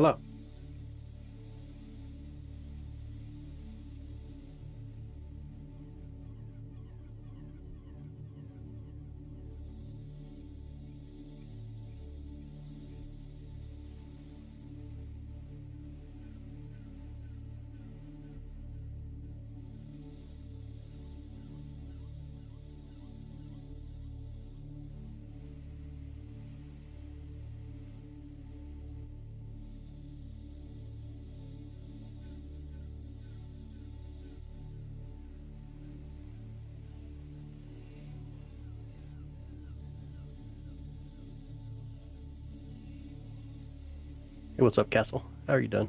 Hello. Hey, what's up, Castle? How are you doing?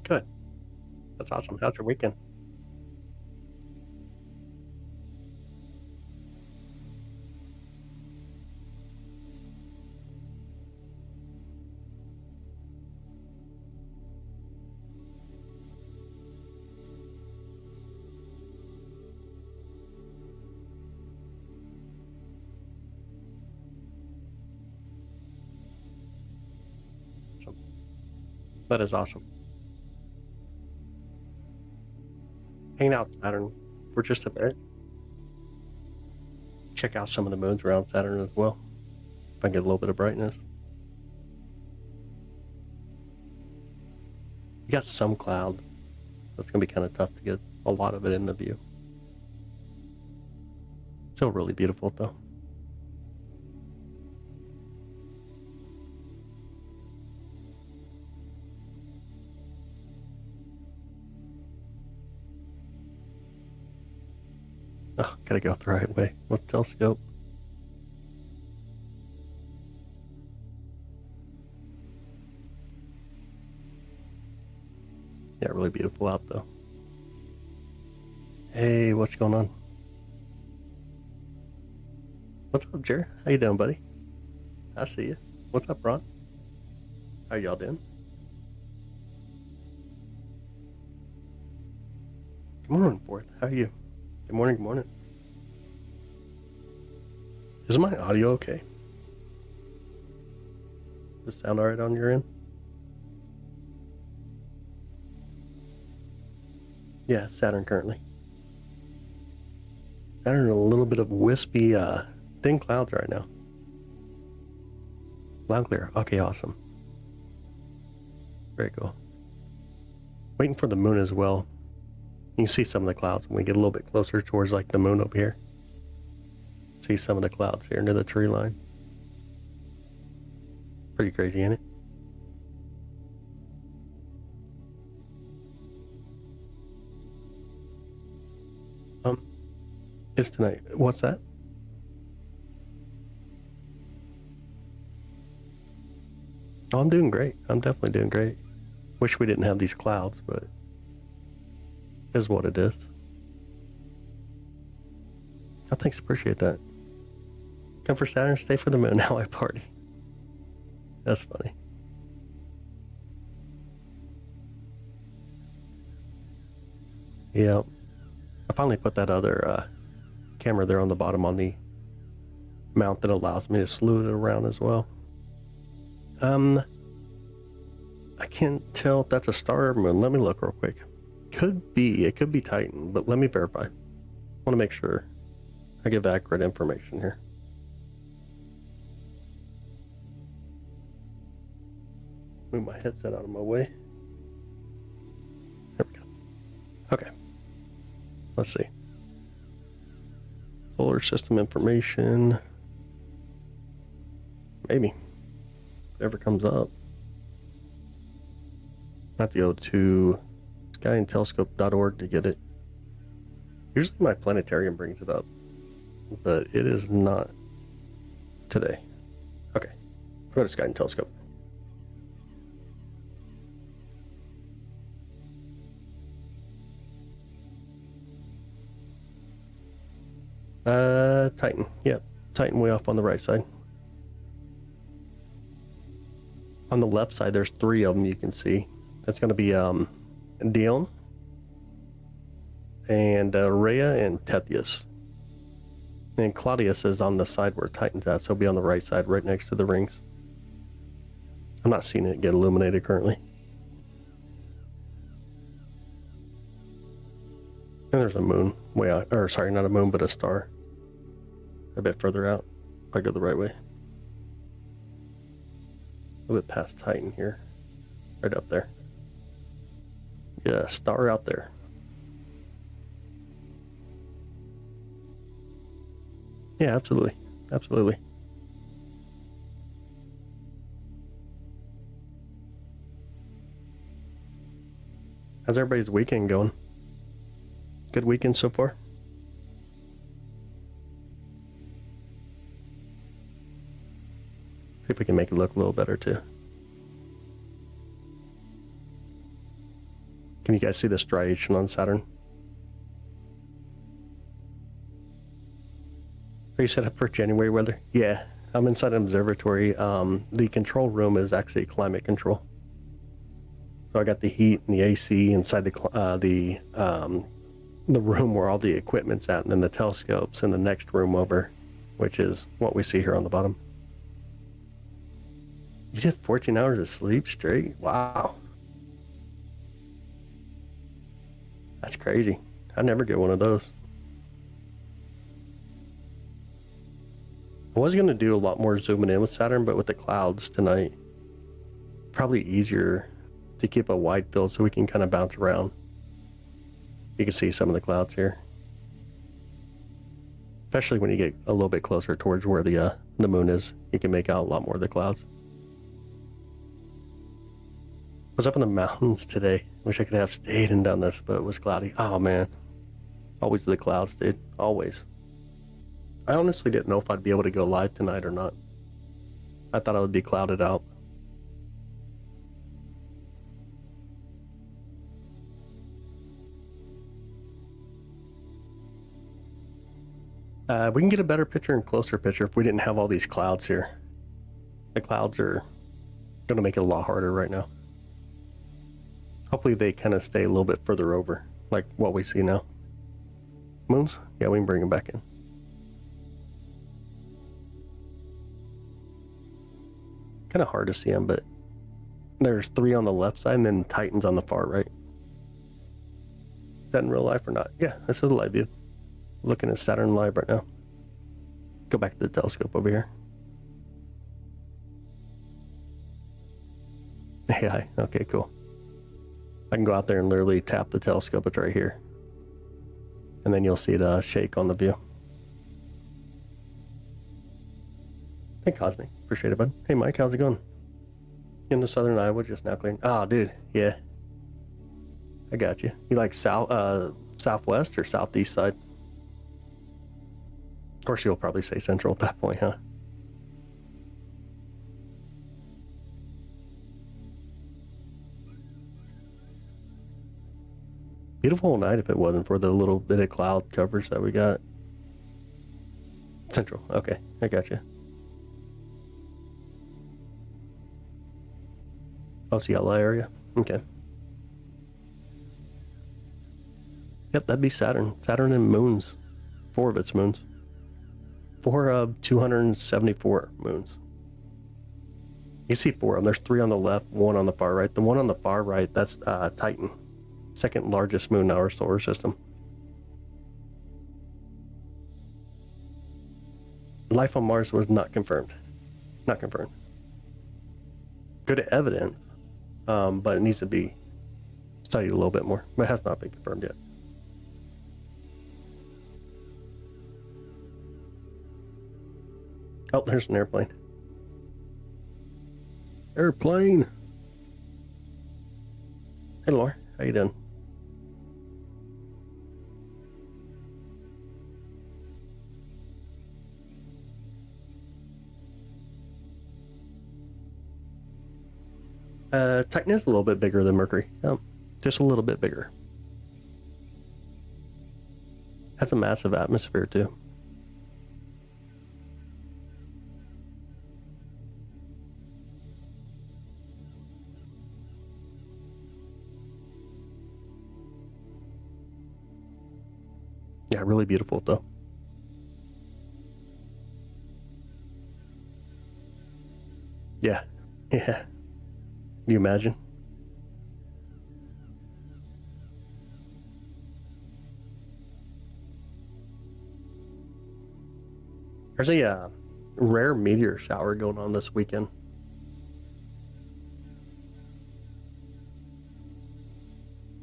Good. That's awesome. How's your weekend? Awesome. That is awesome. Hanging out Saturn for just a bit. Check out some of the moons around Saturn as well. If I can get a little bit of brightness. You got some clouds. That's going to be kind of tough to get a lot of it in the view. Still really beautiful though. Oh, gotta go the right way. Let's telescope. Yeah, really beautiful out though. Hey, what's going on? What's up, Jer? How you doing, buddy? I see you. What's up, Ron? How y'all doing? Good morning, Fourth. How are you? Good morning, good morning. Is my audio okay? Does it sound alright on your end? Yeah, Saturn currently. Saturn a little bit of wispy, thin clouds right now. Loud clear. Okay, awesome. Very cool. Waiting for the moon as well. You can see some of the clouds when we get a little bit closer towards like the moon over here. See some of the clouds here near the tree line. Pretty crazy, ain't it? It's tonight. What's that? Oh, I'm doing great. I'm definitely doing great. Wish we didn't have these clouds, but it is what it is. Oh, thanks. Appreciate that. Come for Saturn, stay for the moon. Now I party. That's funny. Yeah. I finally put that other camera there on the bottom on the mount that allows me to slew it around as well. I can't tell if that's a star or moon. Let me look real quick. Could be. It could be Titan, but let me verify. I want to make sure I give accurate information here. Move my headset out of my way. There we go. Okay. Let's see. Solar system information. Maybe. Whatever comes up. I have to go to skyandtelescope.org to get it. Usually my planetarium brings it up, but it is not today. Okay, go to Sky and Telescope. Titan. Yep, Titan way off on the right side. On the left side, there's 3 of them you can see. That's going to be Dion and Rhea and Tethys. And Claudius is on the side where Titan's at, so he'll be on the right side, right next to the rings. I'm not seeing it get illuminated currently. And there's a moon way out, or sorry, not a moon, but a star. A bit further out, if I go the right way. A bit past Titan here, right up there. Yeah, star out there. Yeah, absolutely, absolutely. How's everybody's weekend going? Good weekend so far? See if we can make it look a little better too. Can you guys see the striation on Saturn? Are you set up for January weather? Yeah, I'm inside an observatory. The control room is actually climate control. So I got the heat and the AC inside the room where all the equipment's at, and then the telescopes in the next room over, which is what we see here on the bottom. You did 14 hours of sleep straight? Wow. That's crazy. I never get one of those. I was going to do a lot more zooming in with Saturn, but with the clouds tonight, probably easier to keep a wide field so we can kind of bounce around. You can see some of the clouds here. Especially when you get a little bit closer towards where the moon is, you can make out a lot more of the clouds. I was up in the mountains today. Wish I could have stayed and done this, but it was cloudy. Oh man. Always the clouds, dude. Always. I honestly didn't know if I'd be able to go live tonight or not. I thought I would be clouded out. We can get a better picture and closer picture if we didn't have all these clouds here. The clouds are going to make it a lot harder right now. Hopefully they kind of stay a little bit further over, like what we see now. Moons? Yeah, we can bring them back in. Kind of hard to see them, but there's 3 on the left side and then Titan's on the far right. Is that in real life or not? Yeah, this is a live view. Looking at Saturn live right now. Go back to the telescope over here. AI. Okay, cool. I can go out there and literally tap the telescope. It's right here. And then you'll see it shake on the view. Hey, Cosmic. Appreciate it, bud. Hey, Mike. How's it going? In the southern Iowa, just now clearing. Oh, dude. Yeah. I got you. You like southwest or southeast side? Of course, you'll probably say central at that point, huh? Beautiful night if it wasn't for the little bit of cloud coverage that we got. Central. Okay, I got you. Osceola area. Okay. Yep, that'd be Saturn. Saturn and moons. 4 of its moons. 4 of 274 moons. You see 4 of them. There's 3 on the left, 1 on the far right. The one on the far right, that's Titan. Second largest moon in our solar system. Life on Mars was not confirmed. Not confirmed. Good evidence, but it needs to be studied a little bit more. But it has not been confirmed yet. Oh, there's an airplane. Airplane. Hey, Laura. How you doing? Titan is a little bit bigger than Mercury. Just a little bit bigger. Has a massive atmosphere too. Yeah, really beautiful though. Yeah, yeah. Can you imagine? There's a rare meteor shower going on this weekend.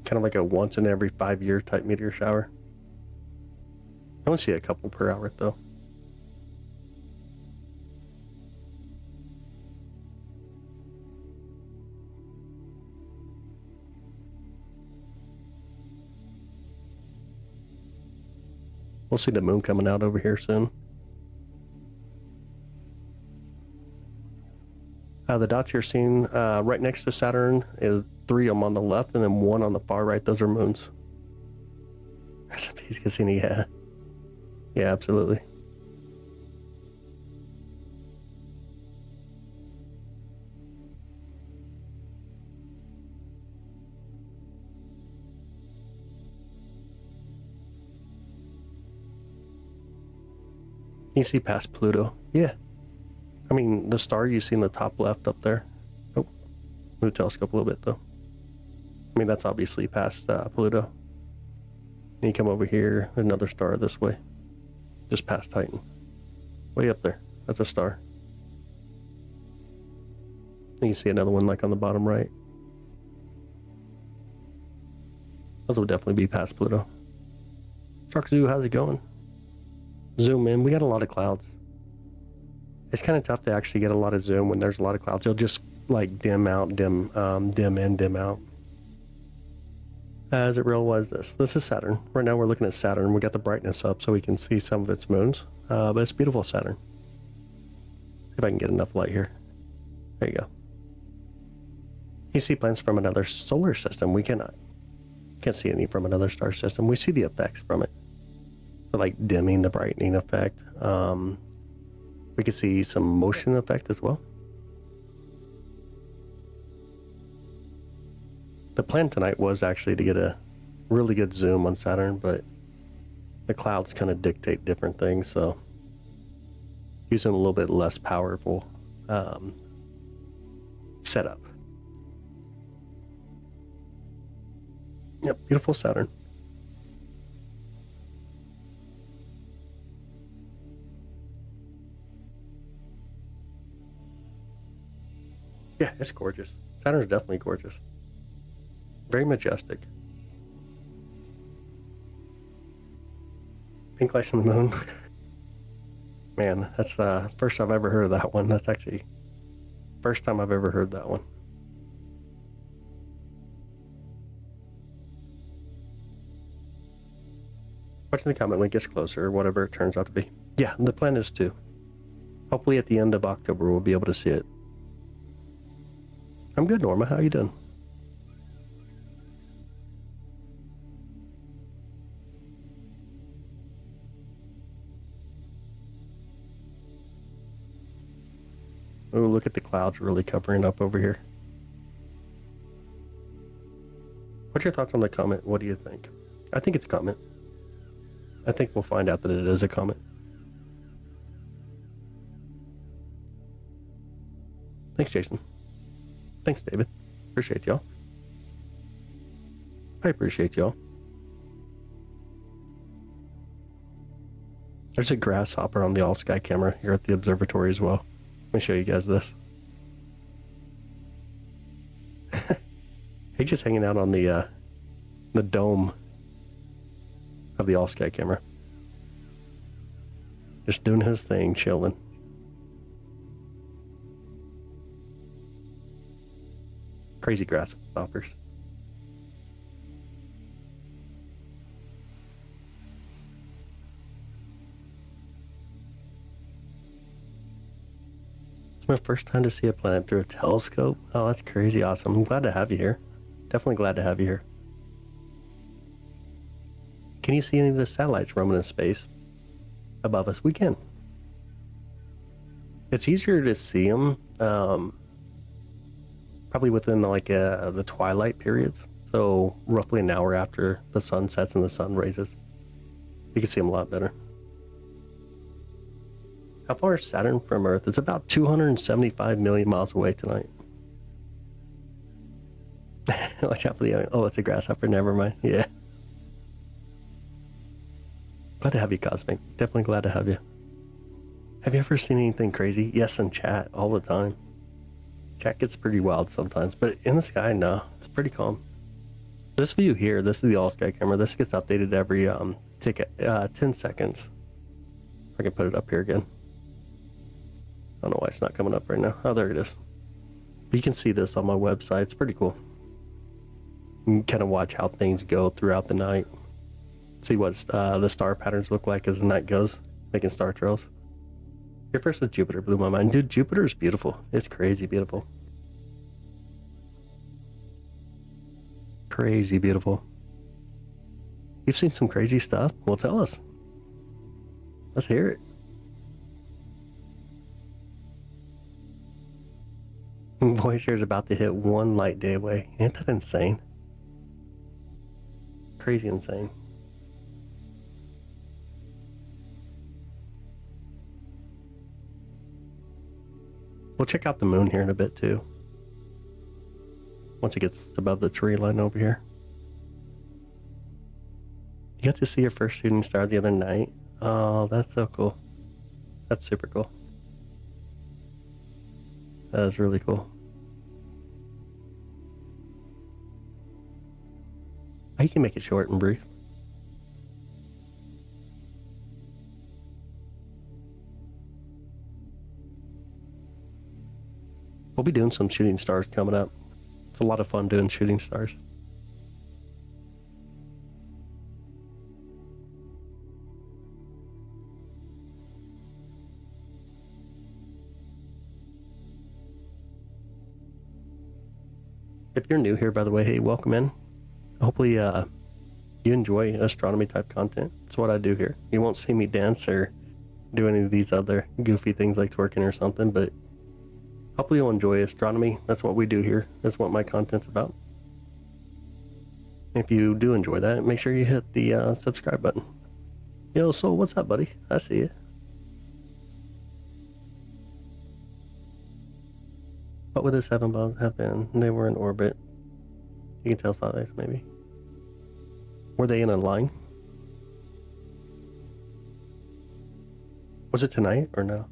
Kind of like a once in every 5-year type meteor shower. I only see a couple per hour though. We'll see the moon coming out over here soon. The dots you're seeing right next to Saturn is 3 of them on the left and then 1 on the far right. Those are moons. That's a piece Cassini, yeah. Yeah, absolutely. You see past Pluto? Yeah. I mean, the star you see in the top left up there. Oh, move telescope a little bit though. I mean, that's obviously past Pluto. And you come over here, another star this way. Just past Titan. Way up there. That's a star. And you see another one like on the bottom right. Those would definitely be past Pluto. Shark Zoo, how's it going? Zoom in. We got a lot of clouds. It's kind of tough to actually get a lot of zoom when there's a lot of clouds. You'll just like dim out, dim in, dim out. As it real was this. This is Saturn. Right now we're looking at Saturn. We got the brightness up so we can see some of its moons. But it's beautiful Saturn. See if I can get enough light here. There you go. You see planets from another solar system. We can't see any from another star system. We see the effects from it. So like dimming, the brightening effect. We can see some motion effect as well. The plan tonight was actually to get a really good zoom on Saturn, but the clouds kind of dictate different things, so using a little bit less powerful setup. Yep, beautiful Saturn. Yeah, it's gorgeous. Saturn's definitely gorgeous. Very majestic. Pink lights on the moon. Man, that's the first I've ever heard of that one. That's actually first time I've ever heard that one. Watching the comment when it gets closer, whatever it turns out to be. Yeah, the plan is to. Hopefully at the end of October we'll be able to see it. I'm good, Norma. How you doing? Oh, look at the clouds really covering up over here. What's your thoughts on the comet? What do you think? I think it's a comet. I think we'll find out that it is a comet. Thanks, Jason. Thanks, David. Appreciate y'all. I appreciate y'all. There's a grasshopper on the all-sky camera here at the observatory as well. Let me show you guys this. He's just hanging out on the dome of the all-sky camera. Just doing his thing, chilling. Crazy grasshoppers. My first time to see a planet through a telescope. Oh, that's crazy awesome. I'm glad to have you here. Definitely glad to have you here. Can you see any of the satellites roaming in space above us? We can. It's easier to see them probably within like the twilight periods. So roughly an hour after the sun sets and the sun rises. You can see them a lot better. How far is Saturn from Earth? It's about 275 million miles away tonight. Watch out for the... Oh, it's a grasshopper. Never mind. Yeah. Glad to have you, Cosmic. Definitely glad to have you. Have you ever seen anything crazy? Yes, in chat all the time. Chat gets pretty wild sometimes, but in the sky, no. It's pretty calm. This view here, this is the all-sky camera. This gets updated every 10 seconds. I can put it up here again. I don't know why it's not coming up right now. Oh, there it is. But you can see this on my website. It's pretty cool. You can kind of watch how things go throughout the night. See what the star patterns look like as the night goes, making star trails. Your first was Jupiter, blew my mind. Dude, Jupiter is beautiful. It's crazy beautiful. Crazy beautiful. You've seen some crazy stuff? Well, tell us. Let's hear it. Voyager's about to hit one light day away. Ain't that insane? Crazy insane. We'll check out the moon here in a bit too. Once it gets above the tree line over here. You got to see your first shooting star the other night. Oh, that's so cool. That's super cool. That is really cool. I can make it short and brief. We'll be doing some shooting stars coming up. It's a lot of fun doing shooting stars. If you're new here, by the way, hey, welcome in. Hopefully you enjoy astronomy type content. It's what I do here. You won't see me dance or do any of these other goofy things like twerking or something, but hopefully you'll enjoy astronomy. That's what we do here. That's what my content's about. If you do enjoy that, make sure you hit the subscribe button. Yo, Soul, what's up, buddy? I see you. What would the 7 balls have been? They were in orbit. You can tell satellites, maybe. Were they in a line? Was it tonight or no?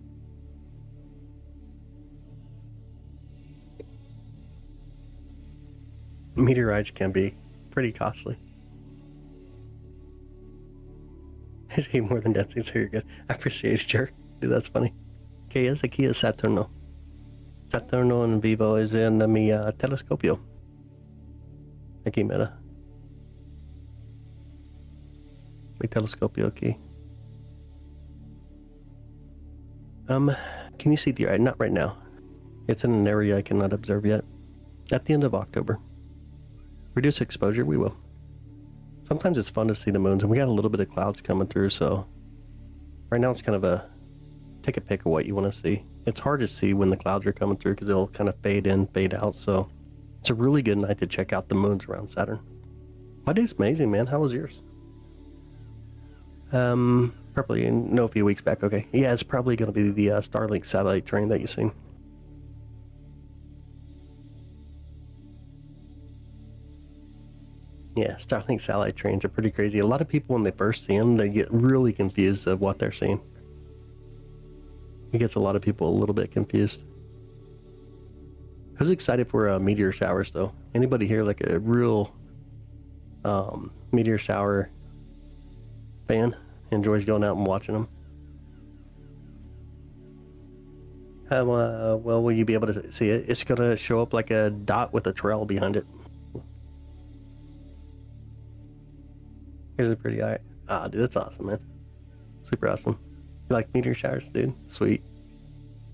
Meteorites can be pretty costly. I see more than dancing, so you're good. I appreciate it, sure. Dude, that's funny. Que es aquí es Saturno. Saturno en vivo es en mi telescopio. Aquí, mira. Mi telescopio aquí. Can you see the eye? Not right now. It's in an area I cannot observe yet. At the end of October. Reduce exposure, we will. Sometimes it's fun to see the moons, and we got a little bit of clouds coming through, so right now it's kind of a take a pick of what you want to see. It's hard to see when the clouds are coming through because they'll kind of fade in, fade out, so it's a really good night to check out the moons around Saturn. My day's amazing, man. How was yours? Probably no, a few weeks back. Okay, yeah, it's probably going to be the Starlink satellite train that you've seen. Yeah, Starlink satellite trains are pretty crazy. A lot of people, when they first see them, they get really confused of what they're seeing. It gets a lot of people a little bit confused. I was excited for meteor showers, though. Anybody here like a real meteor shower fan? Enjoys going out and watching them? How well will you be able to see it? It's going to show up like a dot with a trail behind it. Here's a pretty eye. Ah, dude, that's awesome, man. Super awesome. You like meteor showers, dude? Sweet.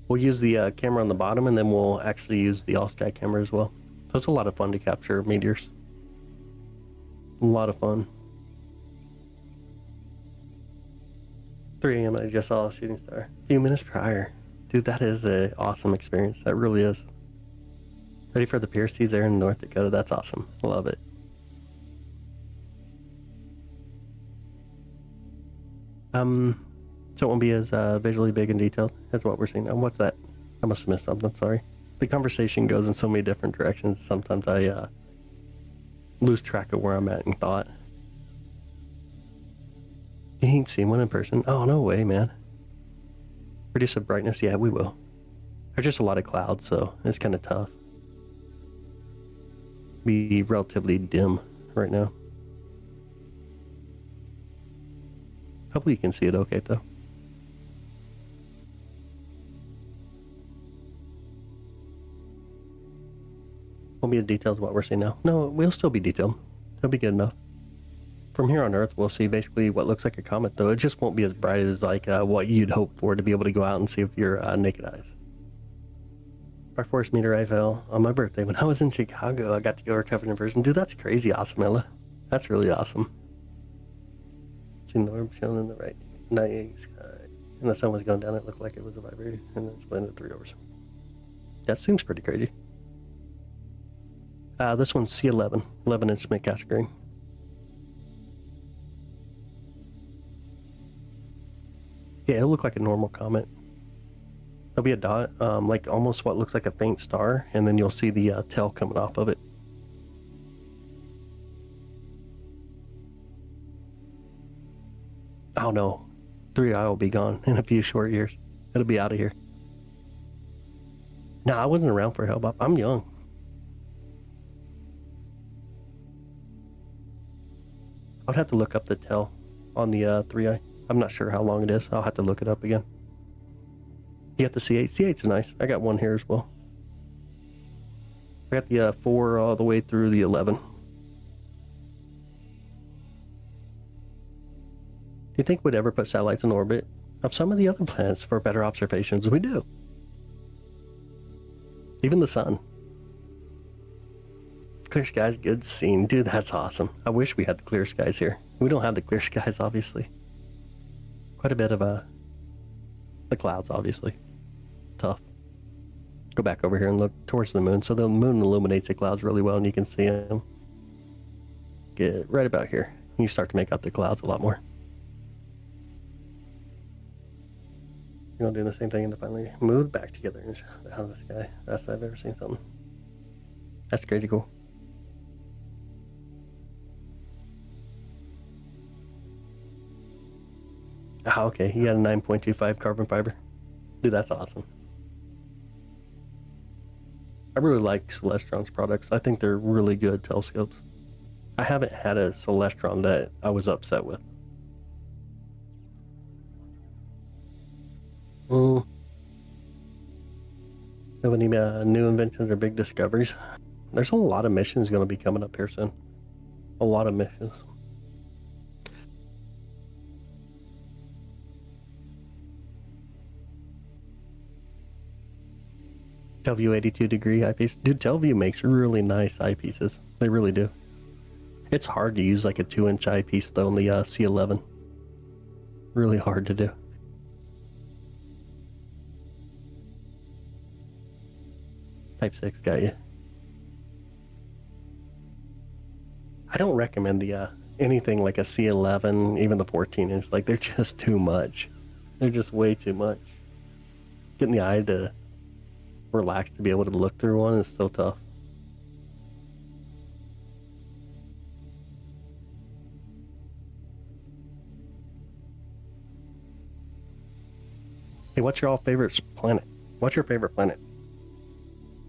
We'll use the camera on the bottom, and then we'll actually use the all-sky camera as well. So it's a lot of fun to capture meteors. A lot of fun. 3 a.m. I just saw a shooting star. A few minutes prior. Dude, that is an awesome experience. That really is. Ready for the Pierces there in North Dakota. That's awesome. I love it. So it won't be as visually big and detailed as what we're seeing now. What's that? I must have missed something. Sorry. The conversation goes in so many different directions. Sometimes I lose track of where I'm at in thought. You ain't seen one in person? Oh, no way, man. Reduce the brightness? Yeah, we will. There's just a lot of clouds, so it's kind of tough. Be relatively dim right now. Hopefully you can see it okay, though. Won't be as detailed as what we're seeing now. No, we'll still be detailed. It'll be good enough. From here on Earth, we'll see basically what looks like a comet, though. It just won't be as bright as like what you'd hope for to be able to go out and see with your naked eyes. Our first meteorite fell on my birthday when I was in Chicago. I got to go recover in person. Dude, that's crazy awesome, Ella. That's really awesome. See the orb shown in the right night sky. And the sun was going down. It looked like it was vibrating, and then split into 3 orbs. That seems pretty crazy. This one's C11, 11-inch mid-category. Yeah, it'll look like a normal comet. There'll be a dot, like almost what looks like a faint star, and then you'll see the tail coming off of it. Oh no, 3i will be gone in a few short years. It'll be out of here. No, I wasn't around for Hellbop. I'm young. I'd have to look up the tail on the 3i. I'm not sure how long it is. I'll have to look it up again. You got the C8. C8's nice. I got one here as well. I got the 4 all the way through the 11. Do you think we'd ever put satellites in orbit of some of the other planets for better observations? We do. Even the sun. Clear skies, good scene. Dude, that's awesome. I wish we had the clear skies here. We don't have the clear skies, obviously. Quite a bit of the clouds, obviously. Tough. Go back over here and look towards the moon. So the moon illuminates the clouds really well, and you can see them. Get right about here. You start to make out the clouds a lot more. You're gonna do the same thing in the finally move back together and show down the sky. Best I've ever seen something. That's crazy cool. Ah, okay. He got a 9.25 carbon fiber. Dude, that's awesome. I really like Celestron's products. I think they're really good telescopes. I haven't had a Celestron that I was upset with. Have any new inventions or big discoveries? There's a lot of missions going to be coming up here soon. A lot of missions. Telview 82 degree eyepiece. Dude, Telview makes really nice eyepieces. They really do. It's hard to use like a 2-inch eyepiece though in the C11. Really hard to do. Type 6 got you. I don't recommend the anything like a C11, even the 14-inch. Like, they're just too much. They're just way too much. Getting the eye to relax to be able to look through one is so tough. Hey, what's your all favorite planet? What's your favorite planet?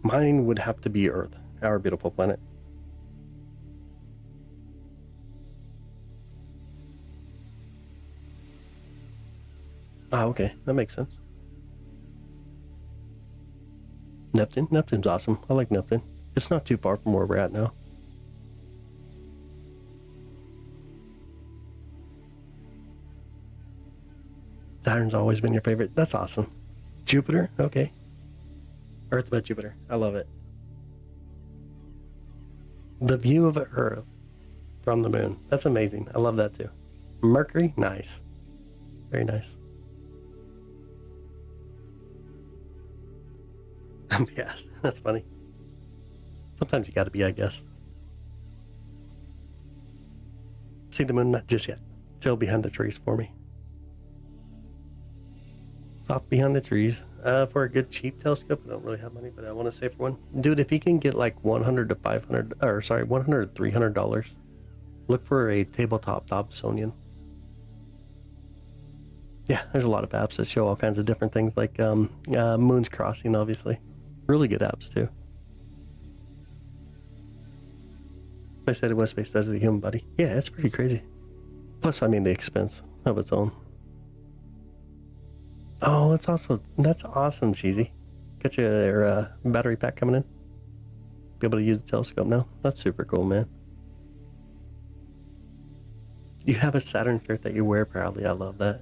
Mine would have to be Earth, our beautiful planet. Ah, okay, that makes sense. Neptune? Neptune's awesome. I like Neptune. It's not too far from where we're at now. Saturn's always been your favorite. That's awesome. Jupiter? Okay. Earth by Jupiter. I love it. The view of Earth from the moon. That's amazing. I love that too. Mercury? Nice. Very nice. Yes, that's funny. Sometimes you gotta be, I guess. See the moon? Not just yet. Still behind the trees for me. It's off behind the trees. For a good cheap telescope, I don't really have money, but I want to save for one. Dude, if you can get like $100 to $500, or sorry, $100 to $300, look for a tabletop Dobsonian. Yeah, there's a lot of apps that show all kinds of different things, like Moon's Crossing, obviously. Really good apps too. I said it was space as a human body. Yeah, it's pretty crazy. Plus, I mean, the expense of its own. Oh, that's awesome, Cheesy. Got your battery pack coming in. Be able to use the telescope now. That's super cool, man. You have a Saturn shirt that you wear proudly. I love that.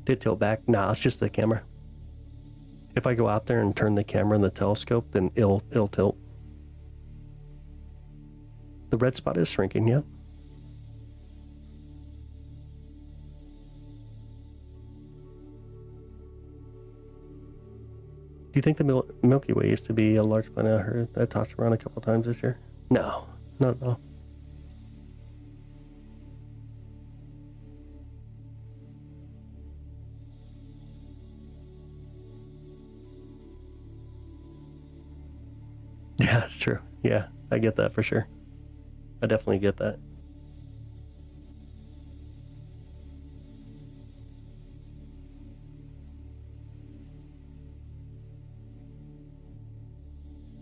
Did tilt back? Nah, it's just the camera. If I go out there and turn the camera and the telescope, then it'll tilt. The red spot is shrinking, yep. Do you think the Milky Way used to be a large planet? I heard that tossed around a couple times this year. No, not at all. Yeah, that's true. Yeah, I get that for sure. I definitely get that.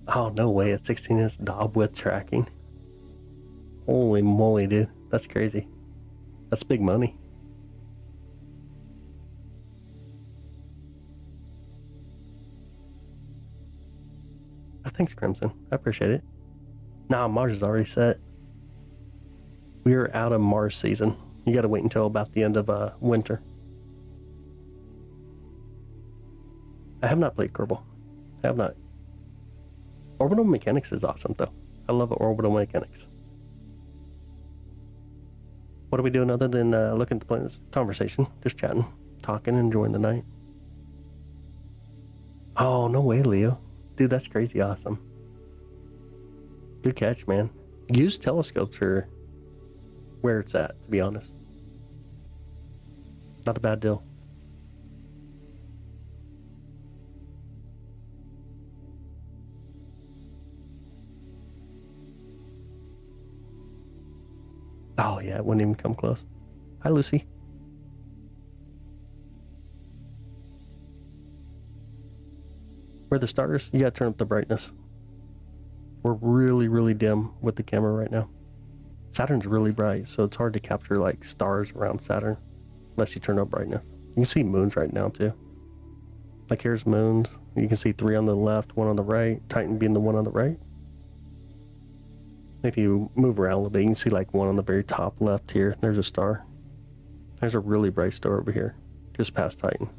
Oh, no way. A 16-inch Dob with tracking. Holy moly, dude. That's crazy. That's big money. Thanks, Crimson. I appreciate it. Nah, Mars is already set. We're out of Mars season. You gotta wait until about the end of winter. I have not played Kerbal. I have not. Orbital mechanics is awesome, though. I love orbital mechanics. What are we doing other than looking at the planets? Conversation. Just chatting. Talking, enjoying the night. Oh, no way, Leo. Dude, that's crazy awesome. Good catch, man. Use telescopes for where it's at, to be honest. Not a bad deal. Oh, yeah, it wouldn't even come close. Hi, Lucy. Where the stars, you gotta turn up the brightness. We're really, really dim with the camera right now. Saturn's really bright, so it's hard to capture like stars around Saturn unless you turn up brightness. You can see moons right now too. Like here's moons. You can see 3 on the left, 1 on the right. Titan being the one on the right. If you move around a little bit, you can see like 1 on the very top left here. There's a star. There's a really bright star over here, just past Titan.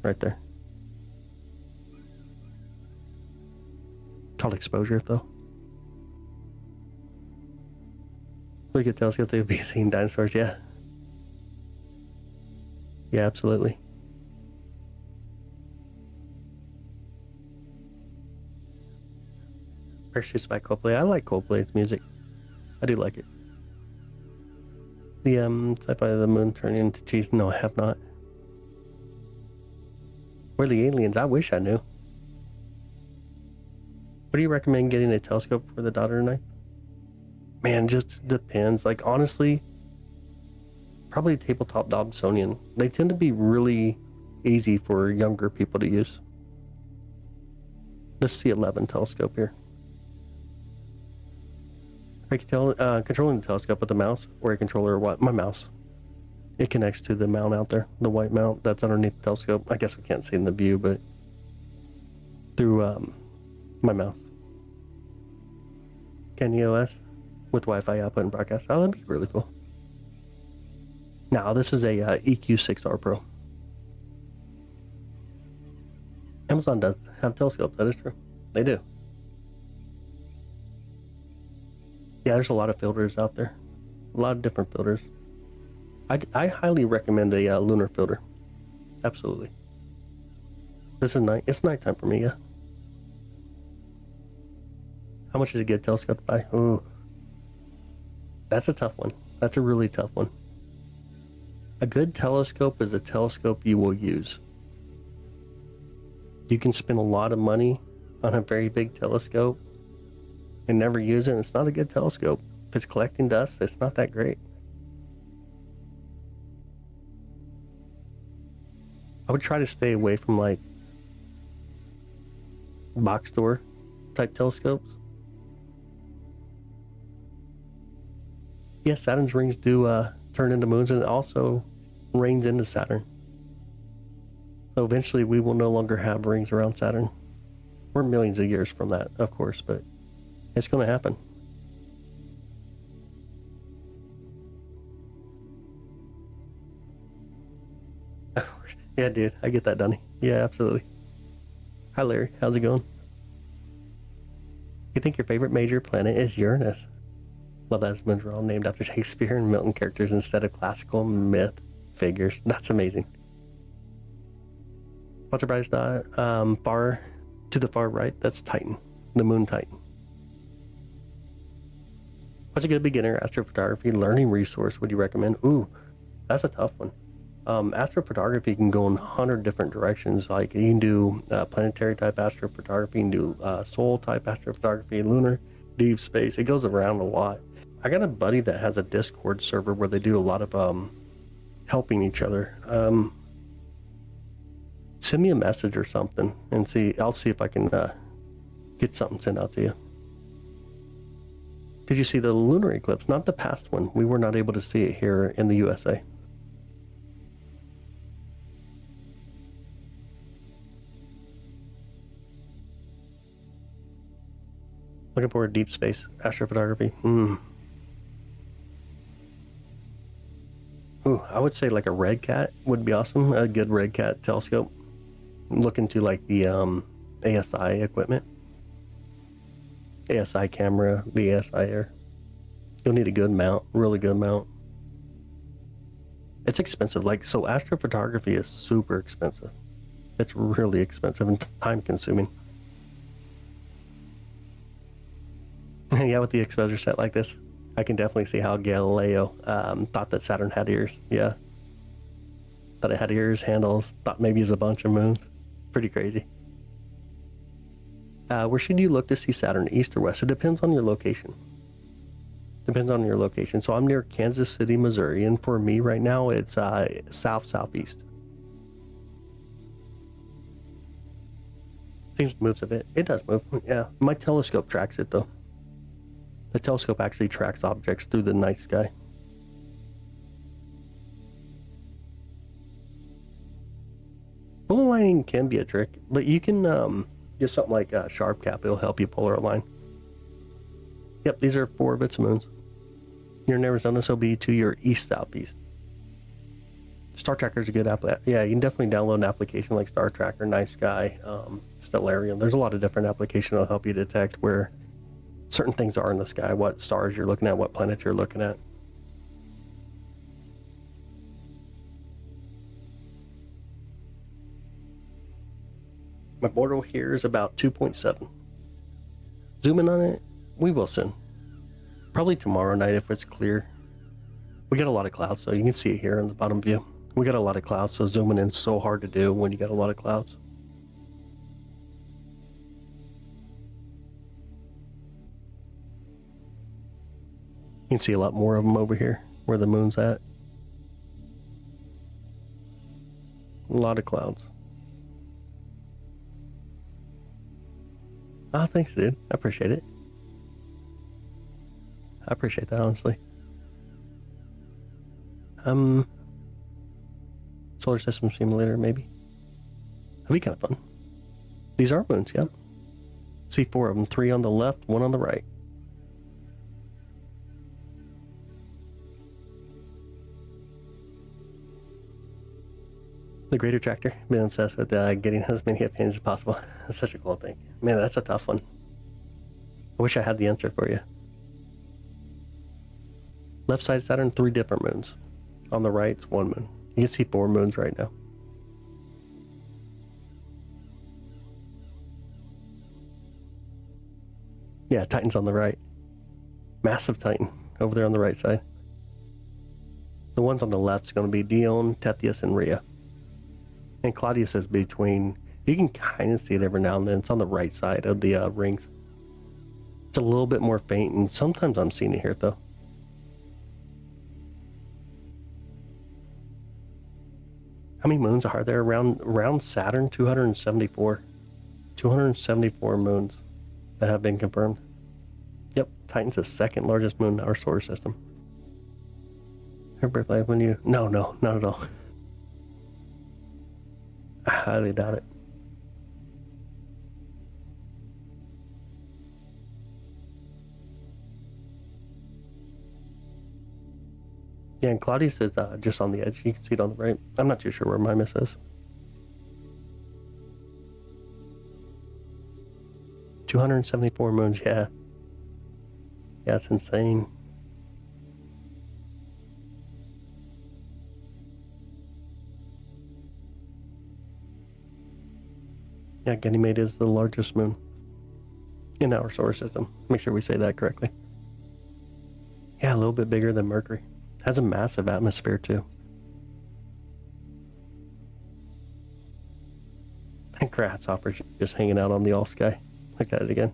Right there. Called exposure, though. We could telescope they would be seeing dinosaurs, yeah. Yeah, absolutely. Parachutes by Coldplay. I like Coldplay's music. I do like it. The sci-fi of the moon turning into cheese. No, I have not. Where are the aliens? I wish I knew. What do you recommend getting a telescope for the daughter tonight? Man, just depends. Like, honestly, probably tabletop Dobsonian. They tend to be really easy for younger people to use. This C11 telescope here. I can tell, controlling the telescope with the mouse, or a controller or what? My mouse. It connects to the mount out there, the white mount that's underneath the telescope. I guess we can't see in the view, but through my mouse. Can you OS with Wi-Fi output and broadcast? Oh, that'd be really cool. Now this is a EQ6R Pro. Amazon does have telescopes, that is true. They do. Yeah, there's a lot of filters out there. A lot of different filters. I highly recommend a lunar filter. Absolutely. This is night. It's nighttime for me, yeah. How much is a good telescope to buy? Ooh. That's a tough one. That's a really tough one. A good telescope is a telescope you will use. You can spend a lot of money on a very big telescope and never use it, and it's not a good telescope. If it's collecting dust, it's not that great. I would try to stay away from like box store type telescopes. Yes, Saturn's rings do turn into moons, and it also rains into Saturn. So eventually we will no longer have rings around Saturn. We're millions of years from that, of course, but it's going to happen. Yeah, dude, I get that, Donnie. Yeah, absolutely. Hi, Larry. How's it going? You think your favorite major planet is Uranus? Well, that's been all named after Shakespeare and Milton characters instead of classical myth figures. That's amazing. What's the brightest dot? Far to the far right, that's Titan, the moon Titan. What's a good beginner astrophotography learning resource would you recommend? Ooh, that's a tough one. Astrophotography can go in 100 different directions. Like you can do planetary type astrophotography, you can do soul type astrophotography, lunar, deep space. It goes around a lot. I got a buddy that has a Discord server where they do a lot of helping each other. Send me a message or something and see. I'll see if I can get something sent out to you. Did you see the lunar eclipse? Not the past one. We were not able to see it here in the USA. Looking for deep space astrophotography. Ooh, I would say like a red cat would be awesome. A good red cat telescope. Look into like the ASI equipment. ASI camera, the ASI air. You'll need a good mount, really good mount. It's expensive. Like, so astrophotography is super expensive. It's really expensive and time consuming. Yeah, with the exposure set like this, I can definitely see how Galileo thought that Saturn had ears. Yeah. Thought it had ears, handles, thought maybe it's a bunch of moons. Pretty crazy. Where should you look to see Saturn, east or west? It depends on your location. Depends on your location. So I'm near Kansas City, Missouri, and for me right now, it's southeast. Seems moves a bit. It does move. Yeah, my telescope tracks it though. The telescope actually tracks objects through the night sky. Polar aligning can be a trick, but you can get something like Sharp Cap. It'll help you polar align. Yep, these are 4 bits of moons. You're in Arizona, so be to your east-southeast. Star Tracker is a good app. Yeah, you can definitely download an application like Star Tracker, Night Sky, Stellarium. There's a lot of different applications that'll help you detect where certain things are in the sky, what stars you're looking at, what planets you're looking at. My border here is about 2.7. Zoom in on it, we will soon. Probably tomorrow night if it's clear. We got a lot of clouds, so you can see it here in the bottom view. We got a lot of clouds, so zooming in is so hard to do when you got a lot of clouds. You can see a lot more of them over here, where the moon's at. A lot of clouds. Ah, thanks, dude. I appreciate it. I appreciate that, honestly. Solar System Simulator, maybe. That'd be kind of fun. These are moons, yeah. See 4 of them, 3 on the left, 1 on the right. The great attractor. Been obsessed with getting as many opinions as possible. That's such a cool thing. Man, that's a tough one. I wish I had the answer for you. Left side Saturn, 3 different moons. On the right, it's 1 moon. You can see 4 moons right now. Yeah, Titan's on the right. Massive Titan over there on the right side. The ones on the left is going to be Dione, Tethys, and Rhea. And Claudius is between. You can kind of see it every now and then. It's on the right side of the rings. It's a little bit more faint, and sometimes I'm seeing it here, though. How many moons are there around Saturn? 274. 274 moons that have been confirmed. Yep, Titan's the second largest moon in our solar system. Her birthday when you... No, not at all. I highly doubt it. Yeah, and Claudius is just on the edge. You can see it on the right. I'm not too sure where Mimas is. 274 moons, yeah. Yeah, it's insane. Yeah, Ganymede is the largest moon in our solar system. Make sure we say that correctly. Yeah, a little bit bigger than Mercury. Has a massive atmosphere too. And Grasshopper's just hanging out on the all sky. Look at it again.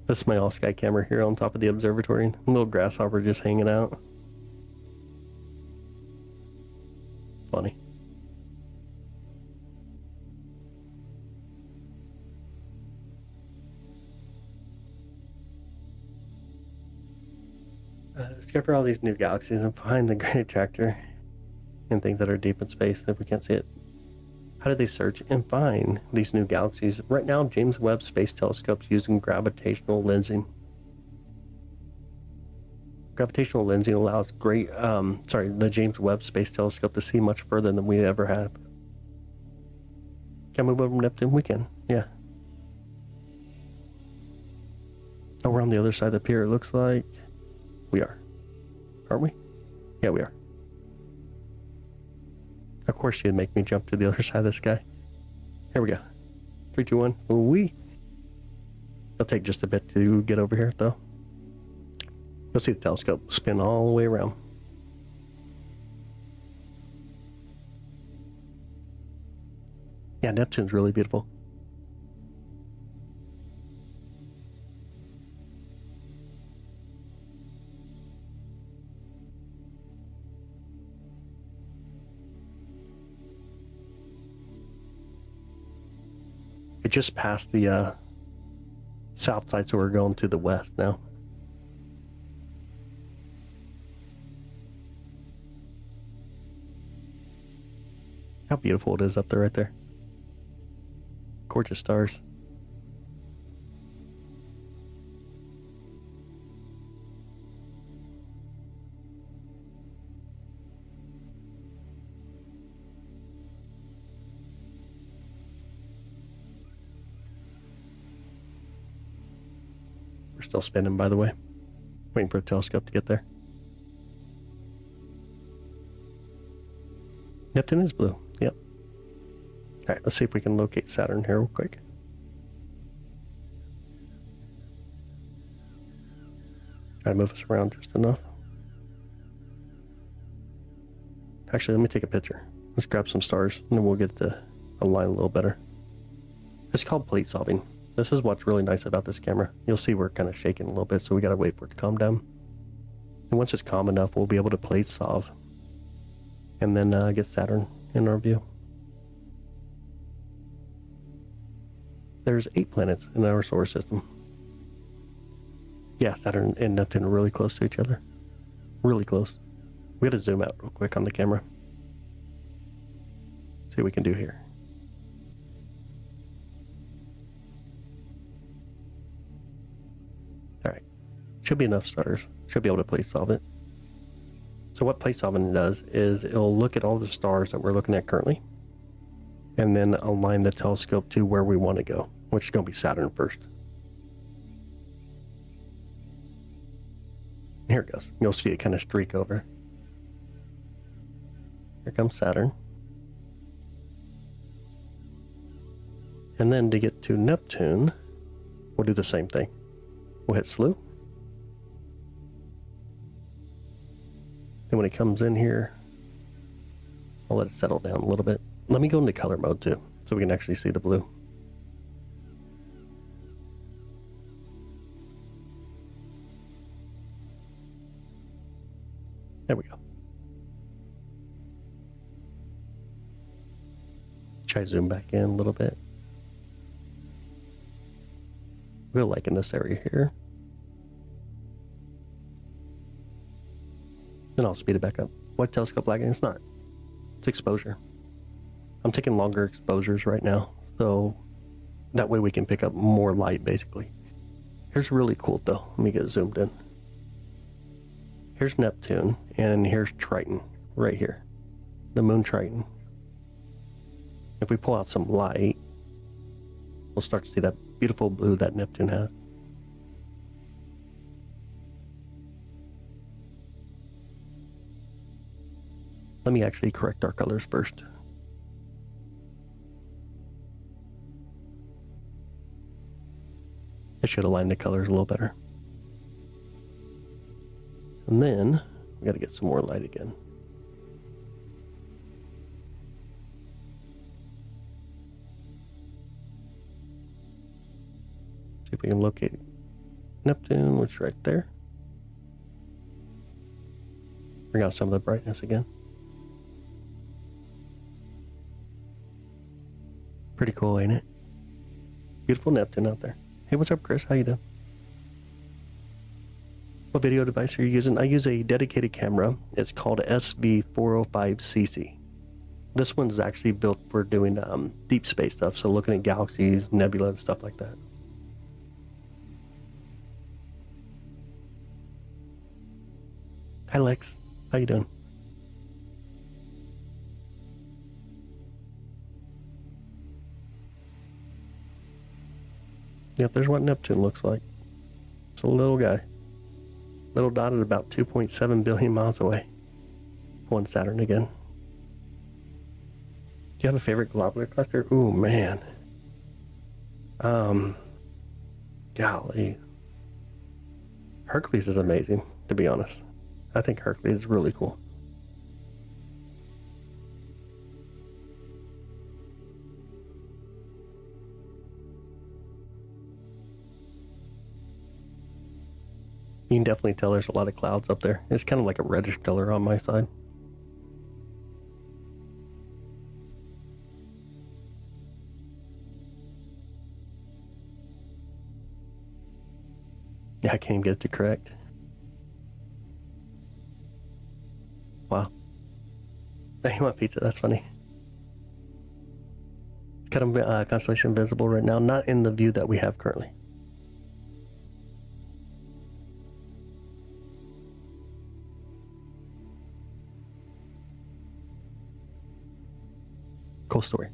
This is my all sky camera here on top of the observatory. A little grasshopper just hanging out. Funny. Discover all these new galaxies and find the great attractor and things that are deep in space if we can't see it. How do they search and find these new galaxies? Right now, James Webb Space Telescope's using gravitational lensing. Gravitational lensing allows the James Webb Space Telescope to see much further than we ever have. Can we move over Neptune? We can, yeah. Oh, we're on the other side of the pier, it looks like. We are. Aren't we? Yeah, we are. Of course she'd make me jump to the other side of the sky. Here we go. 3, 2, 1. Wee. It'll take just a bit to get over here, though. You'll see the telescope spin all the way around. Yeah, Neptune's really beautiful. It just passed the south side, so we're going to the west now. How beautiful it is up there, right there. Gorgeous stars. We're still spinning, by the way. Waiting for the telescope to get there. Neptune is blue. Yep. All right, let's see if we can locate Saturn here real quick. Try to move us around just enough. Actually, let me take a picture. Let's grab some stars, and then we'll get to align a little better. It's called plate solving. This is what's really nice about this camera. You'll see we're kind of shaking a little bit, so we got to wait for it to calm down. And once it's calm enough, we'll be able to plate solve. And then get Saturn in our view. There's 8 planets in our solar system. Yeah, Saturn and Neptune are really close to each other. Really close. We gotta zoom out real quick on the camera. See what we can do here. Alright. Should be enough stars. Should be able to plate solve it. So what place swapping does is it'll look at all the stars that we're looking at currently, and then align the telescope to where we want to go, which is going to be Saturn first. Here it goes. You'll see it kind of streak over. Here comes Saturn. And then to get to Neptune, we'll do the same thing. We'll hit slew. And when it comes in here, I'll let it settle down a little bit. Let me go into color mode too, so we can actually see the blue. There we go. Try to zoom back in a little bit. We're liking this area here. Then I'll speed it back up. What telescope lagging? It's not. It's exposure. I'm taking longer exposures right now, so that way we can pick up more light, basically. Here's really cool, though. Let me get zoomed in. Here's Neptune, and here's Triton, right here. The moon Triton. If we pull out some light, we'll start to see that beautiful blue that Neptune has. Let me actually correct our colors first. It should align the colors a little better. And then we got to get some more light again. See if we can locate Neptune, which is right there. Bring out some of the brightness again. Pretty cool, ain't it? Beautiful Neptune out there. Hey, what's up, Chris? How you doing? What video device are you using? I use a dedicated camera. It's called SV405cc. This one's actually built for doing deep space stuff, so looking at galaxies, nebula, and stuff like that. Hi, Lex. How you doing? Yep, there's what Neptune looks like. It's a little guy. Little dot at about 2.7 billion miles away. Pulling Saturn again. Do you have a favorite globular cluster? Ooh, man. Golly. Hercules is amazing, to be honest. I think Hercules is really cool. You can definitely tell there's a lot of clouds up there. It's kind of like a reddish color on my side. Yeah, I can't even get it to correct. Wow. You want pizza? That's funny. It's kind of constellation visible right now, not in the view that we have currently. Cool story.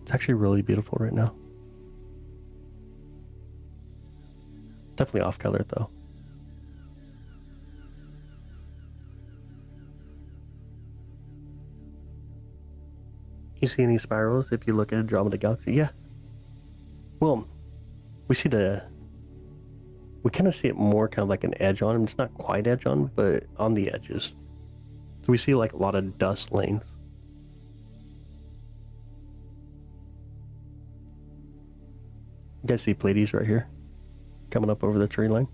It's actually really beautiful right now. Definitely off color though. You see any spirals if you look at Andromeda Galaxy? Yeah. Well, we kind of see it more kind of like an edge on. It's not quite edge on, but on the edges. So we see like a lot of dust lanes. You guys see Pleiades right here? Coming up over the tree line.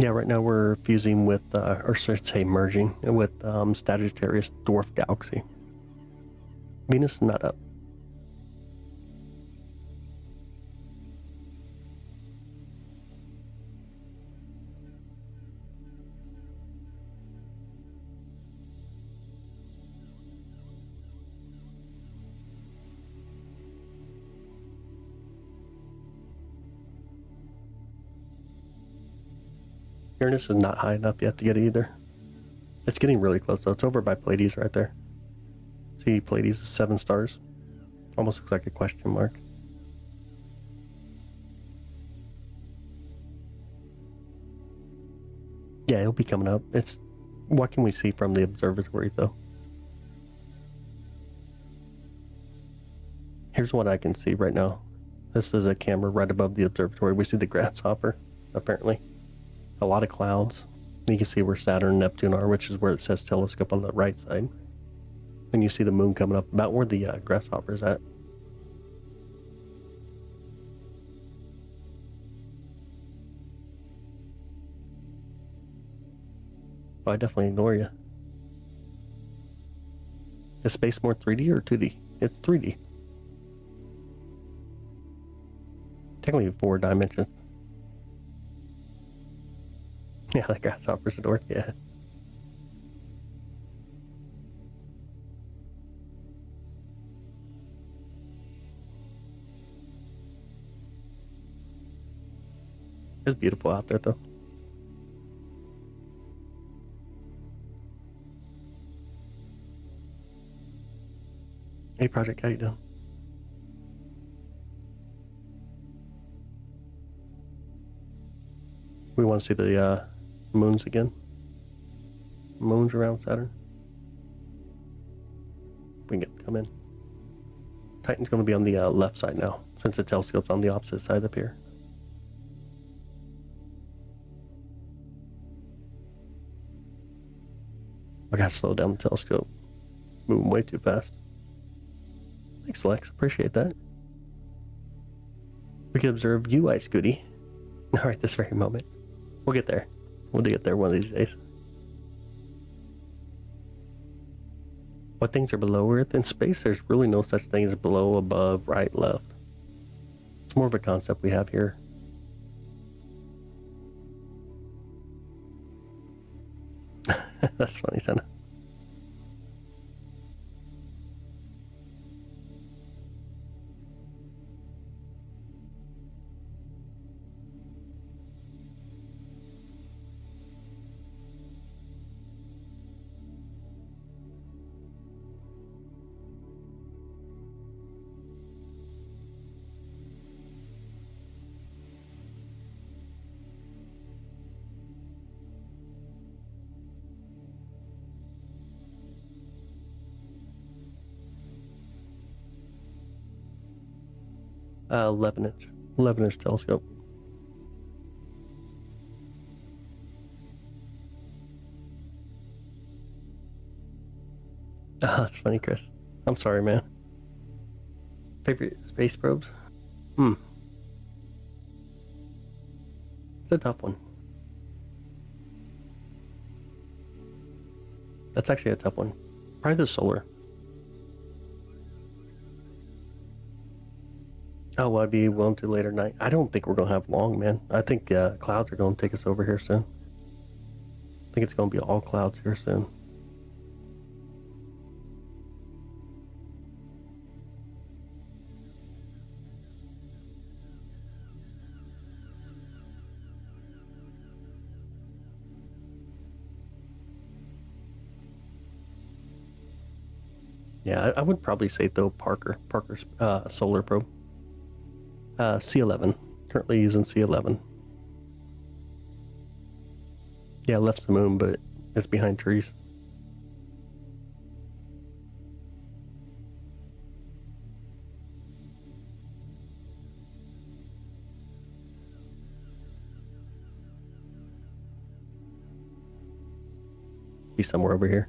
Yeah, right now we're fusing with, or should I say merging with Sagittarius dwarf galaxy. Venus is not up. Uranus is not high enough yet to get it either. It's getting really close though. It's over by Pleiades right there. See, Pleiades is 7 stars. Almost looks like a question mark. Yeah, it'll be coming up. It's what can we see from the observatory though? Here's what I can see right now. This is a camera right above the observatory. We see the grasshopper, apparently. A lot of clouds. You can see where Saturn and Neptune are, which is where it says telescope on the right side. And you see the moon coming up about where the grasshopper's at. Oh, I definitely ignore you. Is space more 3D or 2D? It's 3D. Technically 4 dimensions. Yeah, that grasshopper's a dork, yeah. It's beautiful out there though. Hey Project, how you doing? We want to see the moons again. Moons around Saturn. We can come in. Titan's going to be on the left side now, since the telescope's on the opposite side up here. I gotta slow down the telescope. Moving way too fast. Thanks, Lex. Appreciate that. We can observe you, Ice Goody. All right, this very moment. We'll get there. We'll get there one of these days. What things are below Earth? In space, there's really no such thing as below, above, right, left. It's more of a concept we have here. That's funny, Senna. Uh, 11 inch telescope. Ah, that's funny, Chris. I'm sorry, man. Favorite space probes? It's a tough one. That's actually a tough one. Probably the solar. Oh, well, I'd be willing to later night. I don't think we're going to have long, man. I think clouds are going to take us over here soon. I think it's going to be all clouds here soon. Yeah, I would probably say, though, Parker's solar probe. C11. Currently using C11. Yeah, left the moon, but it's behind trees. Be somewhere over here.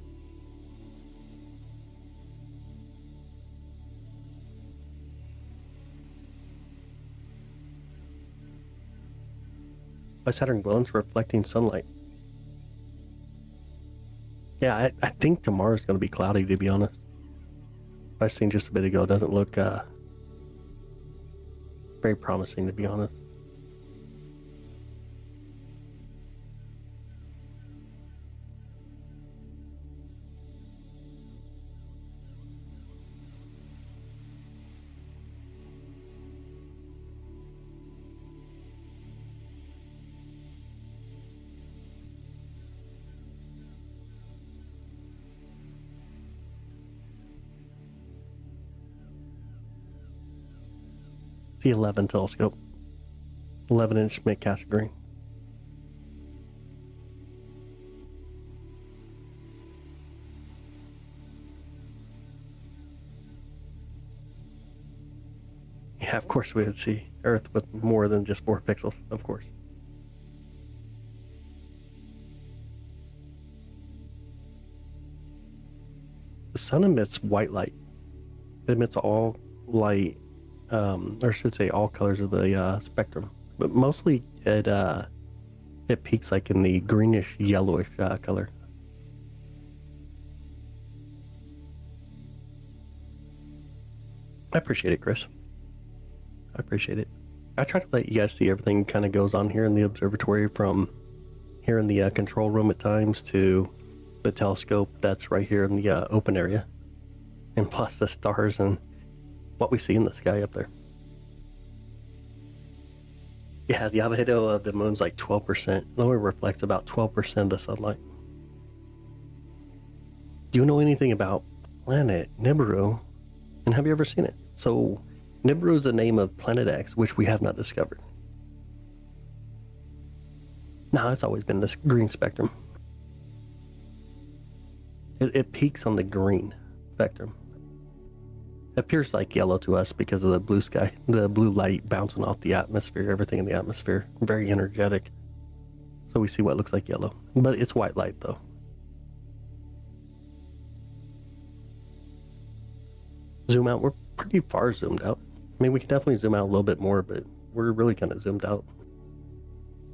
Why Saturn glows? Reflecting sunlight. Yeah, I think tomorrow's going to be cloudy, to be honest. What I seen just a bit ago doesn't look very promising, to be honest. The 11 telescope. 11-inch mid-category. Yeah, of course we would see Earth with more than just 4 pixels, of course. The sun emits white light. It emits all light, or I should say all colors of the spectrum. But mostly it peaks like in the greenish yellowish color. I appreciate it, Chris. I appreciate it. I try to let you guys see everything kind of goes on here in the observatory, from here in the control room at times to the telescope that's right here in the open area, and plus the stars and what we see in the sky up there. Yeah, the albedo of the moon's like 12%. It only reflects about 12% of the sunlight. Do you know anything about planet Nibiru? And have you ever seen it? So Nibiru is the name of Planet X, which we have not discovered. No, it's always been this green spectrum. It peaks on the green spectrum. It appears like yellow to us because of the blue sky, the blue light bouncing off the atmosphere, everything in the atmosphere. Very energetic. So we see what looks like yellow. But it's white light, though. Zoom out. We're pretty far zoomed out. I mean, we can definitely zoom out a little bit more, but we're really kind of zoomed out.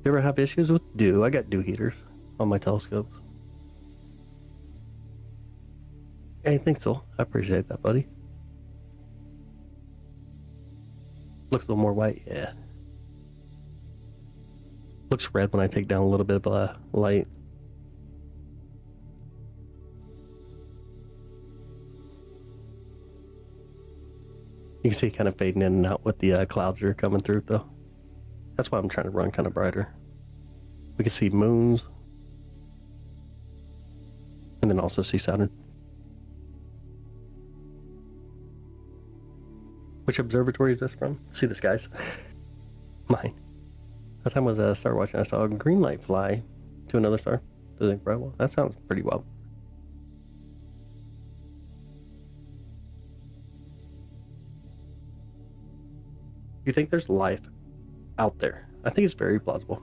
You ever have issues with dew? I got dew heaters on my telescopes. I think so. I appreciate that, buddy. Looks a little more white, yeah. Looks red when I take down a little bit of light. You can see it kind of fading in and out with the clouds that are coming through, though. That's why I'm trying to run kind of brighter. We can see moons. And then also see Saturn. Which observatory is this from? See the skies. Mine. That time I was star watching. I saw a green light fly to another star. Does it bright? Well, that sounds pretty well. You think there's life out there? I think it's very plausible.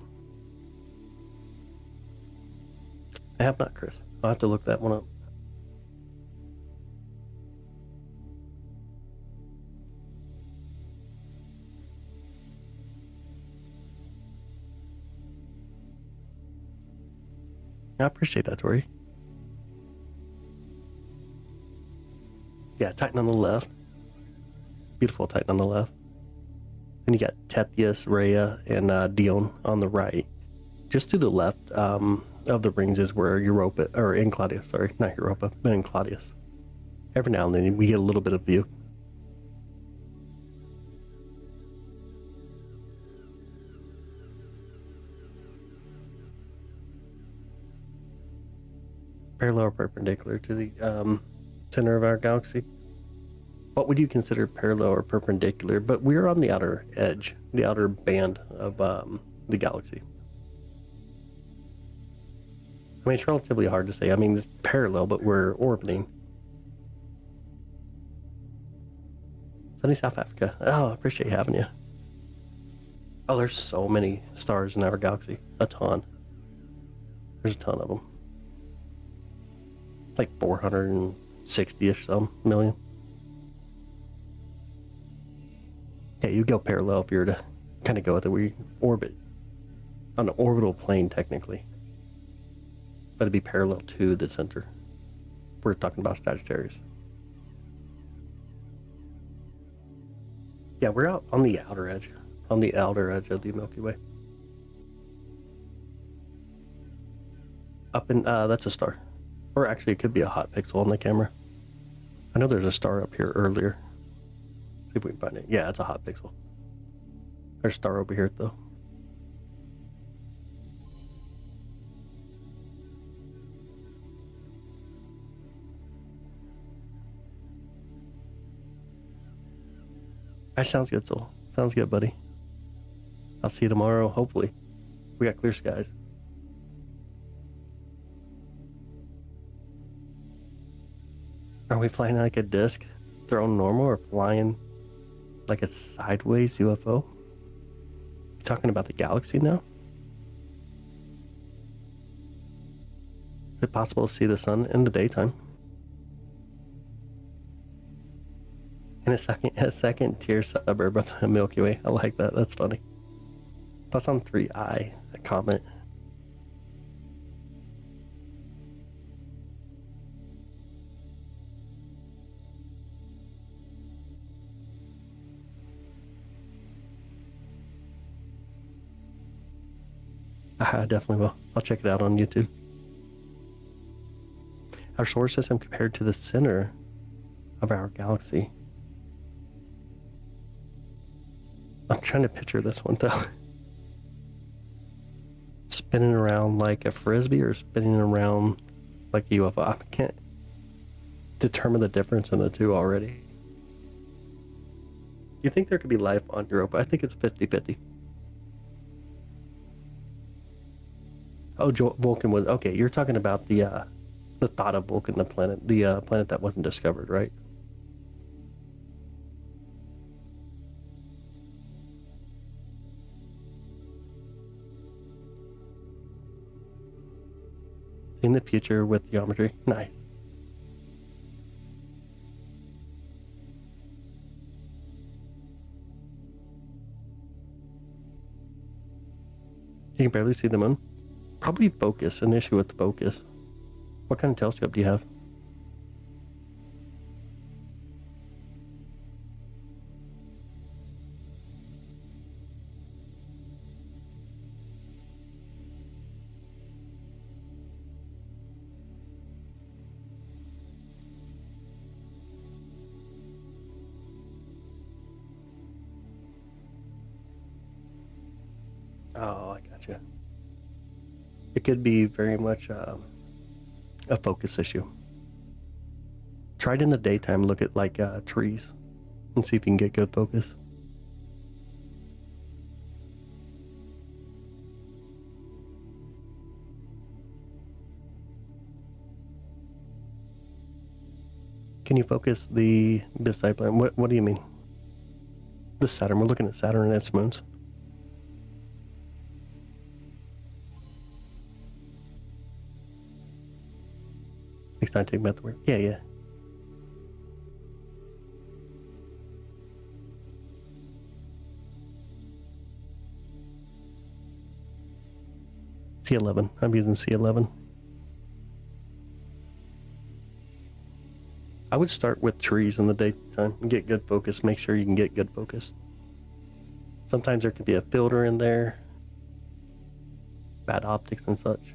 I have not, Chris. I'll have to look that one up. I appreciate that, Tori. Yeah, Titan on the left. Beautiful Titan on the left. Then you got Tethys, Rhea, and Dione on the right. Just to the left of the rings is where Europa, or Enceladus, sorry, not Europa, but Enceladus. Every now and then we get a little bit of view. Parallel or perpendicular to the center of our galaxy. What would you consider parallel or perpendicular? But we're on the outer edge, the outer band of the galaxy. I mean, it's relatively hard to say. I mean, it's parallel, but we're orbiting. Sunny South Africa. Oh, I appreciate having you. Oh, there's so many stars in our galaxy. A ton. There's a ton of them. Like 460-ish some million. Yeah, you go parallel if you're to kind of go with it where you orbit. on an orbital plane technically, but it'd be parallel to the center. We're talking about Sagittarius. Yeah, we're out on the outer edge of the Milky Way. Up in, that's a star. Or actually, it could be a hot pixel on the camera. I know there's a star up here earlier. See if we can find it. Yeah, it's a hot pixel. There's a star over here, though. That sounds good, Soul. Sounds good, buddy. I'll see you tomorrow, hopefully. We got clear skies. Are we flying like a disc, thrown normal, or flying like a sideways UFO? You talking about the galaxy now? Is it possible to see the sun in the daytime? In a second tier suburb of the Milky Way. I like that. That's funny. That's on 3i, a comment. I definitely will. I'll check it out on YouTube. Our solar system compared to the center of our galaxy. I'm trying to picture this one though. Spinning around like a frisbee or spinning around like a UFO. I can't determine the difference in the two already. You think there could be life on Europa? I think it's 50-50. Oh, Vulcan was okay. You're talking about the thought of Vulcan, the planet that wasn't discovered, right? In the future with geometry, nice. You can barely see the moon. Probably focus, an issue with focus. What kind of telescope do you have? Oh, I gotcha. It could be very much a focus issue. Try it in the daytime, look at like trees and see if you can get good focus. Can you focus the beside planet? What do you mean? The Saturn. We're looking at Saturn and its moons. Next time, take about the word. Yeah. C11. I'm using C11. I would start with trees in the daytime and get good focus. Make sure you can get good focus. Sometimes there can be a filter in there, bad optics and such.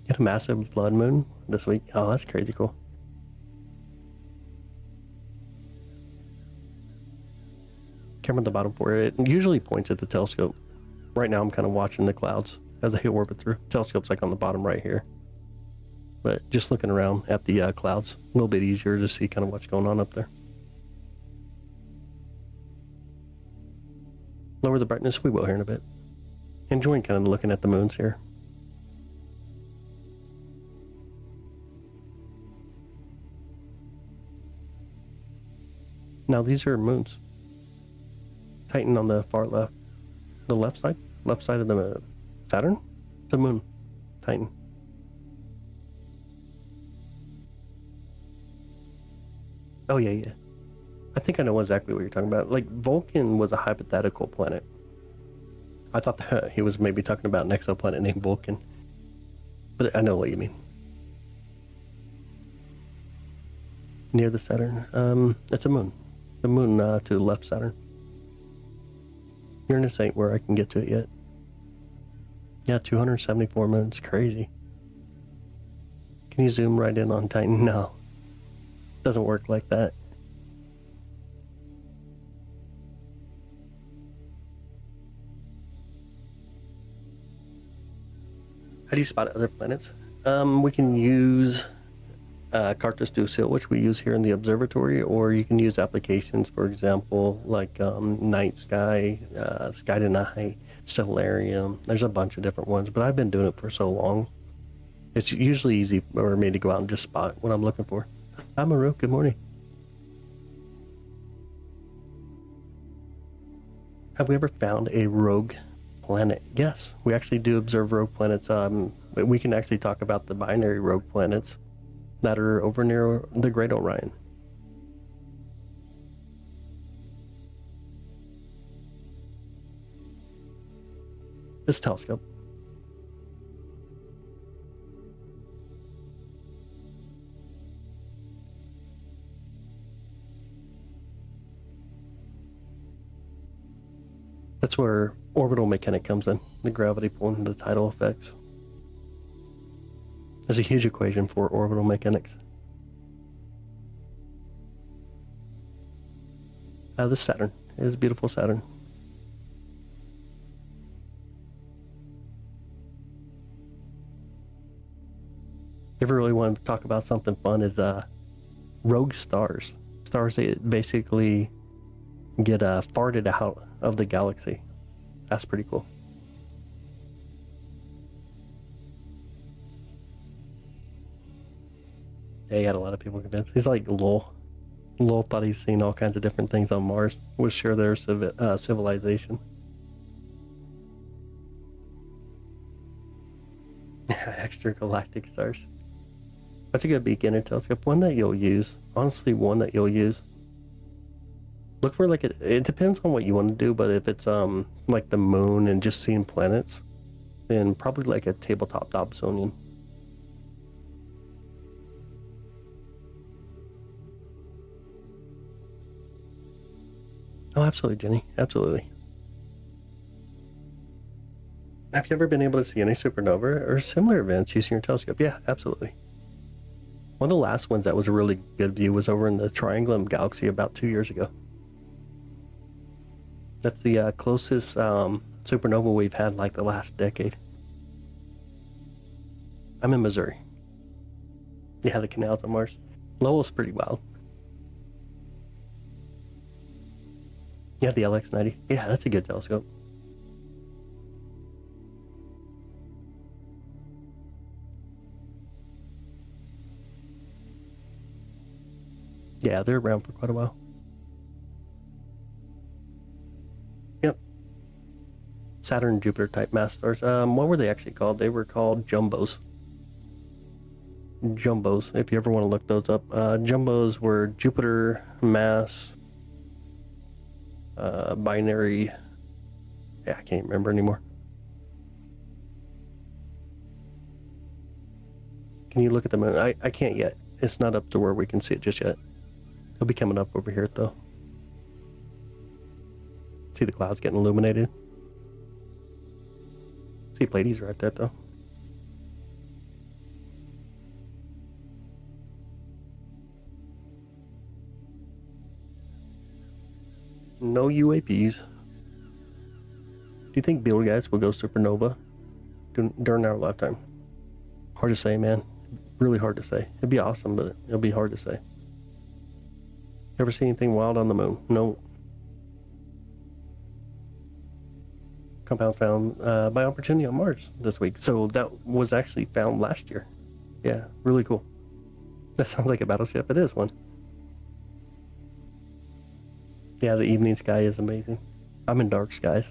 Get a massive blood moon this week. Oh, that's crazy cool. Camera at the bottom for it. It usually points at the telescope. Right now I'm kind of watching the clouds as they orbit through. Telescope's like on the bottom right here. But just looking around at the clouds, a little bit easier to see kind of what's going on up there. Lower the brightness, we will here in a bit. Enjoying kind of looking at the moons here. Now these are moons. Titan on the far left. The left side of the Saturn, the moon, Titan. Oh yeah. I think I know exactly what you're talking about. Like Vulcan was a hypothetical planet. I thought that he was maybe talking about an exoplanet named Vulcan, but I know what you mean. Near the Saturn, it's a moon. The moon to the left Saturn. Uranus ain't where I can get to it yet. Yeah, 274 moons, crazy. Can you zoom right in on Titan? No, doesn't work like that. How do you spot other planets? We can use Cartas du Ciel, which we use here in the observatory, or you can use applications, for example, like Night Sky, Sky to Night, Stellarium. There's a bunch of different ones, but I've been doing it for so long. It's usually easy for me to go out and just spot what I'm looking for. Hi, Maru. Good morning. Have we ever found a rogue planet? Yes, we actually do observe rogue planets. We can actually talk about the binary rogue planets that are over near the Great Orion. This telescope. That's where orbital mechanics comes in, the gravity pull and the tidal effects. There's a huge equation for orbital mechanics. This Saturn is beautiful Saturn. If you really want to talk about something fun, is rogue stars. Stars that basically get farted out of the galaxy. That's pretty cool. Yeah, he had a lot of people convinced. He's like Lowell. Lowell thought he's seen all kinds of different things on Mars. Was sure there's civilization. Extragalactic stars. That's a good beginner telescope. One that you'll use. Honestly, one that you'll use. Look for like it depends on what you want to do, but if it's like the moon and just seeing planets, then probably like a tabletop Dobsonian. Oh, absolutely, Jenny. Absolutely. Have you ever been able to see any supernova or similar events using your telescope? Yeah, absolutely. One of the last ones that was a really good view was over in the Triangulum Galaxy about 2 years ago. That's the closest supernova we've had like the last decade. I'm in Missouri. Yeah, the canals on Mars. Lowell's pretty wild. Yeah, the LX90. Yeah, that's a good telescope. Yeah, they're around for quite a while. Yep. Saturn and Jupiter type mass stars. What were they actually called? They were called jumbos. Jumbos, if you ever want to look those up. Jumbos were Jupiter mass binary. Yeah, I can't remember anymore. Can you look at the moon? I can't yet. It's not up to where we can see it just yet. It'll be coming up over here though. See the clouds getting illuminated? See Pleiades right there though. No UAPs. Do you think Betelgeuse will go supernova during our lifetime? Hard to say, man. Really hard to say. It'd be awesome, but it'll be hard to say. Ever see anything wild on the moon? No. Compound found by opportunity on Mars this week. So that was actually found last year. Yeah, really cool. That sounds like a battleship. It is one. Yeah, the evening sky is amazing. I'm in dark skies.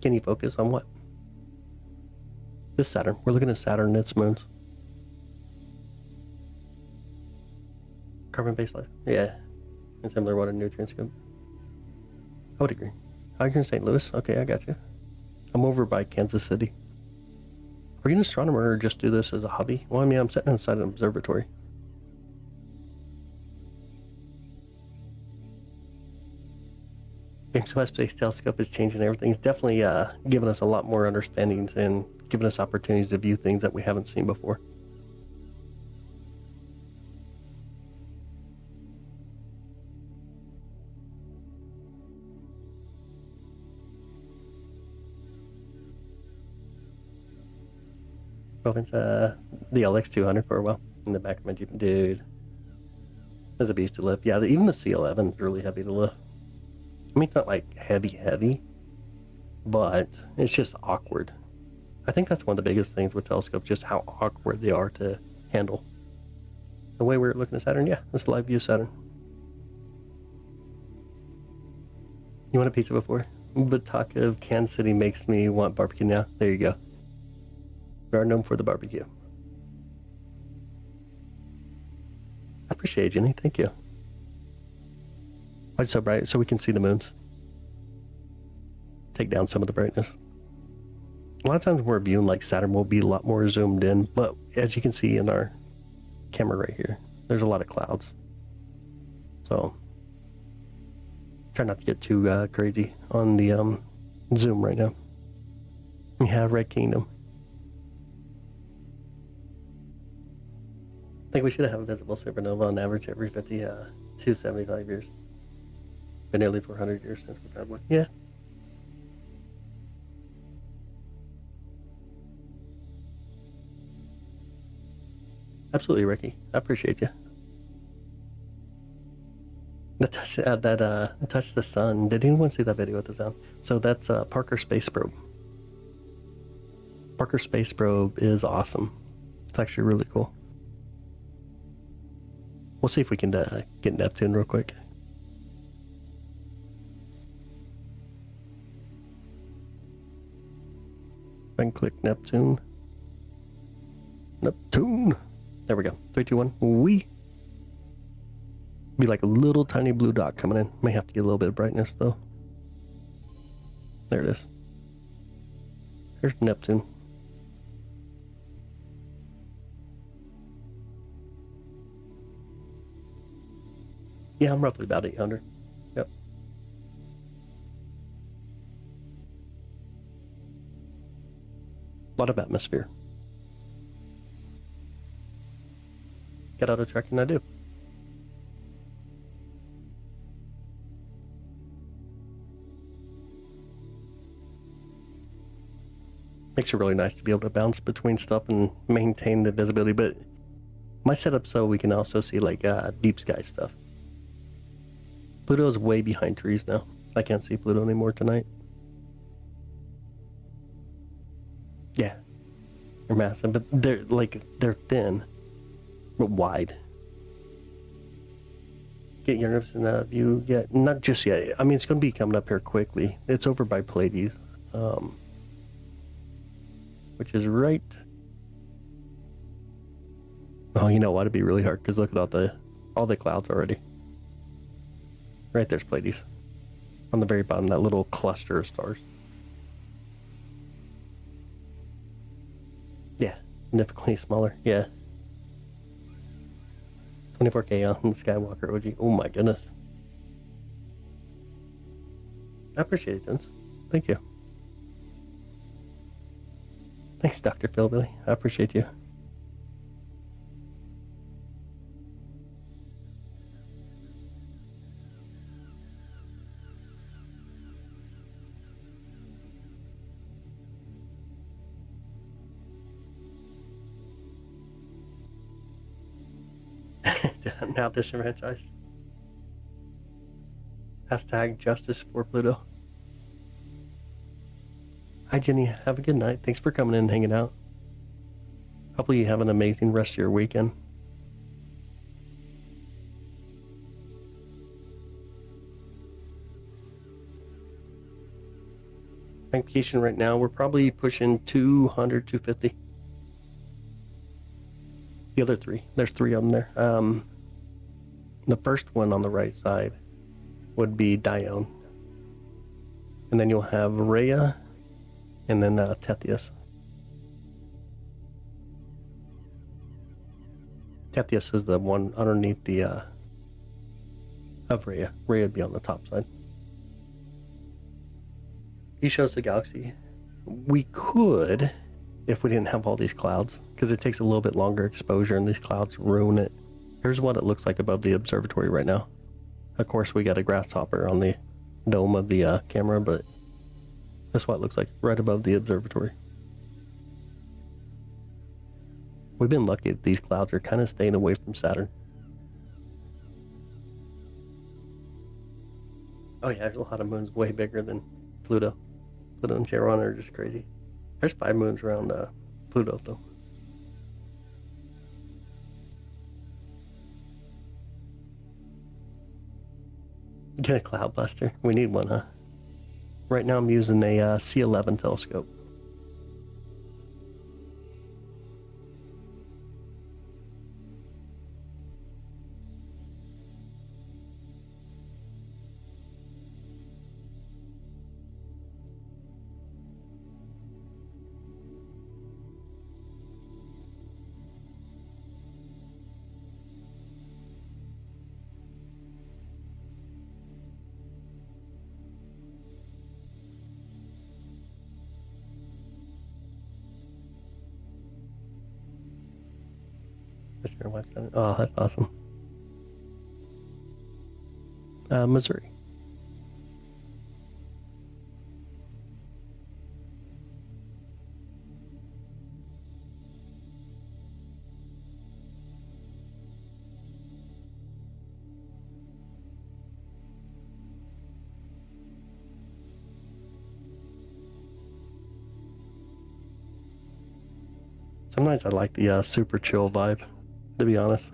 Can you focus on what? This Saturn. We're looking at Saturn and its moons. Carbon-based life. Yeah. And similar water nutrients. I would agree. Oh, you're in St. Louis? Okay, I got you. I'm over by Kansas City. Are you an astronomer or just do this as a hobby? Well, I mean, I'm sitting inside an observatory. James Webb Space Telescope is changing everything. It's definitely giving us a lot more understandings and giving us opportunities to view things that we haven't seen before. The LX200 for a while in the back of my Jeep. Dude, that's a beast to lift. Yeah, even the C11 is really heavy to lift. I mean, it's not like heavy, but it's just awkward. I think that's one of the biggest things with telescopes, just how awkward they are to handle. The way we're looking at Saturn, yeah, this is live view Saturn. You want a pizza before? But talk of Kansas City makes me want barbecue now. There you go. We are known for the barbecue. I appreciate it, Jenny. Thank you. Why it's so bright? So we can see the moons. Take down some of the brightness. A lot of times when we're viewing like Saturn, will be a lot more zoomed in, but as you can see in our camera right here, there's a lot of clouds. So try not to get too crazy on the zoom right now. Yeah, Red Kingdom. I think we should have a visible supernova on average every 50 to 75 years. Been nearly 400 years since we've had one. Yeah. Absolutely, Ricky. I appreciate you. Touch the sun. Did anyone see that video with the sound? So that's Parker Space Probe. Parker Space Probe is awesome. It's actually really cool. We'll see if we can get Neptune real quick. And click Neptune. Neptune. There we go. 3, 2, 1. Wee. Be like a little tiny blue dot coming in. May have to get a little bit of brightness though. There it is. Here's Neptune. Yeah, I'm roughly about 800. Yep. A lot of atmosphere. Get out of tracking, I do. Makes it really nice to be able to bounce between stuff and maintain the visibility, but my setup so we can also see like deep sky stuff. Pluto is way behind trees now. I can't see Pluto anymore tonight. Yeah, they're massive, but they're thin, but wide. Get Uranus in a view yet? Not just yet. I mean, it's going to be coming up here quickly. It's over by Pleiades, which is right. Oh, you know what? It'd be really hard because look at all the clouds already. Right there's Pleiades. On the very bottom, that little cluster of stars. Yeah, significantly smaller. Yeah. 24K on Skywalker OG. Oh my goodness. I appreciate it, Vince. Thank you. Thanks, Dr. Philbilly. I appreciate you. Now disenfranchised. Hashtag justice for Pluto. Hi Jenny, have a good night. Thanks for coming in and hanging out. Hopefully you have an amazing rest of your weekend. Magnification right now, we're probably pushing 200, 250. The other three, there's 3 of them there. The first one on the right side would be Dione. And then you'll have Rhea, and then Tethys. Tethys is the one underneath the of Rhea. Rhea would be on the top side. He shows the galaxy. We could, if we didn't have all these clouds, because it takes a little bit longer exposure and these clouds ruin it. Here's what it looks like above the observatory right now. Of course, we got a grasshopper on the dome of the camera, but that's what it looks like right above the observatory. We've been lucky that these clouds are kind of staying away from Saturn. Oh yeah, there's a lot of moons way bigger than Pluto. Pluto and Charon are just crazy. There's 5 moons around Pluto though. Get a cloud buster. We need one, huh? Right now I'm using a C11 telescope. Oh, that's awesome. Missouri. Sometimes I like the super chill vibe, to be honest.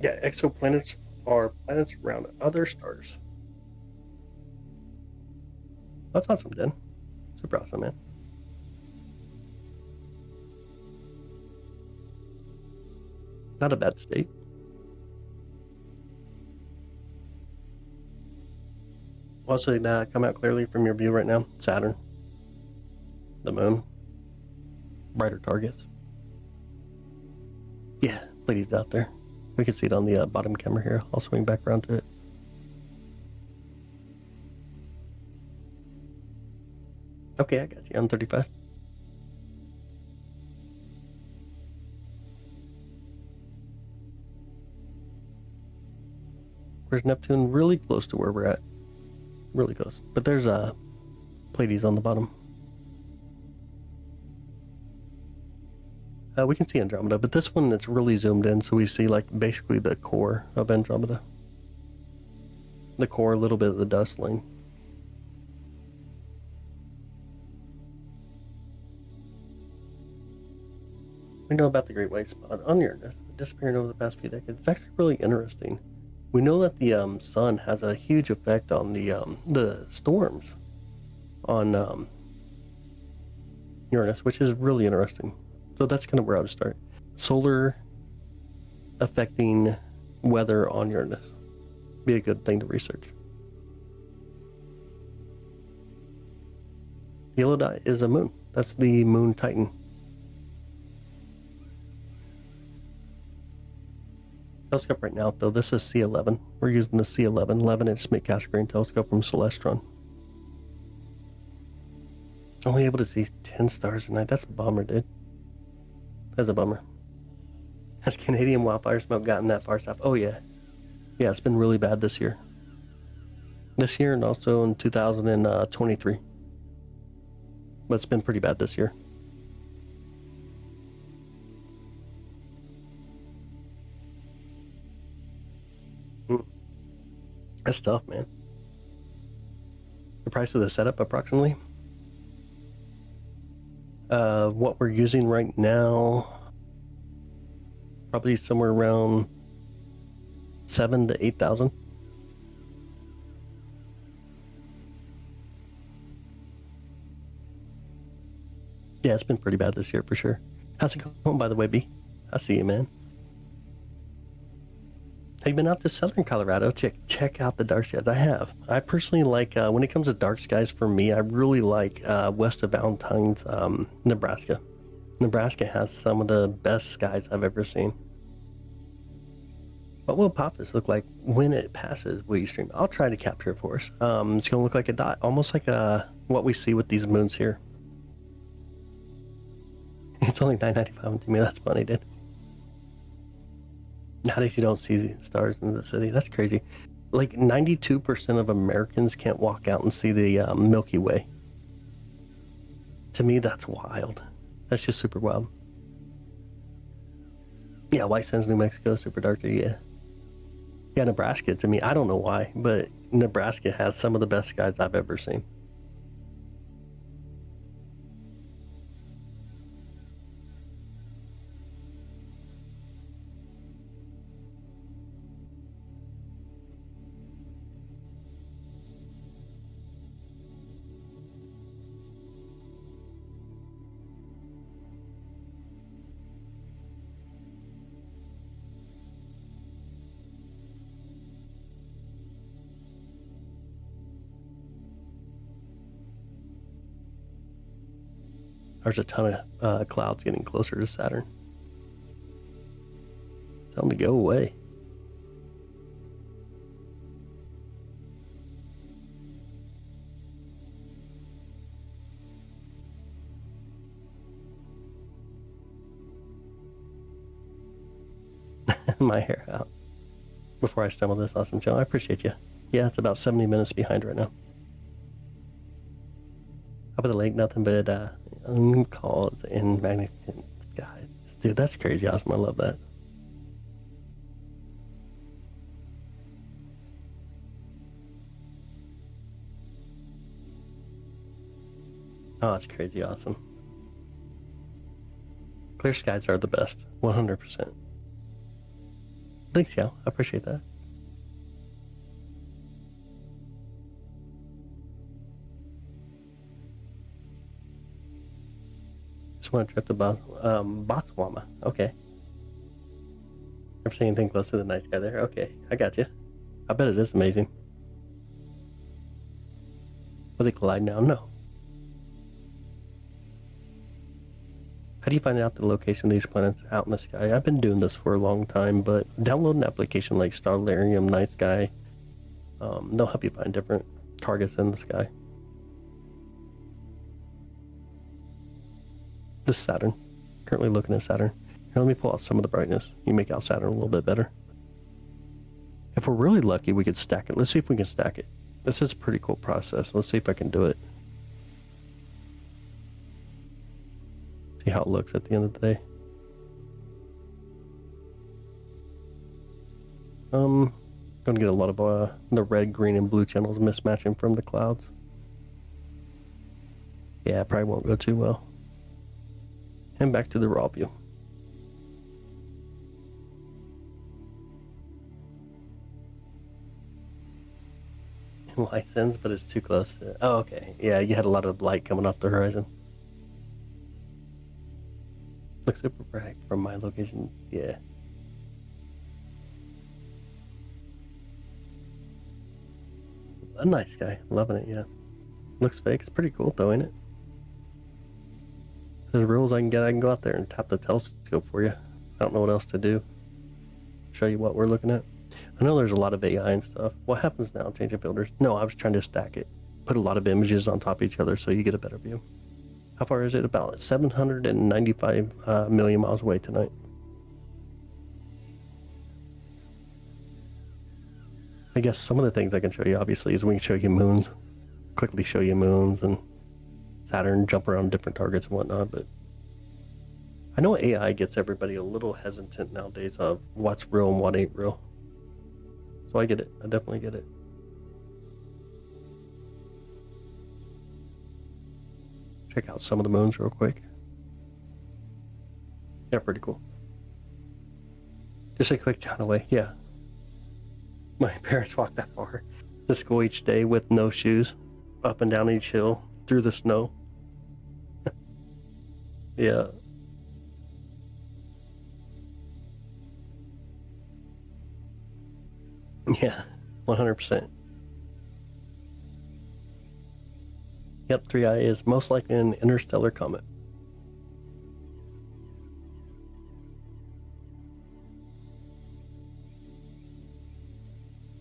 Yeah, exoplanets are planets around other stars. That's awesome, Dan. Super awesome, man. Not a bad state. Also, come out clearly from your view right now? Saturn, the moon, brighter targets. Yeah, Pleiades out there. We can see it on the bottom camera here. I'll swing back around to it. Okay, I got you on 35. Where's Neptune? Really close to where we're at. Really close. But there's Pleiades on the bottom. We can see Andromeda, but this one it's really zoomed in, so we see like basically the core of Andromeda. The core, a little bit of the dust lane. We know about the Great White Spot on Uranus, disappearing over the past few decades. It's actually really interesting. We know that the sun has a huge effect on the storms on Uranus, which is really interesting. So that's kind of where I would start. Solar affecting weather on Uranus. Be a good thing to research. Yellow dot is a moon. That's the moon Titan. Telescope right now, though, this is C11. We're using the C11, 11-inch Smith-Cassegrain telescope from Celestron. Only able to see 10 stars a night. That's a bummer, dude. That's a bummer. Has Canadian wildfire smoke gotten that far south? Oh, yeah. Yeah, it's been really bad this year. This year and also in 2023. But it's been pretty bad this year. That's tough, man. The price of the setup, approximately? What we're using right now, probably somewhere around 7,000 to 8,000. Yeah, it's been pretty bad this year for sure. How's it going, by the way, B? I see you, man. Have you been out to southern Colorado? Check out the dark skies. I have. I personally like, when it comes to dark skies, for me, I really like west of Valentine's, Nebraska. Nebraska has some of the best skies I've ever seen. What will Papas look like when it passes? Will you stream? I'll try to capture it for us. It's gonna look like a dot, almost like what we see with these moons here. It's only $9.95 to me. That's funny, dude. Nowadays you don't see stars in the city. That's crazy. Like 92% of Americans can't walk out and see the Milky Way. To me, that's wild. That's just super wild. Yeah, White Sands, New Mexico, super dark. Yeah. Yeah, Nebraska, to me, I don't know why, but Nebraska has some of the best skies I've ever seen. There's a ton of clouds getting closer to Saturn. Tell them to go away. My hair out. Before I stumble this awesome show, I appreciate you. Yeah, it's about 70 minutes behind right now. Up at the lake, nothing but calls and magnificent skies. Dude, that's crazy awesome. I love that. Oh, it's crazy awesome. Clear skies are the best. 100%. Thanks, Yao. I appreciate that. Just want a trip to Botswana. Okay. Never seen anything close to the night sky there. Okay, I got you. I bet it is amazing. Was it collide now? No. How do you find out the location of these planets out in the sky? I've been doing this for a long time, but download an application like Starlarium, Night Sky. They'll help you find different targets in the sky. This is Saturn. Currently looking at Saturn. Here, let me pull out some of the brightness. You make out Saturn a little bit better. If we're really lucky, we could stack it. Let's see if we can stack it. This is a pretty cool process. Let's see if I can do it. See how it looks at the end of the day. Gonna get a lot of the red, green, and blue channels mismatching from the clouds. Yeah, it probably won't go too well. And back to the raw view. Light sends, but it's too close to... Oh, okay. Yeah, you had a lot of light coming off the horizon. Looks super bright from my location. Yeah. A nice guy. Loving it, yeah. Looks fake. It's pretty cool though, ain't it? There's rules I can get. I can go out there and tap the telescope for you. I don't know what else to do. Show you what we're looking at. I know there's a lot of AI and stuff. What happens now? Changing filters? No, I was trying to stack it. Put a lot of images on top of each other so you get a better view. How far is it? About 795 million miles away tonight. I guess some of the things I can show you, obviously, is we can show you moons. Quickly show you moons and Saturn, jump around different targets and whatnot, but I know AI gets everybody a little hesitant nowadays of what's real and what ain't real. So I get it. I definitely get it. Check out some of the moons real quick. They're pretty cool. Just a quick town away. Yeah. My parents walked that far to school each day with no shoes, up and down each hill through the snow. Yeah. Yeah, 100%. Yep, 3I is most likely an interstellar comet.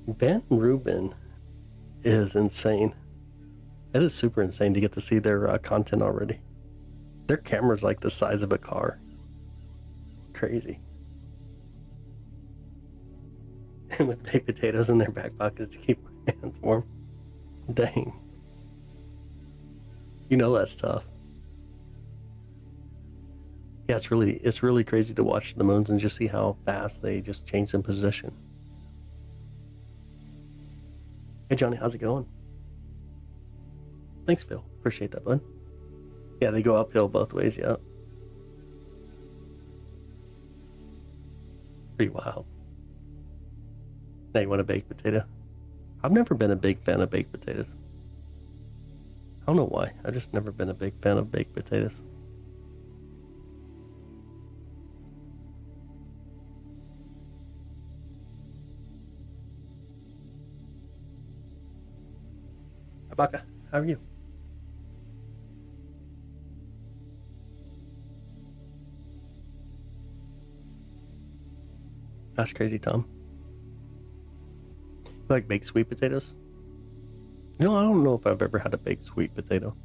Van Reuben is insane. It is super insane to get to see their content already. Their camera's like the size of a car. Crazy. And with baked potatoes in their back pockets to keep my hands warm. Dang. You know that's tough. Yeah, it's really crazy to watch the moons and just see how fast they just change in position. Hey Johnny, how's it going? Thanks, Phil. Appreciate that, bud. Yeah, they go uphill both ways, yeah. Pretty wild. Now you want a baked potato? I've never been a big fan of baked potatoes. I don't know why. I've just never been a big fan of baked potatoes. Abaka, how are you? That's crazy, Tom. You like baked sweet potatoes? I don't know if I've ever had a baked sweet potato.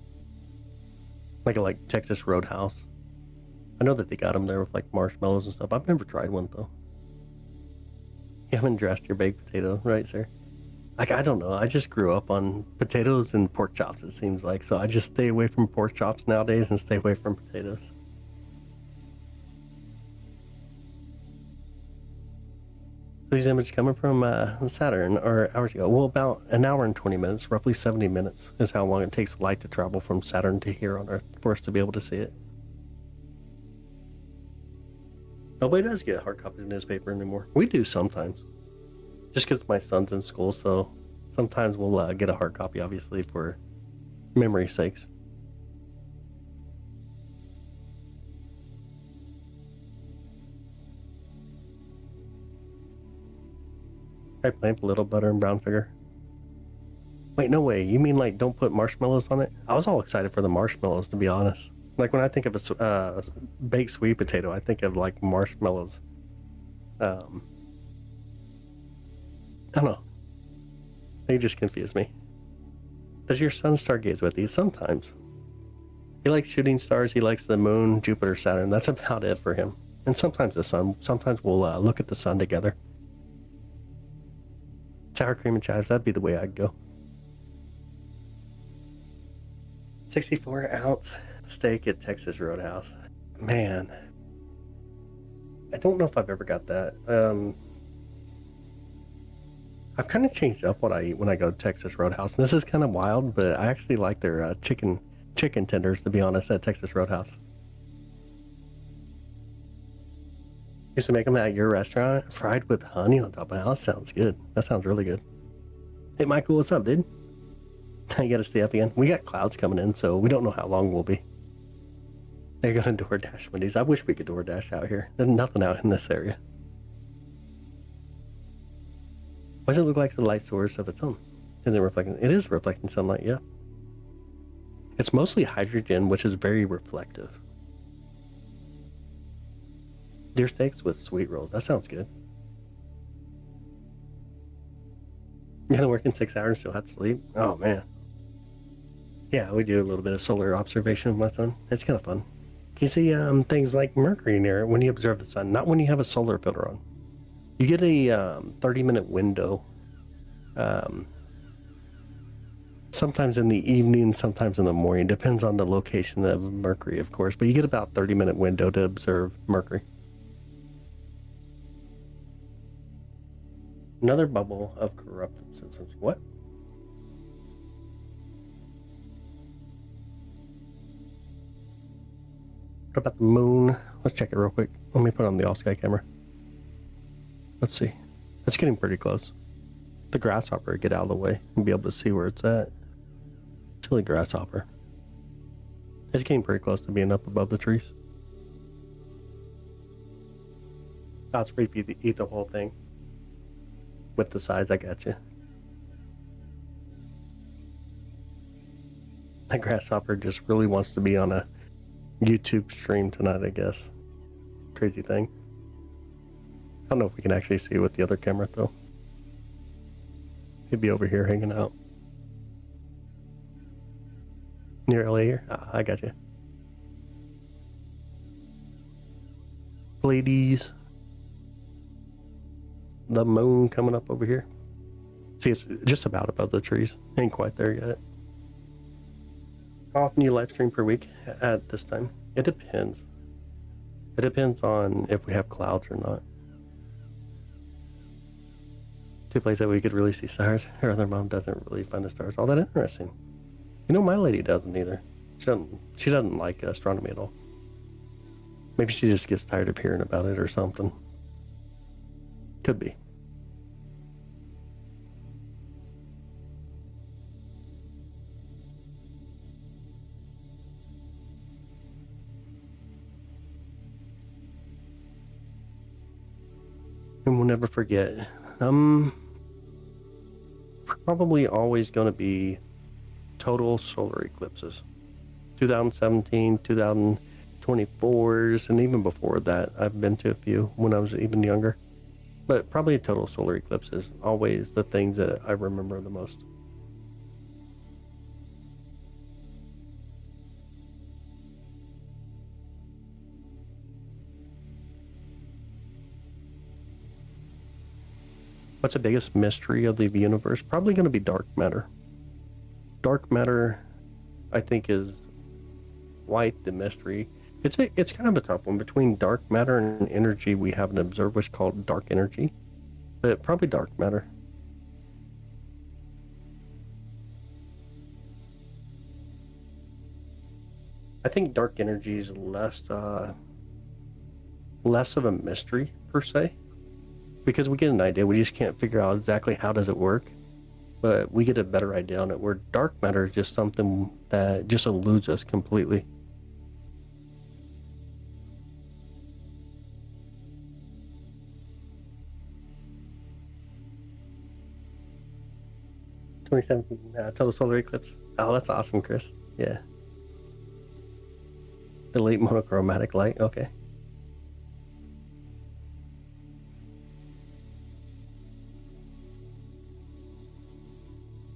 Like Texas Roadhouse. I know that they got them there with like marshmallows and stuff. I've never tried one though. You haven't dressed your baked potato, right, sir? Like, I don't know. I just grew up on potatoes and pork chops, it seems like. So I just stay away from pork chops nowadays and stay away from potatoes. So these images coming from Saturn or hours ago. Well, about an hour and 20 minutes, roughly 70 minutes is how long it takes light to travel from Saturn to here on Earth for us to be able to see it. Nobody does get hard copies of newspaper anymore. We do sometimes. Just because my son's in school, so sometimes we'll get a hard copy, obviously, for memory's sakes. I plant a little butter and brown sugar. Wait, no way. You mean like don't put marshmallows on it? I was all excited for the marshmallows, to be honest. Like when I think of a baked sweet potato, I think of like marshmallows. I don't know. They just confuse me. Does your son stargaze with you? Sometimes. He likes shooting stars. He likes the moon, Jupiter, Saturn. That's about it for him. And sometimes the sun. Sometimes we'll look at the sun together. Sour cream and chives. That'd be the way I'd go. 64-ounce steak at Texas Roadhouse. Man, I don't know if I've ever got that. I've kind of changed up what I eat when I go to Texas Roadhouse. And this is kind of wild, but I actually like their chicken tenders, to be honest, at Texas Roadhouse. Used to make them at your restaurant, fried with honey on top of it. That sounds good. That sounds really good. Hey, Michael, what's up, dude? You gotta stay up again. We got clouds coming in, so we don't know how long we'll be. They're gonna DoorDash Wendy's. I wish we could DoorDash out here. There's nothing out in this area. Why does it look like the light source of its own? Isn't it reflecting? It is reflecting sunlight, yeah. It's mostly hydrogen, which is very reflective. Deer steaks with sweet rolls. That sounds good. You gotta work in 6 hours, still have to sleep. Oh man. Yeah, we do a little bit of solar observation with my son. It's kind of fun. You see things like Mercury near it when you observe the sun, not when you have a solar filter on. You get a 30-minute window. Sometimes in the evening, sometimes in the morning. Depends on the location of Mercury, of course. But you get about 30-minute window to observe Mercury. Another bubble of corrupted systems. What? What about the moon? Let's check it real quick. Let me put on the all-sky camera. Let's see. It's getting pretty close. The grasshopper get out of the way and be able to see where it's at. Silly grasshopper. It's getting pretty close to being up above the trees. Oh, it's creepy to eat the whole thing. with the size. I got you. That grasshopper just really wants to be on a YouTube stream tonight, I guess. Crazy thing. I don't know if we can actually see with the other camera though. He'd be over here hanging out. Near LA here? I got you. Ladies. The moon coming up over here. See, it's just about above the trees. Ain't quite there yet. How often do you live stream per week at this time? It depends. It depends on if we have clouds or not. Two places that we could really see stars. Her other mom doesn't really find the stars all that interesting. You know, my lady doesn't either. She doesn't like astronomy at all. Maybe she just gets tired of hearing about it or something. Could be. And we'll never forget. Probably always going to be total solar eclipses. 2017, 2024s, and even before that, I've been to a few when I was even younger. But probably total solar eclipses, always the things that I remember the most. What's the biggest mystery of the universe? Probably going to be dark matter. Dark matter, I think, is quite the mystery. It's kind of a tough one between dark matter and energy we haven't observed, what's called dark energy, but probably dark matter. I think dark energy is less of a mystery per se, because we get an idea. We just can't figure out exactly how does it work, but we get a better idea on it. Where dark matter is just something that just eludes us completely. Total solar eclipse. Oh, that's awesome, Chris. Yeah. Delete monochromatic light. Okay.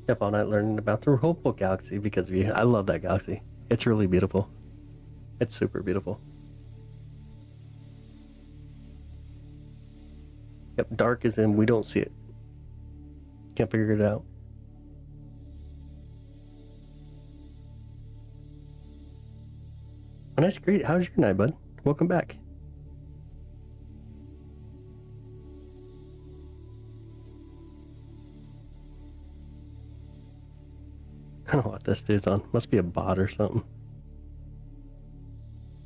Up all night learning about the Hopeful Galaxy because of you. I love that galaxy. It's really beautiful. It's super beautiful. Yep, dark is in. We don't see it. Can't figure it out. Oh, that's great. How's your night, bud? Welcome back. I don't know what this dude's on. Must be a bot or something.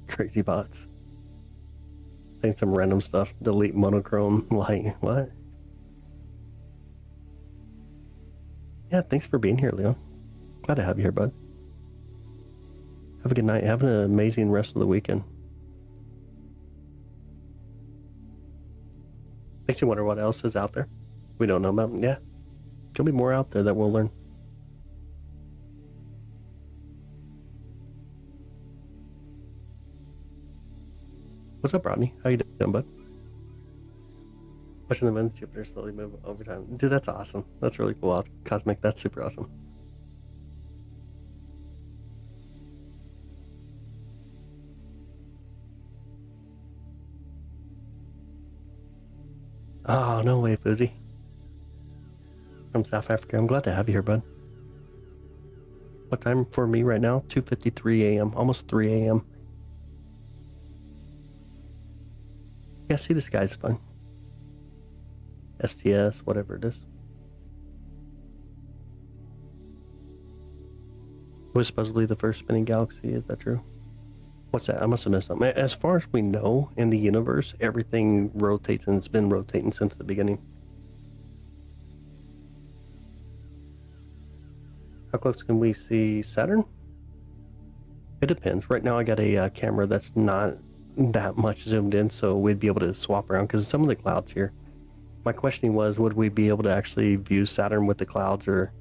Crazy bots. Saying some random stuff. Delete monochrome light. What? Yeah, thanks for being here, Leon. Glad to have you here, bud. Have a good night. Have an amazing rest of the weekend. Makes you wonder what else is out there we don't know about. Yeah. There'll be more out there that we'll learn. What's up, Rodney? How you doing, bud? Watching the moon's Jupiter slowly move over time. Dude, that's awesome. That's really cool. Cosmic, that's super awesome. Oh, no way, Fuzzy. From South Africa. I'm glad to have you here, bud. What time for me right now? 2:53 a.m. Almost 3 a.m. Yeah, see, the sky's fun. STS, whatever it is. It was supposedly the first spinning galaxy. Is that true? What's that? I must have missed something. As far as we know, in the universe, everything rotates, and it's been rotating since the beginning. How close can we see Saturn? It depends. Right now I got a camera that's not that much zoomed in, so we'd be able to swap around, because some of the clouds here My questioning was, would we be able to actually view Saturn with the clouds, or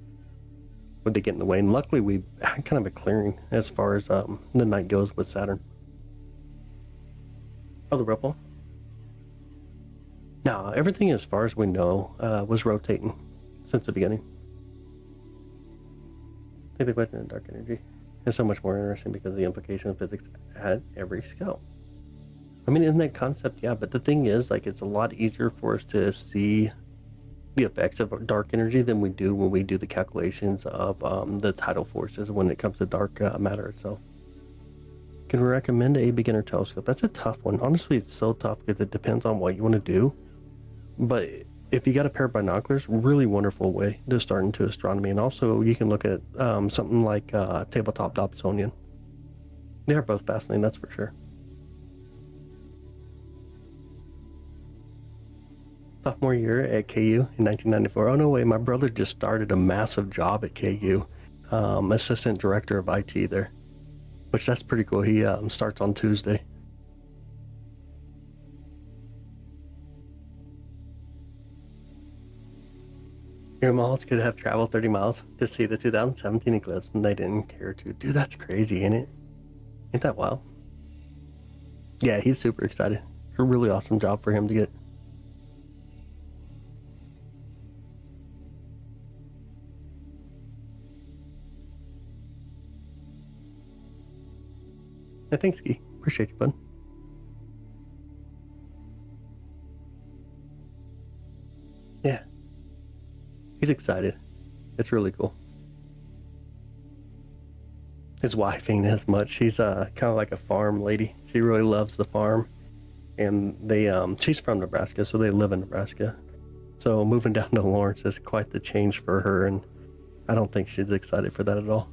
would they get in the way? And luckily, we had kind of a clearing as far as the night goes with Saturn. Oh, the ripple? No, everything as far as we know was rotating since the beginning. I think the question of dark energy is so much more interesting because of the implication of physics at every scale. I mean, isn't that concept? Yeah, but the thing is, like, it's a lot easier for us to see the effects of dark energy than we do when we do the calculations of the tidal forces when it comes to dark matter itself. Can we recommend a beginner telescope? That's a tough one. Honestly, it's so tough because it depends on what you want to do. But if you got a pair of binoculars, really wonderful way to start into astronomy. And also, you can look at something like tabletop Dobsonian. They are both fascinating, that's for sure. Sophomore year at KU in 1994. Oh, no way. My brother just started a massive job at KU, assistant director of IT there, which that's pretty cool. He starts on Tuesday. Your malls could have traveled 30 miles to see the 2017 eclipse, and they didn't care to. Dude, that's crazy, ain't it? Ain't that wild? Yeah, he's super excited. It's a really awesome job for him to get. Yeah, thanks, Ski. Appreciate you, bud. Yeah. He's excited. It's really cool. His wife ain't as much. She's kind of like a farm lady. She really loves the farm. And they she's from Nebraska, so they live in Nebraska. So moving down to Lawrence is quite the change for her, and I don't think she's excited for that at all.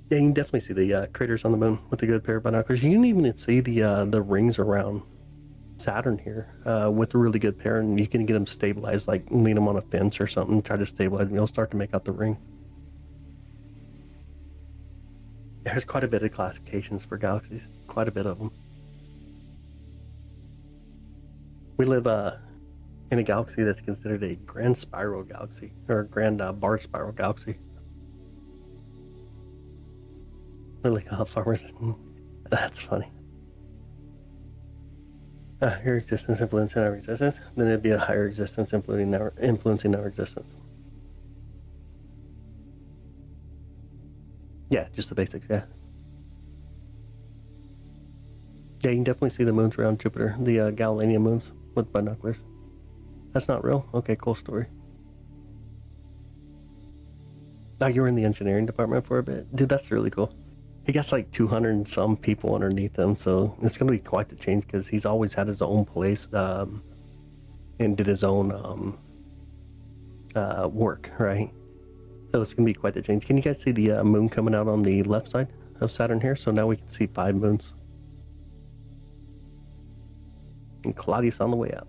Yeah, you can definitely see the craters on the moon with a good pair of binoculars. You can even see the rings around Saturn here with a really good pair, and you can get them stabilized, like lean them on a fence or something, try to stabilize them. You'll start to make out the ring. There's quite a bit of classifications for galaxies, quite a bit of them. We live in a galaxy that's considered a grand spiral galaxy, or a grand bar spiral galaxy. Really, farmers. That's funny. Higher existence influencing our existence, then it'd be a higher existence influencing our existence. Yeah, just the basics, yeah. Yeah, you can definitely see the moons around Jupiter, the Galilean moons with binoculars. That's not real? Okay, cool story. Oh, you were in the engineering department for a bit? Dude, that's really cool. He gets like 200 and some people underneath him, so it's going to be quite the change because he's always had his own place and did his own work, right? So it's going to be quite the change. Can you guys see the moon coming out on the left side of Saturn here? So now we can see 5 moons. And Claudius on the way out.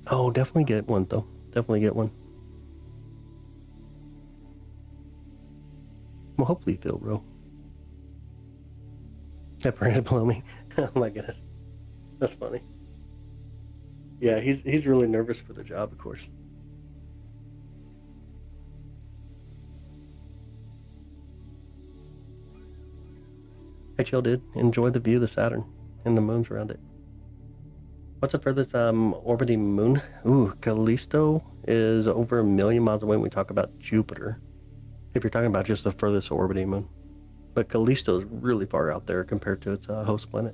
Oh, definitely get one, though. Definitely get one. Well, hopefully you feel real. Separated below me. Oh my goodness. That's funny. Yeah, he's really nervous for the job, of course. Hey, chill, dude. Enjoy the view of the Saturn and the moons around it. What's the furthest orbiting moon? Ooh, Callisto is over 1,000,000 miles away when we talk about Jupiter. If you're talking about just the furthest orbiting moon. But Callisto is really far out there compared to its host planet.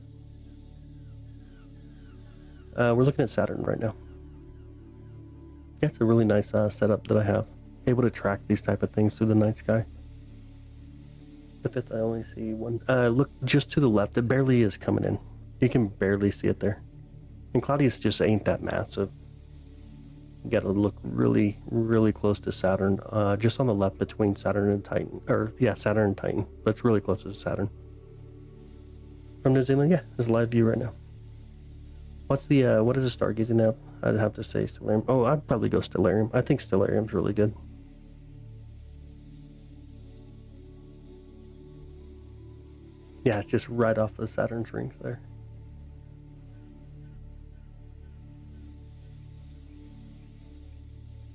We're looking at Saturn right now. Yeah, it's a really nice setup that I have. Able to track these type of things through the night sky. The fifth, I only see one. Look just to the left. It barely is coming in. You can barely see it there. And Claudius just ain't that massive. You got to look really, really close to Saturn. Just on the left between Saturn and Titan. Or, yeah, Saturn and Titan. But it's really close to Saturn. From New Zealand, yeah, there's a live view right now. What's the, what is the Stargazing app? I'd have to say Stellarium. Oh, I'd probably go Stellarium. I think Stellarium's really good. Yeah, it's just right off the Saturn's rings there.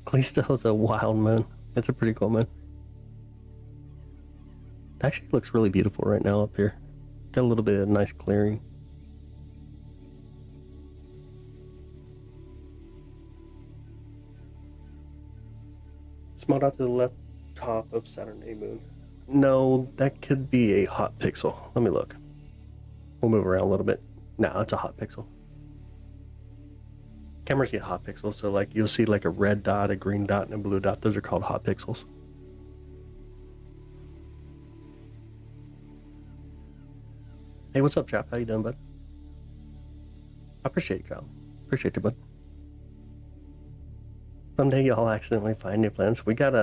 Callisto is a wild moon. It's a pretty cool moon. It actually looks really beautiful right now up here. Got a little bit of nice clearing. Smelled out to the left top of Saturn A moon. No, that could be a hot pixel. Let me look. We'll move around a little bit. No, it's a hot pixel. Cameras get hot pixels, so like you'll see like a red dot, a green dot, and a blue dot. Those are called hot pixels. Hey, what's up, chap? How you doing, bud? I appreciate you, Kyle. Appreciate you, bud. Someday y'all accidentally find new planets. We got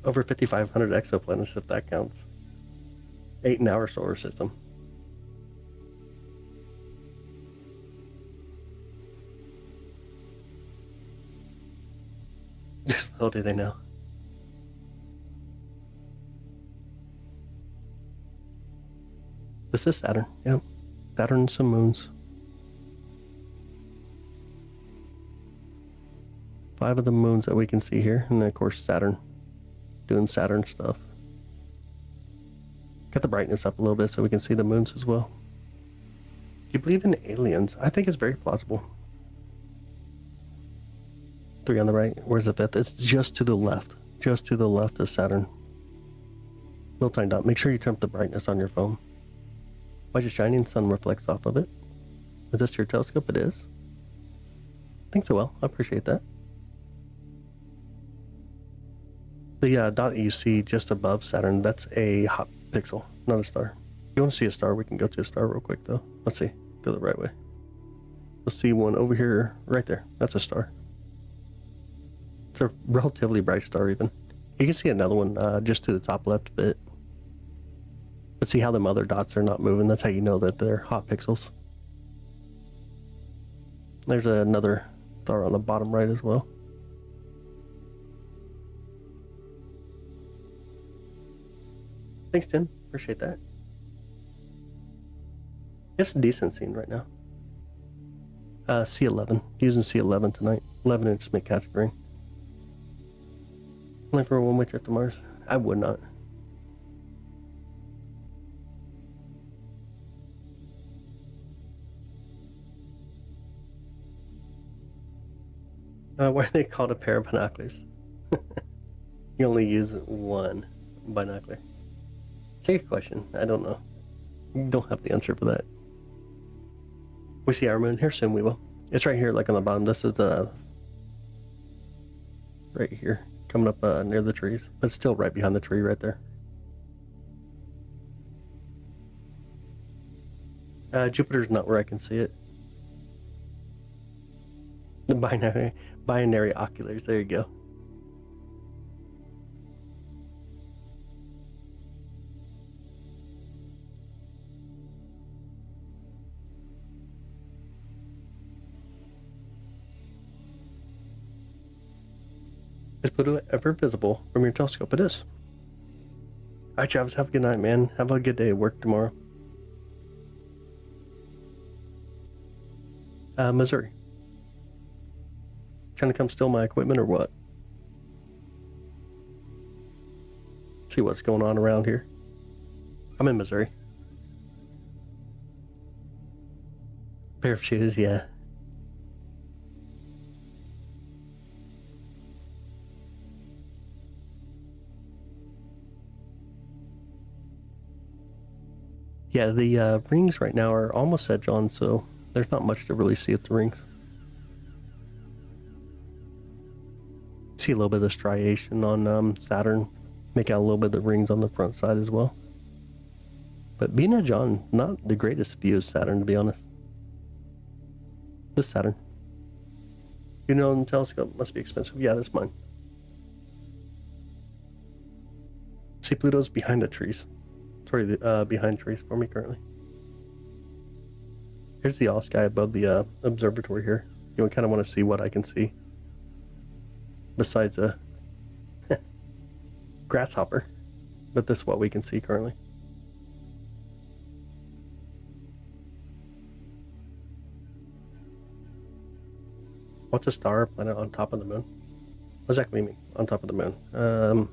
over 5,500 exoplanets, if that counts. 8 in our solar system. Little do they know. This is Saturn. Yep. Saturn and some moons. 5 of the moons that we can see here. And then, of course, Saturn. Doing Saturn stuff. Got the brightness up a little bit so we can see the moons as well. Do you believe in aliens? I think it's very plausible. 3 on the right. Where's the 5th? It's just to the left. Just to the left of Saturn. Little tiny dot. Make sure you turn up the brightness on your phone. Why is it shining? Sun reflects off of it. Is this your telescope? It is. Thanks so well. I appreciate that. The dot you see just above Saturn, that's a hot pixel, not a star. If you want to see a star, we can go to a star real quick, though. Let's see. Go the right way. We'll see one over here, right there. That's a star. It's a relatively bright star, even. You can see another one just to the top left bit. But see how them other dots are not moving? That's how you know that they're hot pixels. There's another star on the bottom right as well. Thanks, Tim. Appreciate that. It's a decent scene right now. C11. Using C11 tonight. 11-inch mid-casket ring. Only for a one-way trip to Mars? I would not. Why are they called a pair of binoculars? You only use one binocular. It's a good question. I don't know. Don't have the answer for that. We see our moon here soon. We will. It's right here, like on the bottom. This is right here, coming up near the trees, but it's still right behind the tree, right there. Jupiter's not where I can see it. The binary oculars. There you go. Is Pluto ever visible from your telescope? It is. All right, Travis. Have a good night, man. Have a good day at work tomorrow. Missouri. Trying to come steal my equipment or what? See what's going on around here. I'm in Missouri. Pair of shoes, yeah. Yeah, the rings right now are almost edge on, so there's not much to really see at the rings. See a little bit of the striation on Saturn. Make out a little bit of the rings on the front side as well. But being edge on, not the greatest view of Saturn, to be honest. This Saturn. You know, the telescope must be expensive. Yeah, that's mine. See, Pluto's behind the trees. Sorry, behind trees for me currently. Here's the all sky above the observatory here. You kind of want to see what I can see. Besides a grasshopper. But this is what we can see currently. What's a star or planet on top of the moon? What does that mean? On top of the moon?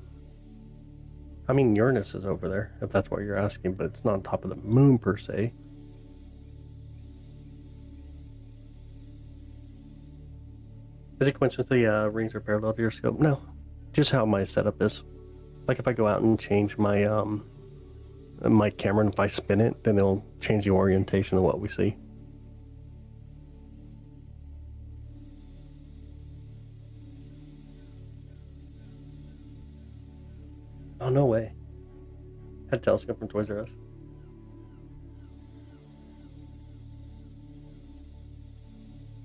I mean, Uranus is over there, if that's what you're asking, but it's not on top of the moon per se. Is it coincidence the rings are parallel to your scope? No, just how my setup is. Like if I go out and change my my camera, and if I spin it, then it'll change the orientation of what we see. Oh, no way. Had a telescope from Toys R Us.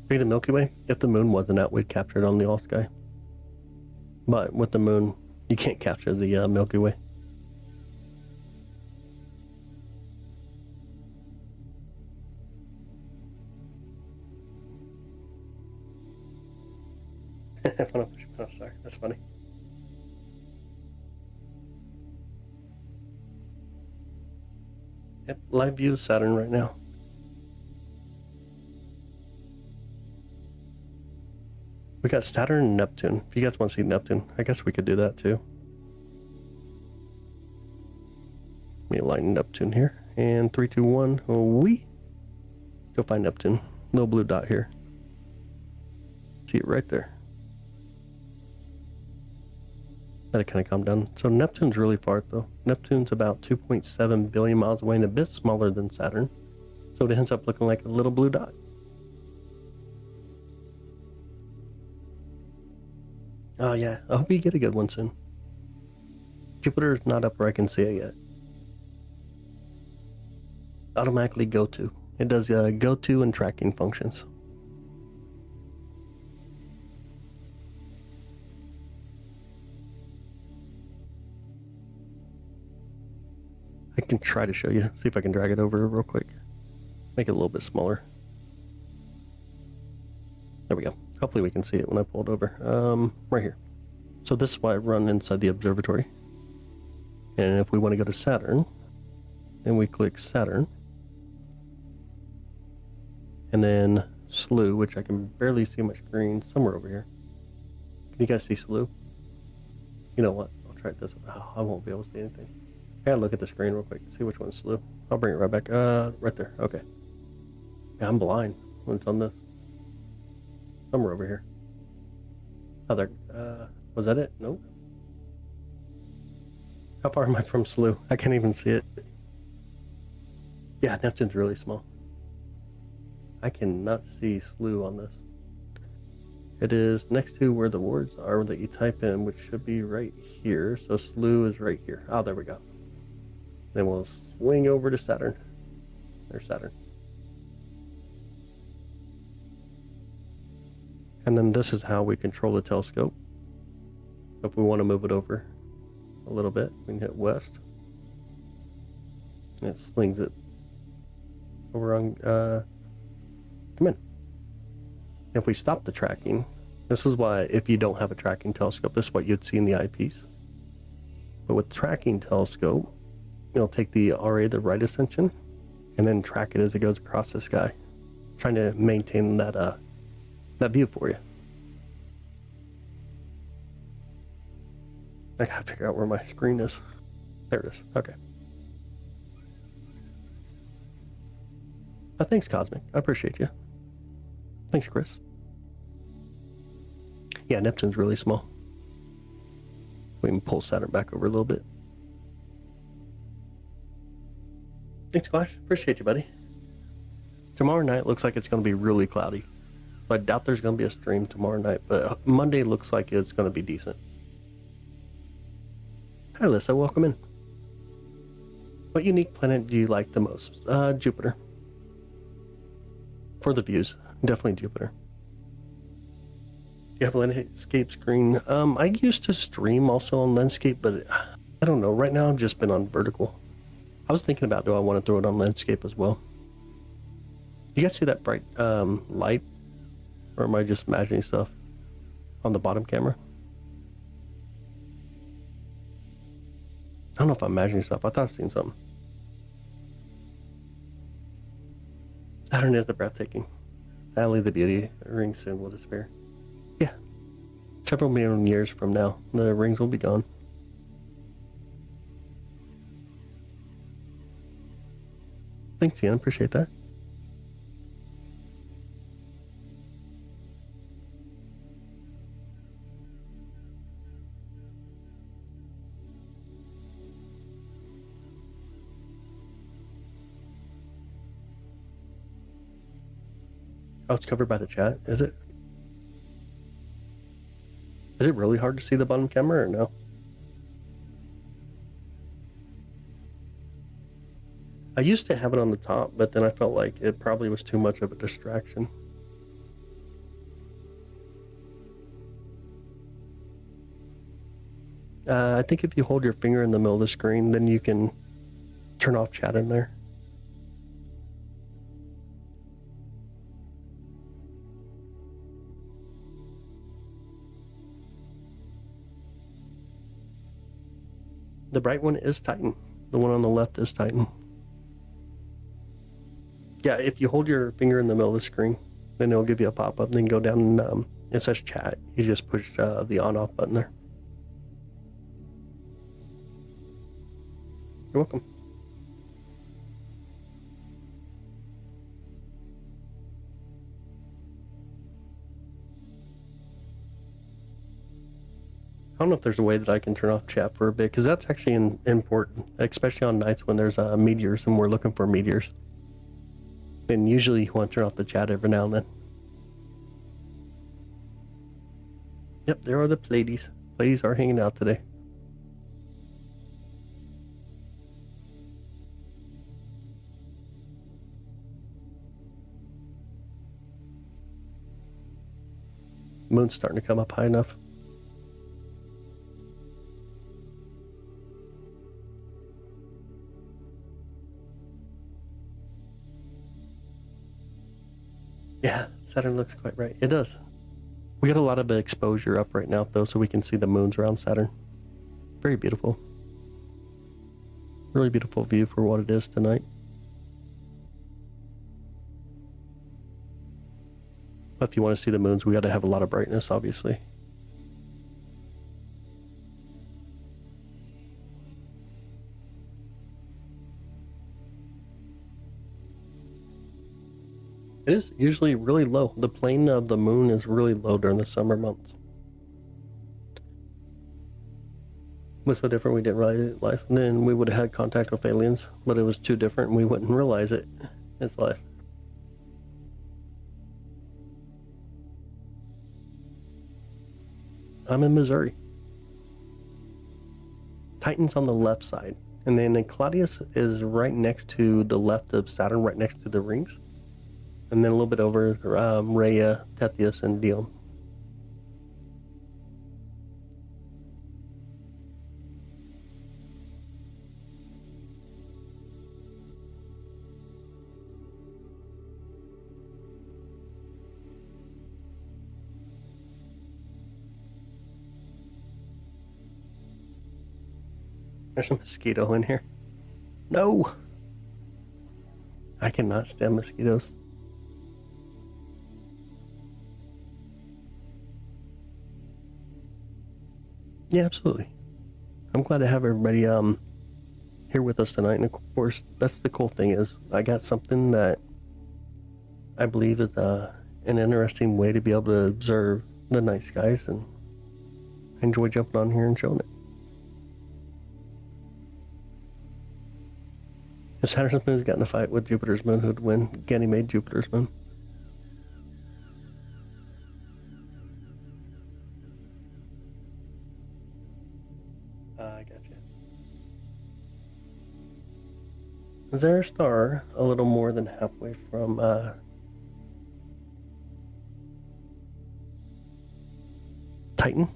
See the Milky Way? If the moon wasn't out, we'd capture it on the all sky. But with the moon, you can't capture the Milky Way. Sorry, that's funny. Yep, live view of Saturn right now. We got Saturn and Neptune. If you guys want to see Neptune, I guess we could do that too. Let me align Neptune here. And 3, 2, 1. We go find Neptune. Little blue dot here. See it right there. Let it kind of calm down. So Neptune's really far though. Neptune's about 2.7 billion miles away and a bit smaller than Saturn. So it ends up looking like a little blue dot. Oh yeah, I hope you get a good one soon. Jupiter's not up where I can see it yet. Automatically go to. It does go to and tracking functions. I can try to show you. See if I can drag it over real quick. Make it a little bit smaller. There we go. Hopefully we can see it when I pull it over. Right here. So this is why I run inside the observatory. And if we want to go to Saturn, then we click Saturn. And then Slew, which I can barely see my screen, somewhere over here. Can you guys see Slew? You know what? I'll try it this way. Oh, I won't be able to see anything. I gotta look at the screen real quick and see which one's Slew. I'll bring it right back. Right there. Okay. Yeah, I'm blind when it's on this. Somewhere over here. Other, was that it? Nope. How far am I from Slew? I can't even see it. Yeah, Neptune's really small. I cannot see Slew on this. It is next to where the words are that you type in, which should be right here. So Slew is right here. Oh, there we go. Then we'll swing over to Saturn. There's Saturn. And then this is how we control the telescope. If we want to move it over a little bit, we can hit west. And it slings it over on, come in. If we stop the tracking, this is why if you don't have a tracking telescope, this is what you'd see in the eyepiece. But with tracking telescope, it'll take the RA, the right ascension, and then track it as it goes across the sky, trying to maintain that that view for you. I gotta figure out where my screen is. There it is. Okay. Thanks, Cosmic. I appreciate you. Thanks, Chris. Yeah, Neptune's really small. We can pull Saturn back over a little bit. Thanks, Squash. Appreciate you, buddy. Tomorrow night looks like it's going to be really cloudy. So I doubt there's going to be a stream tomorrow night, but Monday looks like it's going to be decent. Hi, Alyssa. Welcome in. What unique planet do you like the most? Jupiter. For the views, definitely Jupiter. Do you have a landscape screen? I used to stream also on landscape, but I don't know. Right now I've just been on vertical. I was thinking about, do I want to throw it on landscape as well? You guys see that bright light? Or am I just imagining stuff on the bottom camera? I don't know if I'm imagining stuff. I thought I seen something. Saturn is the breathtaking. Sadly, the beauty rings soon will disappear. Several million years from now, the rings will be gone. Thanks, Ian. Appreciate that. Oh, it's covered by the chat, is it? Is it really hard to see the bottom camera or no? I used to have it on the top, but then I felt like it probably was too much of a distraction. I think if you hold your finger in the middle of the screen, then you can turn off chat in there. The bright one is Titan. The one on the left is Titan. Yeah, if you hold your finger in the middle of the screen, then it'll give you a pop-up. Then go down and it says chat. You just push the on-off button there. You're welcome. I don't know if there's a way that I can turn off chat for a bit, because that's actually important, especially on nights when there's meteors and we're looking for meteors. And usually you want to turn off the chat every now and then. Yep, there are the Pleiades. Pleiades are hanging out today. Moon's starting to come up high enough. Yeah, Saturn looks quite bright. It does. We got a lot of exposure up right now, though, so we can see the moons around Saturn. Very beautiful. Really beautiful view for what it is tonight. But if you want to see the moons, we got to have a lot of brightness, obviously. It is usually really low. The plane of the moon is really low during the summer months. What's so different? We didn't realize it life. And then we would have had contact with aliens, but it was too different and we wouldn't realize it. It's life. I'm in Missouri. Titan's on the left side. And then Claudius is right next to the left of Saturn, right next to the rings. And then a little bit over Rhea, Tethys, and Dione. There's a mosquito in here. No! I cannot stand mosquitoes. Yeah, absolutely. I'm glad to have everybody here with us tonight. And of course, that's the cool thing is I got something that I believe is an interesting way to be able to observe the night skies, and I enjoy jumping on here and showing it. If Saturn's moon's got in a fight with Jupiter's moon, who'd win? Ganymede, Jupiter's moon. I gotcha. Is there a star a little more than halfway from Titan?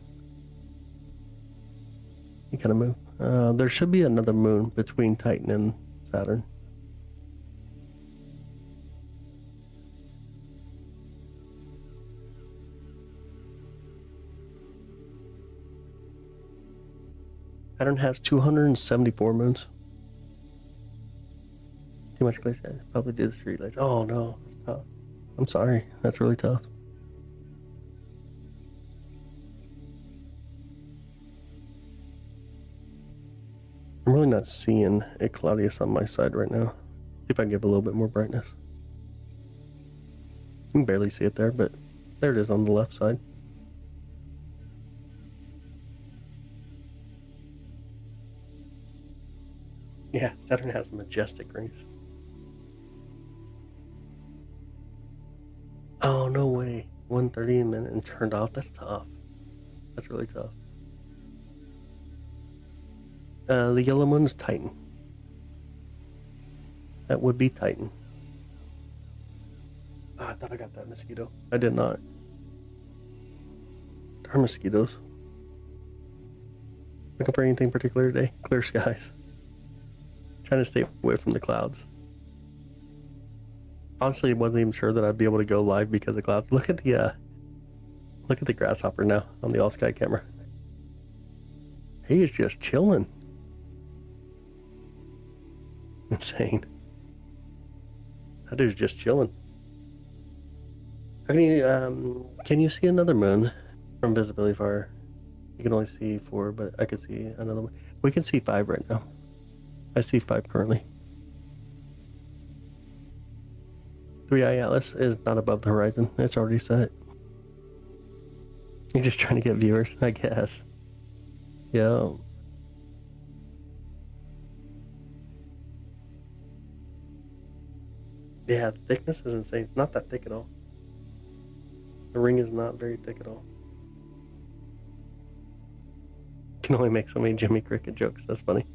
You kind of move. There should be another moon between Titan and Saturn. Saturn has 274 moons. Too much glacier. Probably did the streetlights. Oh no, that's tough. I'm sorry. That's really tough. I'm really not seeing a cloudiest on my side right now. See if I can give a little bit more brightness. You can barely see it there, but there it is on the left side. Yeah, Saturn has majestic rings. Oh, no way. 1:30 a minute and turned off. That's tough. That's really tough. The yellow moon is Titan. That would be Titan. Oh, I thought I got that mosquito. I did not. Darn mosquitoes. Looking for anything particular today? Clear skies. Trying to stay away from the clouds. Honestly, I wasn't even sure that I'd be able to go live because of clouds. Look at the grasshopper now on the all sky camera. He is just chilling. Insane. That dude's just chilling. Can you see another moon from visibility far? You can only see 4, but I could see another one. We can see 5 right now. I see 5 currently. 3i Atlas is not above the horizon. It's already said it. You're just trying to get viewers, I guess. Yeah. Yeah, the thickness is insane. It's not that thick at all. The ring is not very thick at all. Can only make so many Jimmy Cricket jokes. That's funny.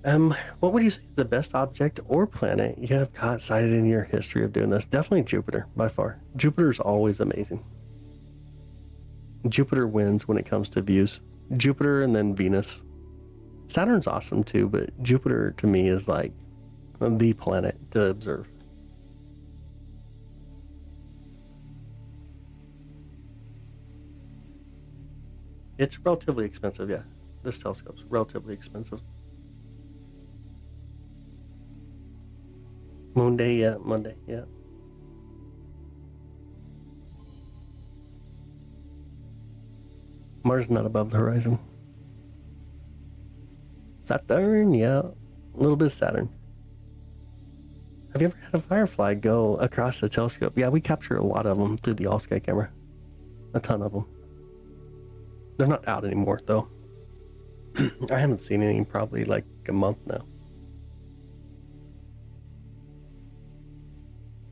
What would you say is the best object or planet you have caught sighted in your history of doing this? Definitely Jupiter, by far. Jupiter's always amazing. Jupiter wins when it comes to views. Jupiter and then Venus. Saturn's awesome too, but Jupiter to me is like the planet to observe. It's relatively expensive, yeah. This telescope's relatively expensive. Moon day, yeah. Monday, yeah. Mars not above the horizon. Saturn, yeah. A little bit of Saturn. Have you ever had a firefly go across the telescope? Yeah, we capture a lot of them through the all-sky camera. A ton of them. They're not out anymore, though. I haven't seen any in probably like a month now.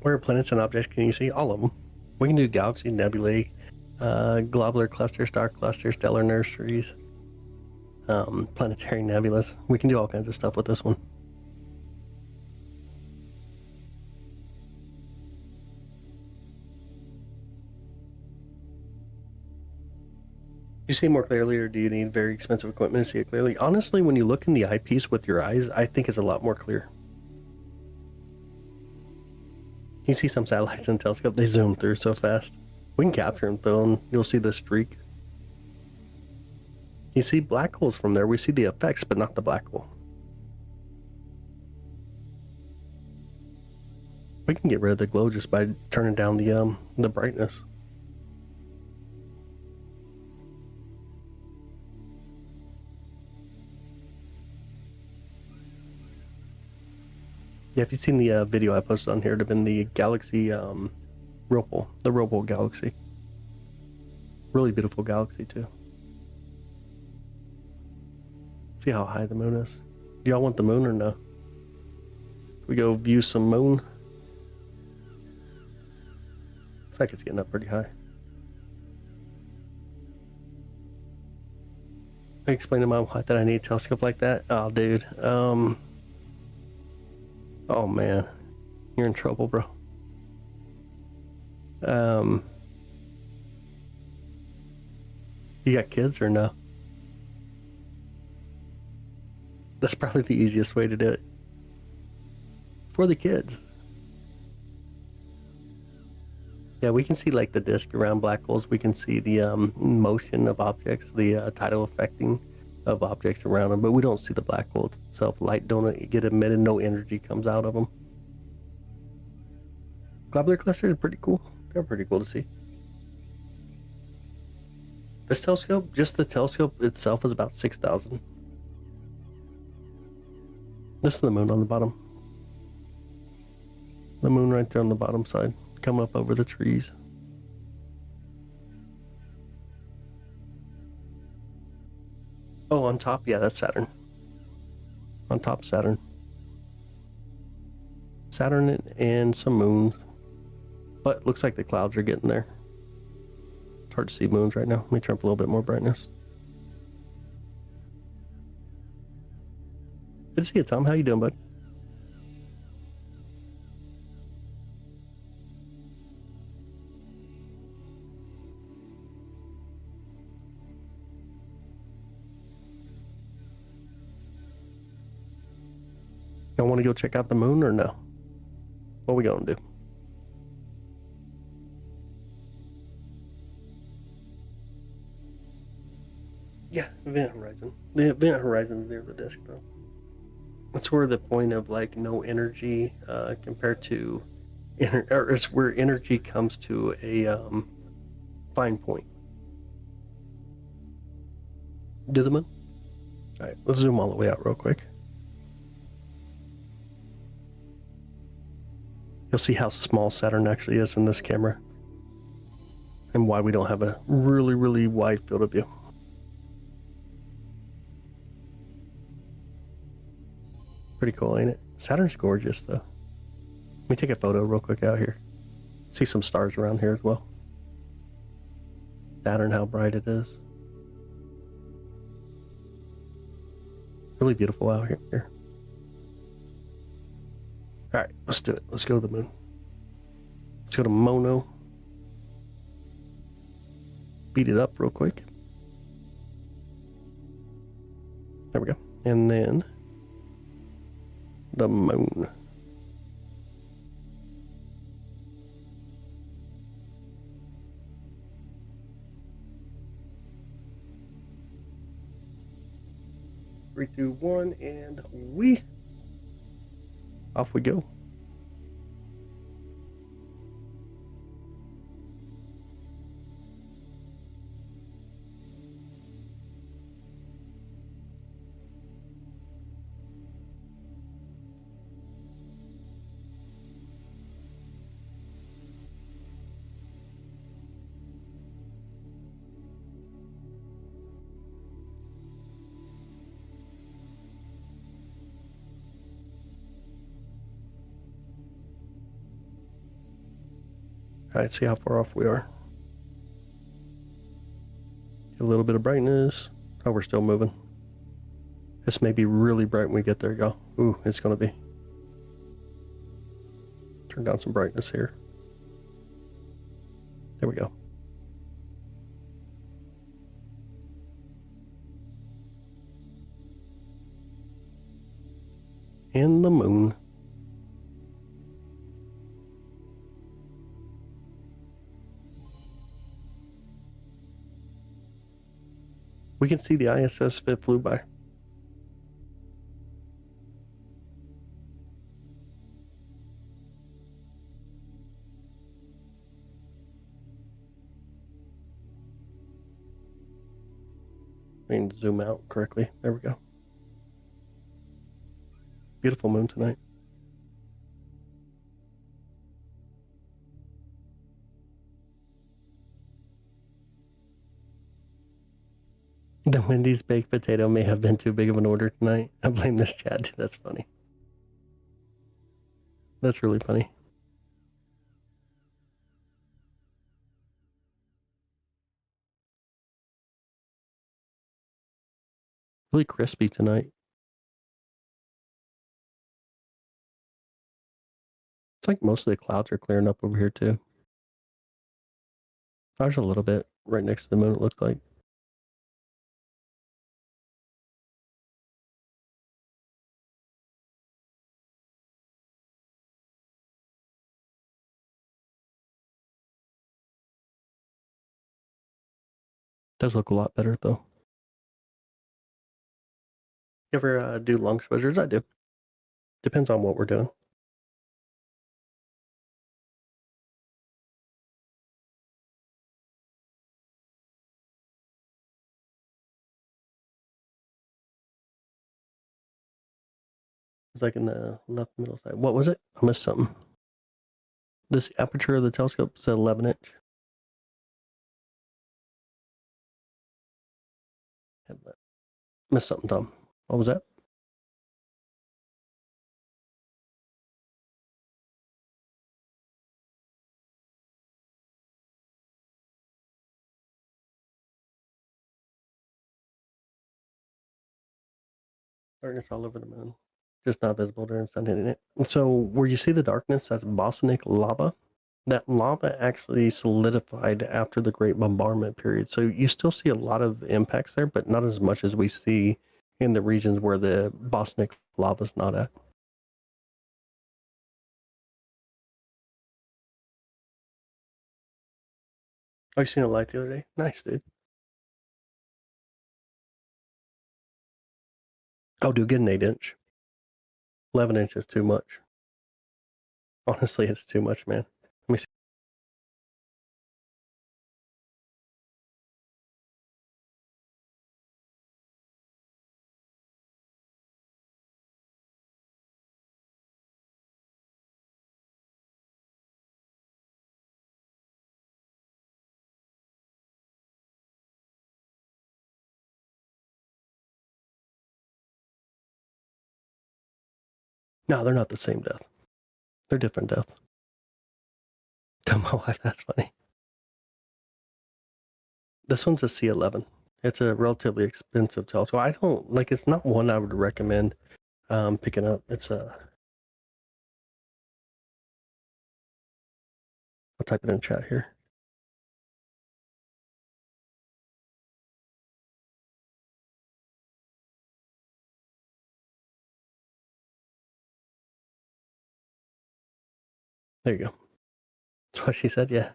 Where planets and objects can you see? All of them. We can do galaxy, nebulae, globular clusters, star clusters, stellar nurseries, planetary nebulas. We can do all kinds of stuff with this one. You see more clearly, or do you need very expensive equipment to see it clearly? Honestly, when you look in the eyepiece with your eyes, I think it's a lot more clear. You see some satellites in the telescope, they zoom through so fast. We can capture them though, and you'll see the streak. You see black holes from there. We see the effects, but not the black hole. We can get rid of the glow just by turning down the brightness. Yeah, if you've seen the video I posted on here, it'd have been the galaxy Whirlpool, the Whirlpool galaxy. Really beautiful galaxy too. See how high the moon is. Do y'all want the moon or no? We go view some moon. Looks like it's getting up pretty high. I explained to my wife that I need a telescope like that. Oh, dude. Oh man, you're in trouble, bro. You got kids or no? That's probably the easiest way to do it. For the kids. Yeah, we can see like the disk around black holes. We can see the motion of objects, the tidal affecting of objects around them, but we don't see the black hole itself. Light don't get emitted, no energy comes out of them. Globular clusters are pretty cool. They're pretty cool to see. This telescope, just the telescope itself, is about 6,000. This is the moon on the bottom. The moon right there on the bottom side. Come up over the trees. Oh, on top, yeah, that's Saturn. On top, Saturn. Saturn and some moons. But looks like the clouds are getting there. It's hard to see moons right now. Let me turn up a little bit more brightness. Good to see you, Tom. How you doing, bud? Y'all want to go check out the moon or no? What are we going to do? Yeah, event horizon. The event horizon is near the disk, though. That's where the point of like no energy compared to, or it's where energy comes to a fine point. Do the moon? All right, let's zoom all the way out real quick. You'll see how small Saturn actually is in this camera, and why we don't have a really, really wide field of view. Pretty cool, ain't it? Saturn's gorgeous, though. Let me take a photo real quick out here. See some stars around here as well. Saturn, how bright it is. Really beautiful out here. All right, let's do it. Let's go to the moon. Let's go to Mono. Beat it up real quick. There we go. And then the moon. Three, two, one, and off we go. All right, see how far off we are. Get a little bit of brightness. Oh, we're still moving. This may be really bright when we get there, y'all. Ooh, it's gonna be. Turn down some brightness here. There we go. And the moon. We can see the ISS that flew by. I need to zoom out correctly. There we go. Beautiful moon tonight. The Wendy's baked potato may have been too big of an order tonight. I blame this chat. That's funny. That's really funny. Really crispy tonight. It's like most of the clouds are clearing up over here too. There's a little bit right next to the moon, it looks like. Does look a lot better though. You ever do lung exposures? I do. Depends on what we're doing. It's like in the left middle side. What was it? I missed something. This aperture of the telescope is 11 inch. Missed something, Tom. What was that? Darkness all over the moon. Just not visible during sun hitting it. So where you see the darkness, that's bosonic lava. That lava actually solidified after the Great Bombardment period. So you still see a lot of impacts there, but not as much as we see in the regions where the bosonic lava is not at. Oh, you seen a light the other day? Nice, dude. Oh, dude, get an 8 inch. 11 inch is too much. Honestly, it's too much, man. Let me see. No, they're not the same depth. They're different depths. Tell my wife that's funny. This one's a C11. It's a relatively expensive telescope. I don't like. It's not one I would recommend picking up. It's a. I'll type it in chat here. There you go. That's what she said. Yeah.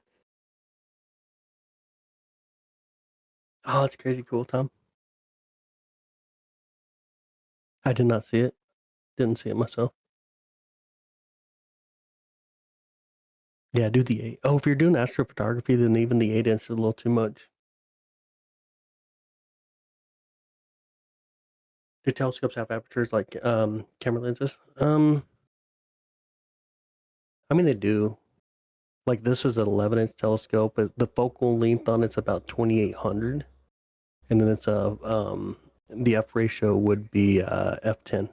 Oh, it's crazy cool, Tom. I did not see it. Didn't see it myself. Yeah, do the 8. Oh, if you're doing astrophotography, then even the 8 inch is a little too much. Do telescopes have apertures like camera lenses? I mean they do. Like this is an 11 inch telescope, but the focal length on it's about 2800, and then it's a the f ratio would be f10.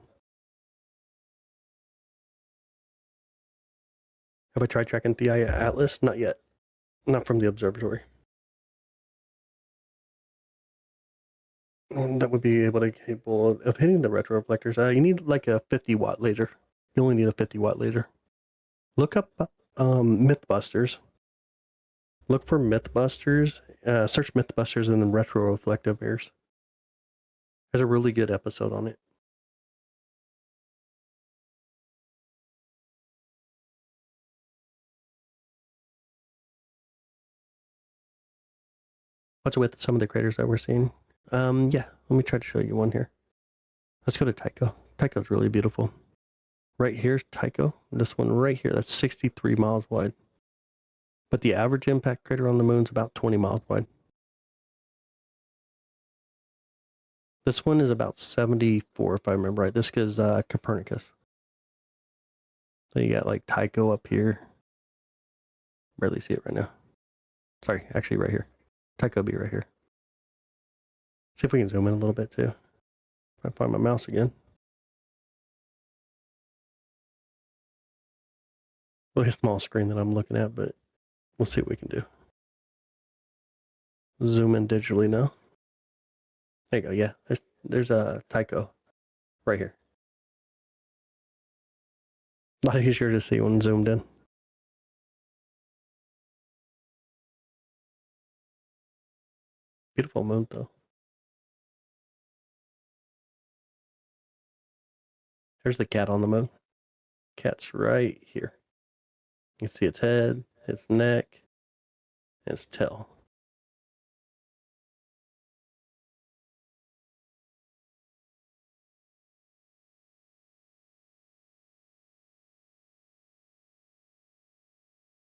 Have I tried tracking the Atlas? Not yet. Not from the observatory. That would be able to capable of hitting the retroreflectors. You need like a 50-watt laser. You only need a 50-watt laser. Look up Mythbusters. Look for Mythbusters. Search Mythbusters and then retroreflective mirrors. There's a really good episode on it. What's with some of the craters that we're seeing? Yeah, let me try to show you one here. Let's go to Tycho. Tycho's really beautiful. Right here's Tycho. This one right here, that's 63 miles wide. But the average impact crater on the moon's about 20 miles wide. This one is about 74, if I remember right. This is Copernicus. So you got like Tycho up here. Barely see it right now. Sorry, actually right here. Tycho be right here. See if we can zoom in a little bit too. I find my mouse again. Really small screen that I'm looking at, but we'll see what we can do. Zoom in digitally now. There you go. Yeah, there's a Tycho right here. A lot easier to see when zoomed in. Beautiful moon though. There's the cat on the moon. Cat's right here. You can see its head, its neck, and its tail.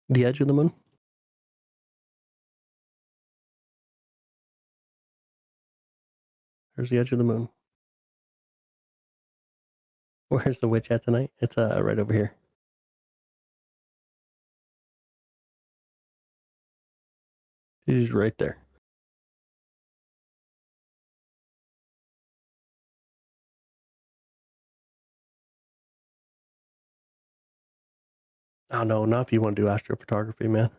The edge of the moon. There's the edge of the moon. Where's the witch at tonight? It's right over here. She's right there. Oh no, not if you want to do astrophotography, man.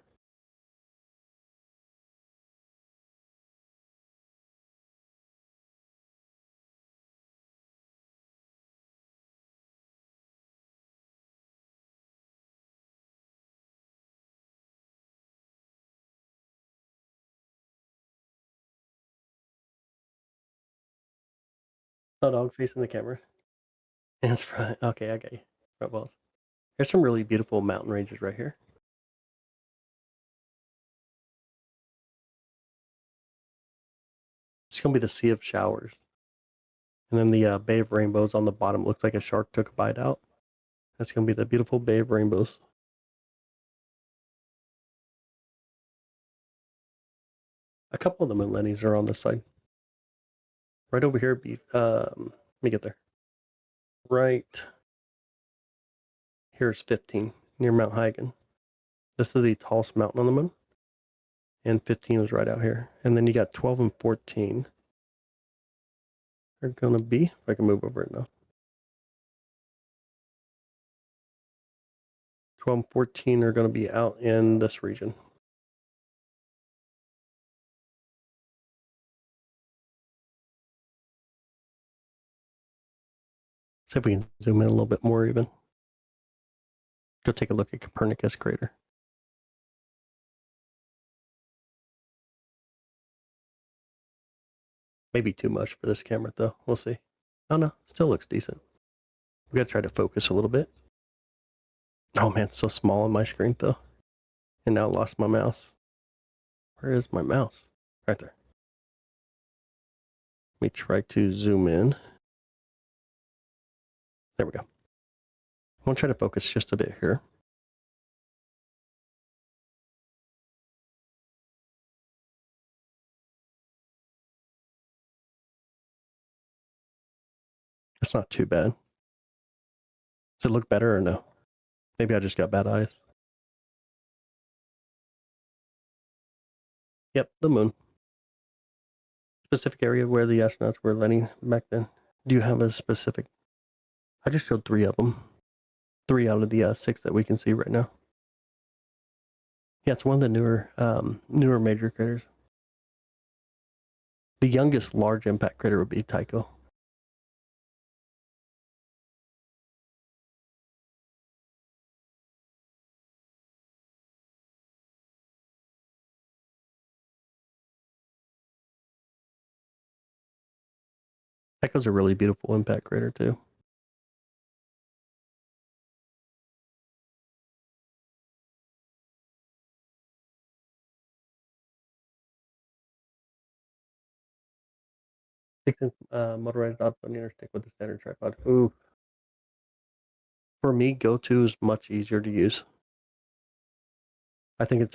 No dog facing the camera. Hands front. Okay, I got you. Front balls. There's some really beautiful mountain ranges right here. It's gonna be the Sea of Showers. And then the Bay of Rainbows on the bottom looks like a shark took a bite out. That's gonna be the beautiful Bay of Rainbows. A couple of the moon landings are on this side. Right over here, let me get there. Right here's 15 near Mount Huygen. This is the tallest mountain on the moon, and 15 is right out here. And then you got 12 and 14 are gonna be. If I can move over it now. 12 and 14 are gonna be out in this region. See if we can zoom in a little bit more even. Go take a look at Copernicus crater. Maybe too much for this camera though. We'll see. Oh no, still looks decent. We gotta try to focus a little bit. Oh man, it's so small on my screen though. And now I lost my mouse. Where is my mouse? Right there. Let me try to zoom in. There we go. I want to try to focus just a bit here. That's not too bad. Does it look better or no? Maybe I just got bad eyes. Yep, the moon. Specific area where the astronauts were landing back then. Do you have a specific? I just showed 3 of them. 3 out of the 6 that we can see right now. Yeah, it's one of the newer major craters. The youngest large impact crater would be Tycho. Tycho's a really beautiful impact crater too. Motorized autolinear stick with the standard tripod. Ooh, for me, Go-To is much easier to use. I think it's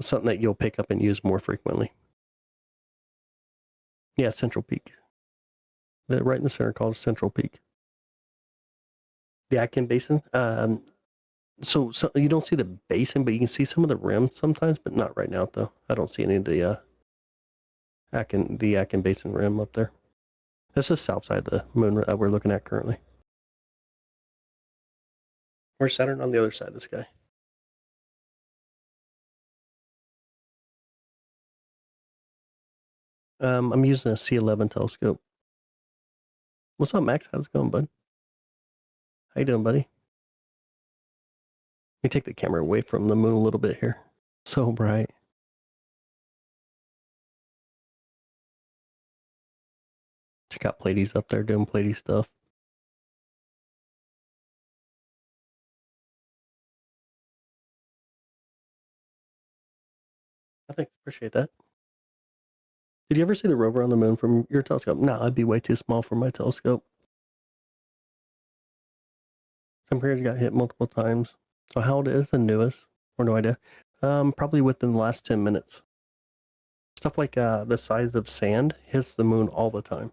something that you'll pick up and use more frequently. Yeah, Central Peak. Right in the center called Central Peak. The Aitken Basin. So you don't see the basin, but you can see some of the rim sometimes, but not right now though. I don't see any of the Aitken Basin rim up there. This is south side of the moon we're looking at currently. Where's Saturn? On the other side of the sky. I'm using a C11 telescope. What's up, Max? How's it going, bud? How you doing, buddy? Let me take the camera away from the moon a little bit here. So bright. Check out Pleiades up there doing Pleiades stuff. I think appreciate that. Did you ever see the rover on the moon from your telescope? No, I'd be way too small for my telescope. Some craters got hit multiple times. So how old is the newest? Or no idea. Probably within the last 10 minutes. Stuff like the size of sand hits the moon all the time.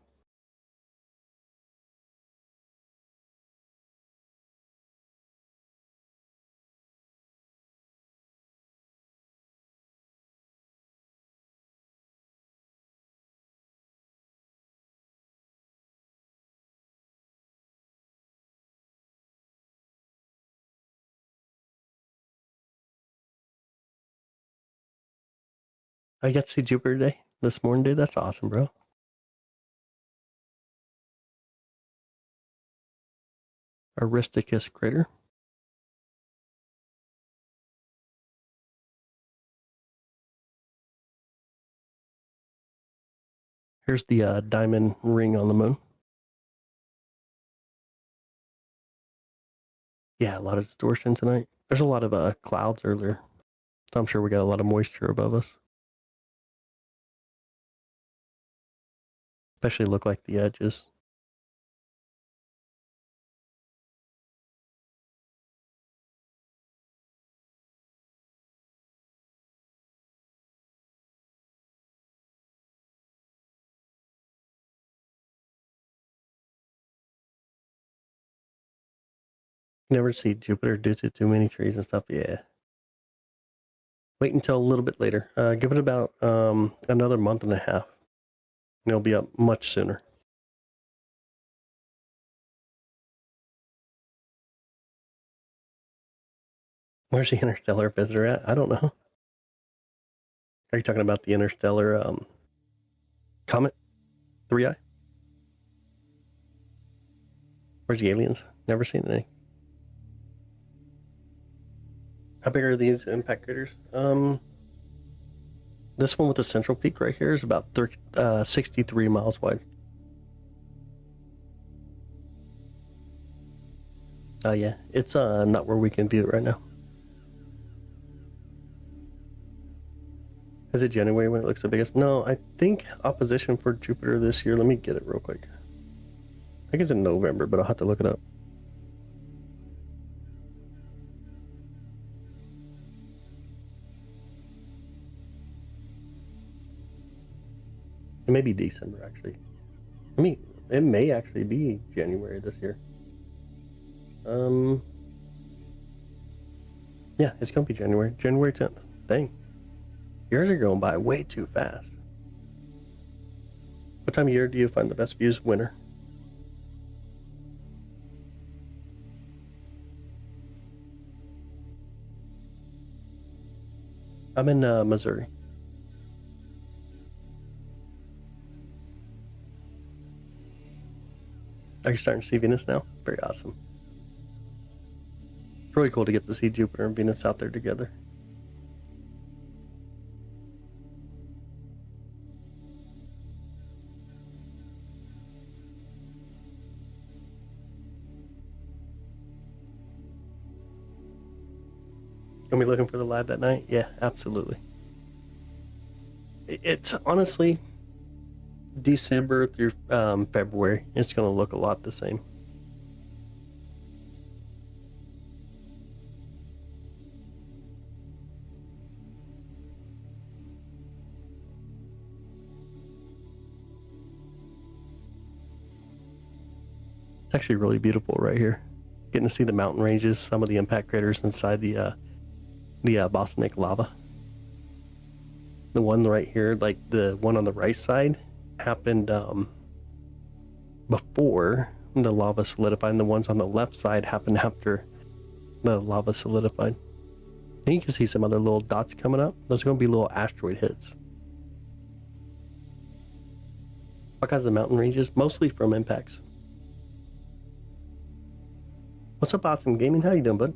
I got to see Jupiter today, this morning, dude. That's awesome, bro. Aristarchus crater. Here's the diamond ring on the moon. Yeah, a lot of distortion tonight. There's a lot of clouds earlier, so I'm sure we got a lot of moisture above us. Especially look like the edges. Never see Jupiter due to too many trees and stuff. Yeah. Wait until a little bit later. Give it about another month and a half. And it'll be up much sooner. Where's the interstellar visitor at? I don't know. Are you talking about the interstellar comet? 3i? Where's the aliens? Never seen any. How big are these impact craters? This one with the central peak right here is about 63 miles wide. Yeah, it's not where we can view it right now. Is it January when it looks the biggest? No, I think opposition for Jupiter this year. Let me get it real quick. I think it's in November, but I'll have to look it up. It may be December, actually. I mean, it may actually be January this year. Yeah, it's gonna be January. January 10th. Dang. Years are going by way too fast. What time of year do you find the best views? Winter. I'm in Missouri. Are you starting to see Venus now? Very awesome. It's really cool to get to see Jupiter and Venus out there together. Gonna be looking for the live that night? Yeah, absolutely. It's honestly December through February. It's gonna look a lot the same. It's actually really beautiful right here. Getting to see the mountain ranges, some of the impact craters inside the volcanic lava. The one right here, like the one on the right side, happened before the lava solidified, and the ones on the left side happened after the lava solidified. And you can see some other little dots coming up. Those are going to be little asteroid hits. What kinds of mountain ranges? Mostly from impacts. What's up, Awesome Gaming? How you doing, bud?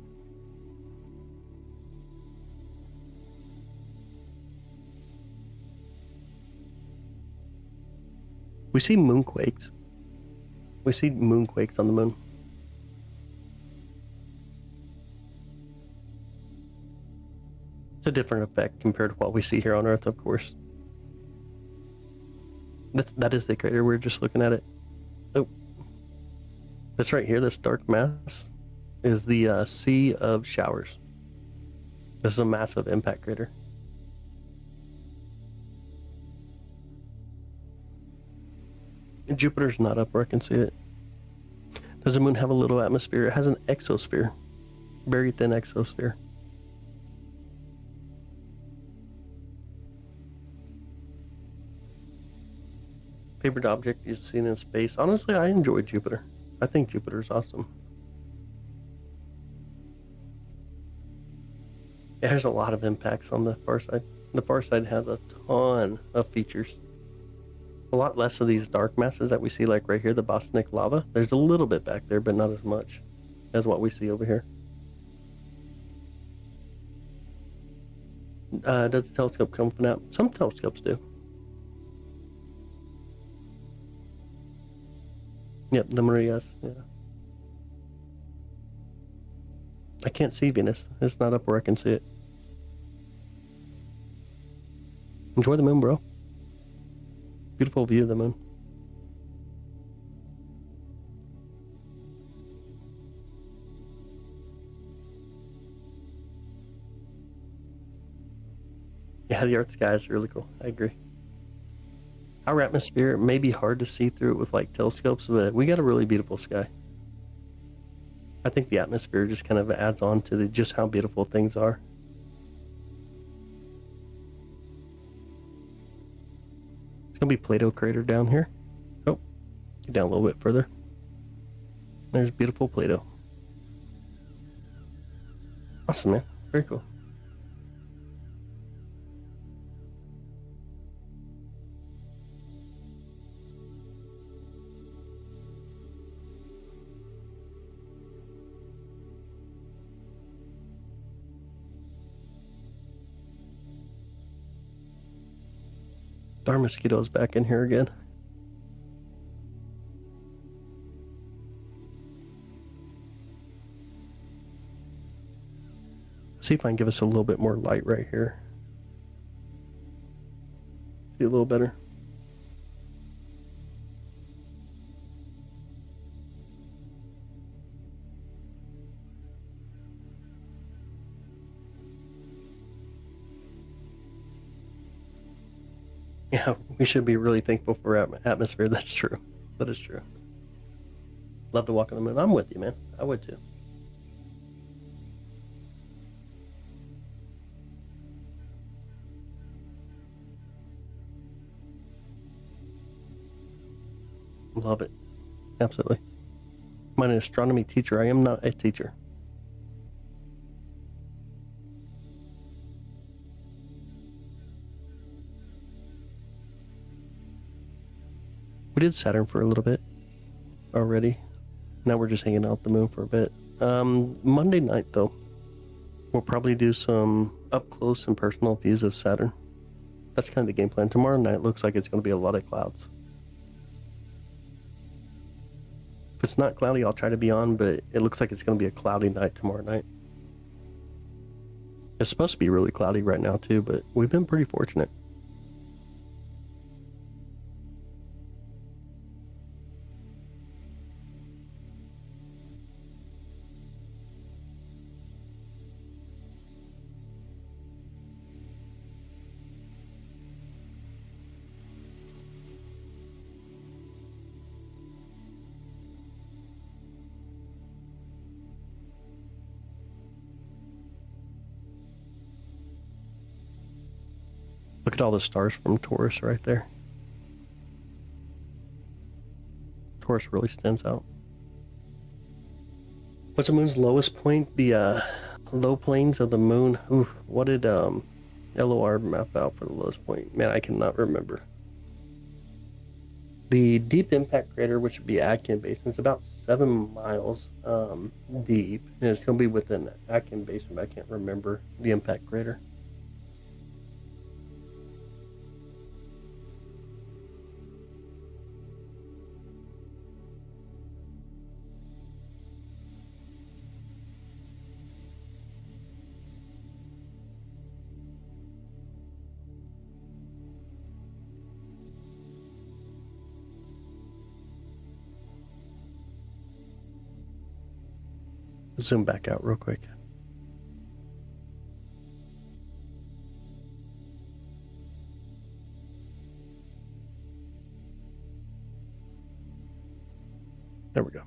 We see moonquakes. We see moonquakes on the moon. It's a different effect compared to what we see here on Earth, of course. That is the crater. We're just looking at it. Oh, this right here, this dark mass, is the Sea of Showers. This is a massive impact crater. Jupiter's not up where I can see it. Does the moon have a little atmosphere? It has an exosphere. Very thin exosphere. Favorite object you've seen in space? Honestly, I enjoy Jupiter. I think Jupiter's awesome. It has a lot of impacts on the far side. The far side has a ton of features. A lot less of these dark masses that we see, like right here, the Bosnic lava. There's a little bit back there, but not as much as what we see over here. Does the telescope come from that? Some telescopes do. Yep, the Marias, yeah. I can't see Venus. It's not up where I can see it. Enjoy the moon, bro. Beautiful view of the moon. Yeah, the Earth sky is really cool. I agree. Our atmosphere may be hard to see through it with like telescopes, but we got a really beautiful sky. I think the atmosphere just kind of adds on to just how beautiful things are. It's gonna be Plato crater down here. Oh, get down a little bit further. There's beautiful Plato. Awesome, man. Very cool. Darn mosquitoes back in here again. See if I can give us a little bit more light right here. See a little better. Yeah, we should be really thankful for atmosphere. That's true. That is true. Love to walk on the moon. I'm with you, man. I would too. Love it. Absolutely. I'm an astronomy teacher. I am not a teacher. We did Saturn for a little bit already. Now we're just hanging out the moon for a bit. Monday night, though, we'll probably do some up close and personal views of Saturn. That's kind of the game plan. Tomorrow night looks like it's going to be a lot of clouds. If it's not cloudy, I'll try to be on, but it looks like it's going to be a cloudy night tomorrow night. It's supposed to be really cloudy right now, too, but we've been pretty fortunate. Look at all the stars from Taurus right there. Taurus really stands out. What's the moon's lowest point? The low planes of the moon. Oof, what did LOR map out for the lowest point? Man, I cannot remember. The deep impact crater, which would be Atkin Basin, is about 7 miles deep, and it's going to be within Atkin Basin, but I can't remember the impact crater. Zoom back out real quick. There we go.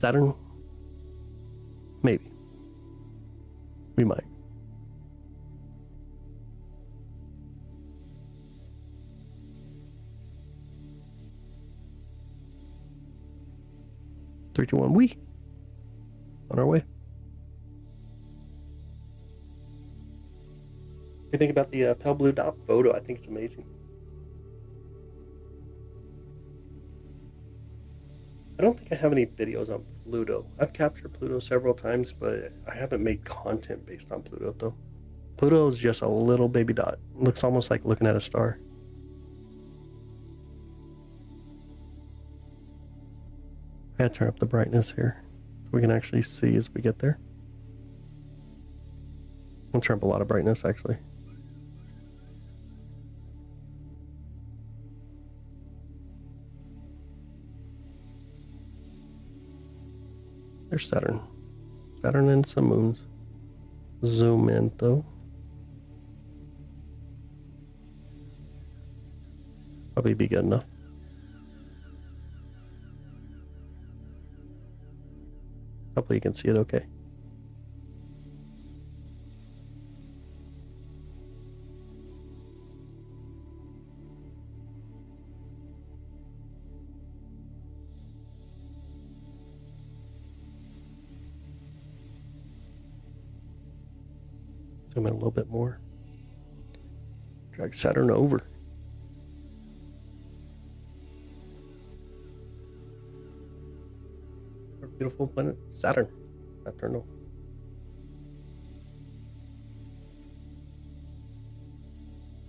Saturn? Maybe. We might. Three, two, one, we on our way. What do you think about the pale blue dot photo? I think it's amazing. I don't think I have any videos on Pluto. I've captured Pluto several times, but I haven't made content based on Pluto though. Pluto is just a little baby dot. It looks almost like looking at a star. I gotta turn up the brightness here so we can actually see as we get there. I'll turn up a lot of brightness actually. There's Saturn. Saturn and some moons. Zoom in though. Probably be good enough. Hopefully you can see it okay. Zoom in a little bit more. Drag Saturn over. Our beautiful planet Saturn. Nocturnal.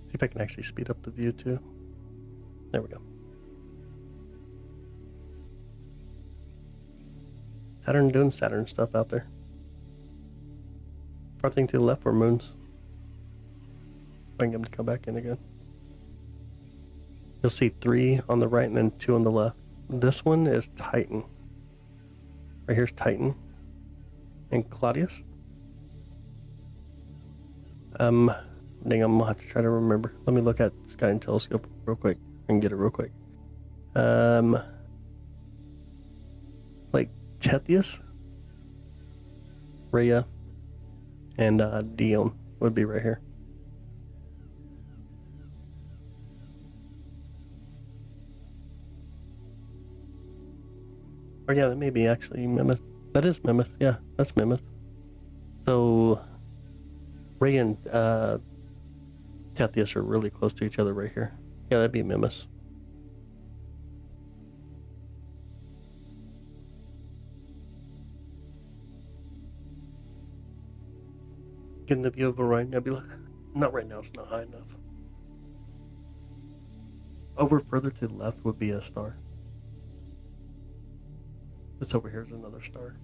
See if I can actually speed up the view too. There we go. Saturn doing Saturn stuff out there. Farthing to the left were moons. I can get them to come back in again. You'll see 3 on the right and then 2 on the left. This one is Titan. Right here's Titan. And Claudius. Dang, I'm gonna have to try to remember. Let me look at Sky and Telescope real quick and get it real quick. Like Tethys, Rhea, and Dione would be right here. Or yeah, that may be actually Mimith. That is Mimith. Yeah, that's Mimith. So Rhea and Tethys are really close to each other right here. Yeah, that'd be Mimith. Getting the view of Orion Nebula. Not right now, it's not high enough. Over further to the left would be a star. This over here is another star.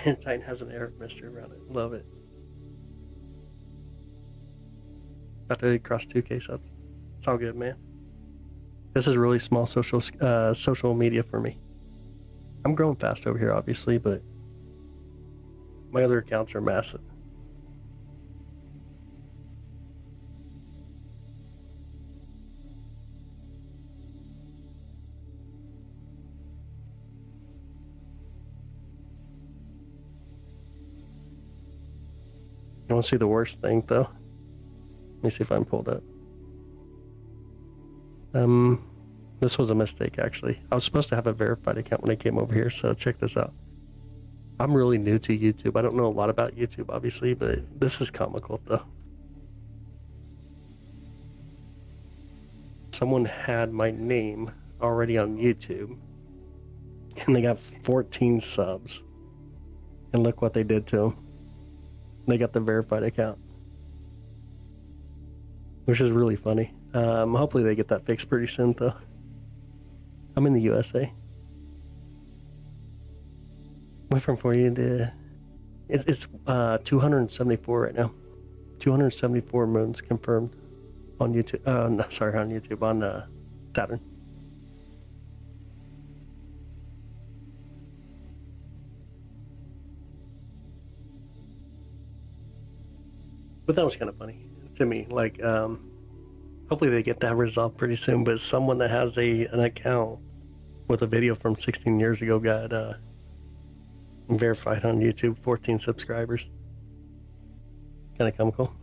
And Titan has an air of mystery around it. Love it. About to cross 2K subs. It's all good, man. This is really small social media for me. I'm growing fast over here, obviously, but my other accounts are massive. You want to see the worst thing, though? Let me see if I'm pulled up. This was a mistake, actually. I was supposed to have a verified account when I came over here, so check this out. I'm really new to YouTube. I don't know a lot about YouTube, obviously, but this is comical, though. Someone had my name already on YouTube, and they got 14 subs. And look what they did to them. They got the verified account, which is really funny. Hopefully they get that fixed pretty soon, though. I'm in the USA. Went from 40 to... It's 274 right now. 274 moons confirmed on YouTube. No, sorry, on YouTube, on Saturn. But that was kind of funny to me. Like, hopefully they get that resolved pretty soon. But someone that has an account with a video from 16 years ago got verified on YouTube, 14 subscribers. Kind of comical.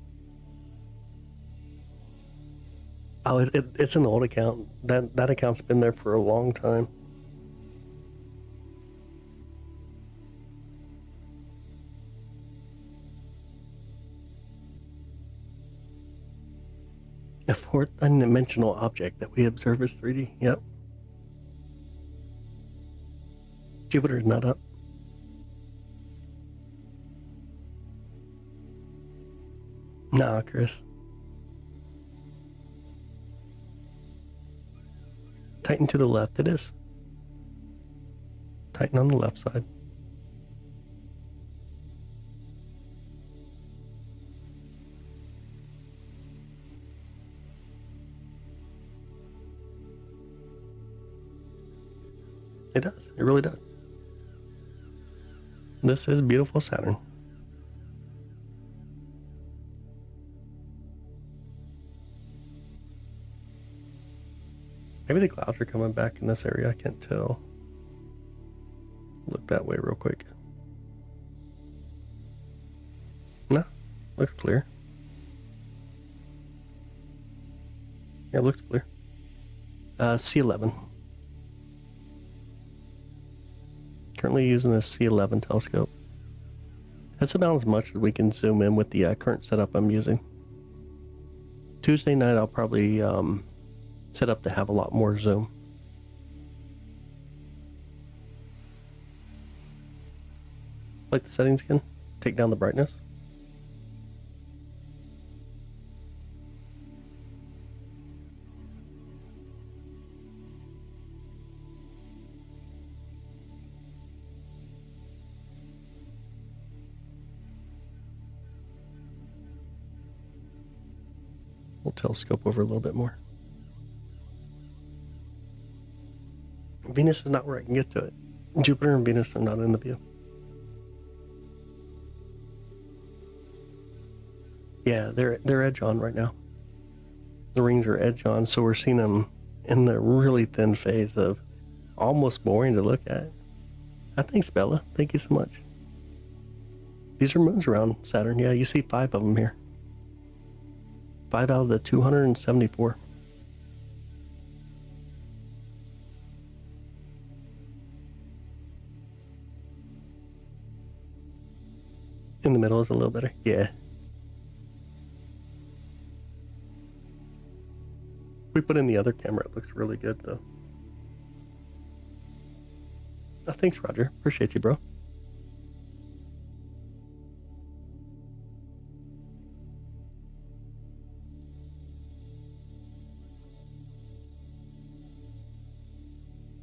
Oh, it's an old account. That account's been there for a long time. A fourth dimensional object that we observe is 3D. Yep. Jupiter is not up. Nah, Chris. Titan to the left, it is. Titan on the left side. It does. It really does. This is beautiful Saturn. Maybe the clouds are coming back in this area. I can't tell. Look that way real quick. No, looks clear. Yeah, it looks clear. C11. Currently using a C11 telescope. That's about as much as we can zoom in with the current setup I'm using. Tuesday night I'll probably set up to have a lot more zoom. Like the settings again? Take down the brightness. We'll telescope over a little bit more. Venus is not where I can get to it. Jupiter and Venus are not in the view. Yeah, they're edge on right now. The rings are edge on, so we're seeing them in the really thin phase of almost boring to look at. Thanks, Bella. Thank you so much. These are moons around Saturn. Yeah, you see 5 of them here. 5 out of the 274. In the middle is a little better. Yeah. If we put in the other camera, it looks really good though. Oh, thanks, Roger. Appreciate you, bro.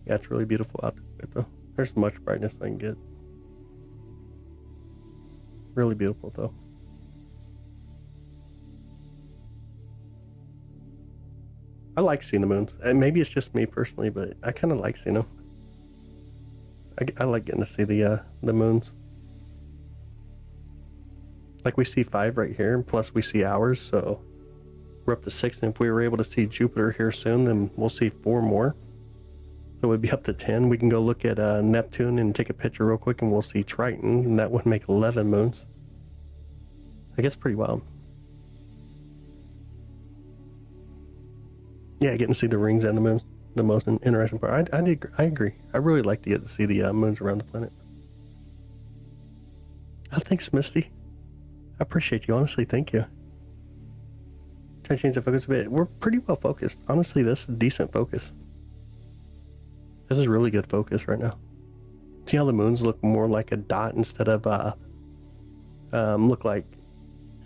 Yeah, it's really beautiful out there though. There's much brightness I can get. Really beautiful though. I like seeing the moons. And maybe it's just me personally, but I kind of like seeing them. I like getting to see the moons. Like we see 5 right here, and plus we see ours, so we're up to 6. And if we were able to see Jupiter here soon, then we'll see 4 more. So we'd be up to 10. We can go look at Neptune and take a picture real quick, and we'll see Triton, and that would make 11 moons. I guess pretty wild. Yeah, getting to see the rings and the moons, the most interesting part. I agree. I really like to get to see the moons around the planet. Oh, thanks, Misty. I appreciate you, honestly. Thank you. Try to change the focus a bit. We're pretty well focused. Honestly, this is decent focus. This is really good focus right now. See how the moons look more like a dot instead of look like.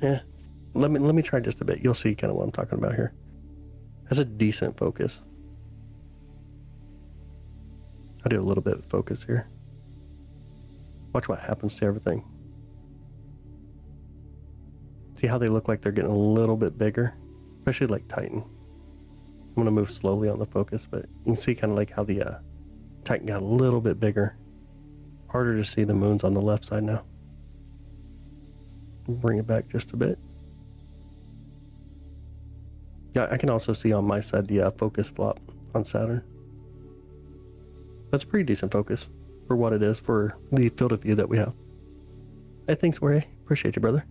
Let me try just a bit. You'll see kind of what I'm talking about here. That's a decent focus. I'll do a little bit of focus here. Watch what happens to everything. See how they look like they're getting a little bit bigger, especially like Titan. I'm gonna move slowly on the focus, but you can see kind of like how the Titan got a little bit bigger. Harder to see the moons on the left side now. Bring it back just a bit. Yeah, I can also see on my side the focus flop on Saturn. That's pretty decent focus for what it is for the field of view that we have. Hey, thanks, Jorge. Appreciate you, brother.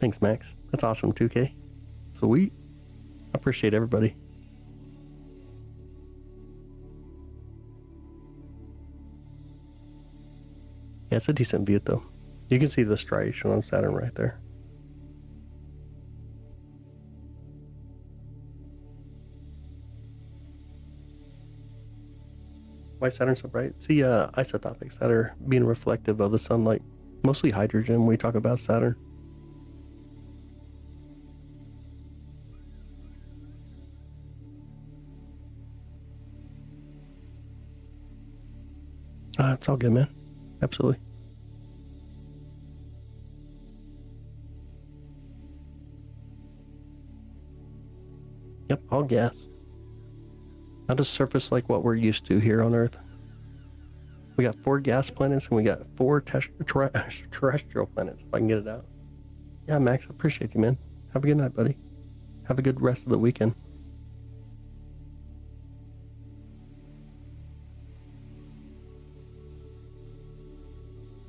Thanks, Max. That's awesome, 2K. Sweet. I appreciate everybody. Yeah, it's a decent view, though. You can see the striation on Saturn right there. Why is Saturn so bright? See isotopics that are being reflective of the sunlight. Mostly hydrogen when we talk about Saturn. It's all good, man. Absolutely. Yep, all gas. Not a surface like what we're used to here on Earth. We got 4 gas planets and we got 4 terrestrial planets, if I can get it out. Yeah, Max, I appreciate you, man. Have a good night, buddy. Have a good rest of the weekend.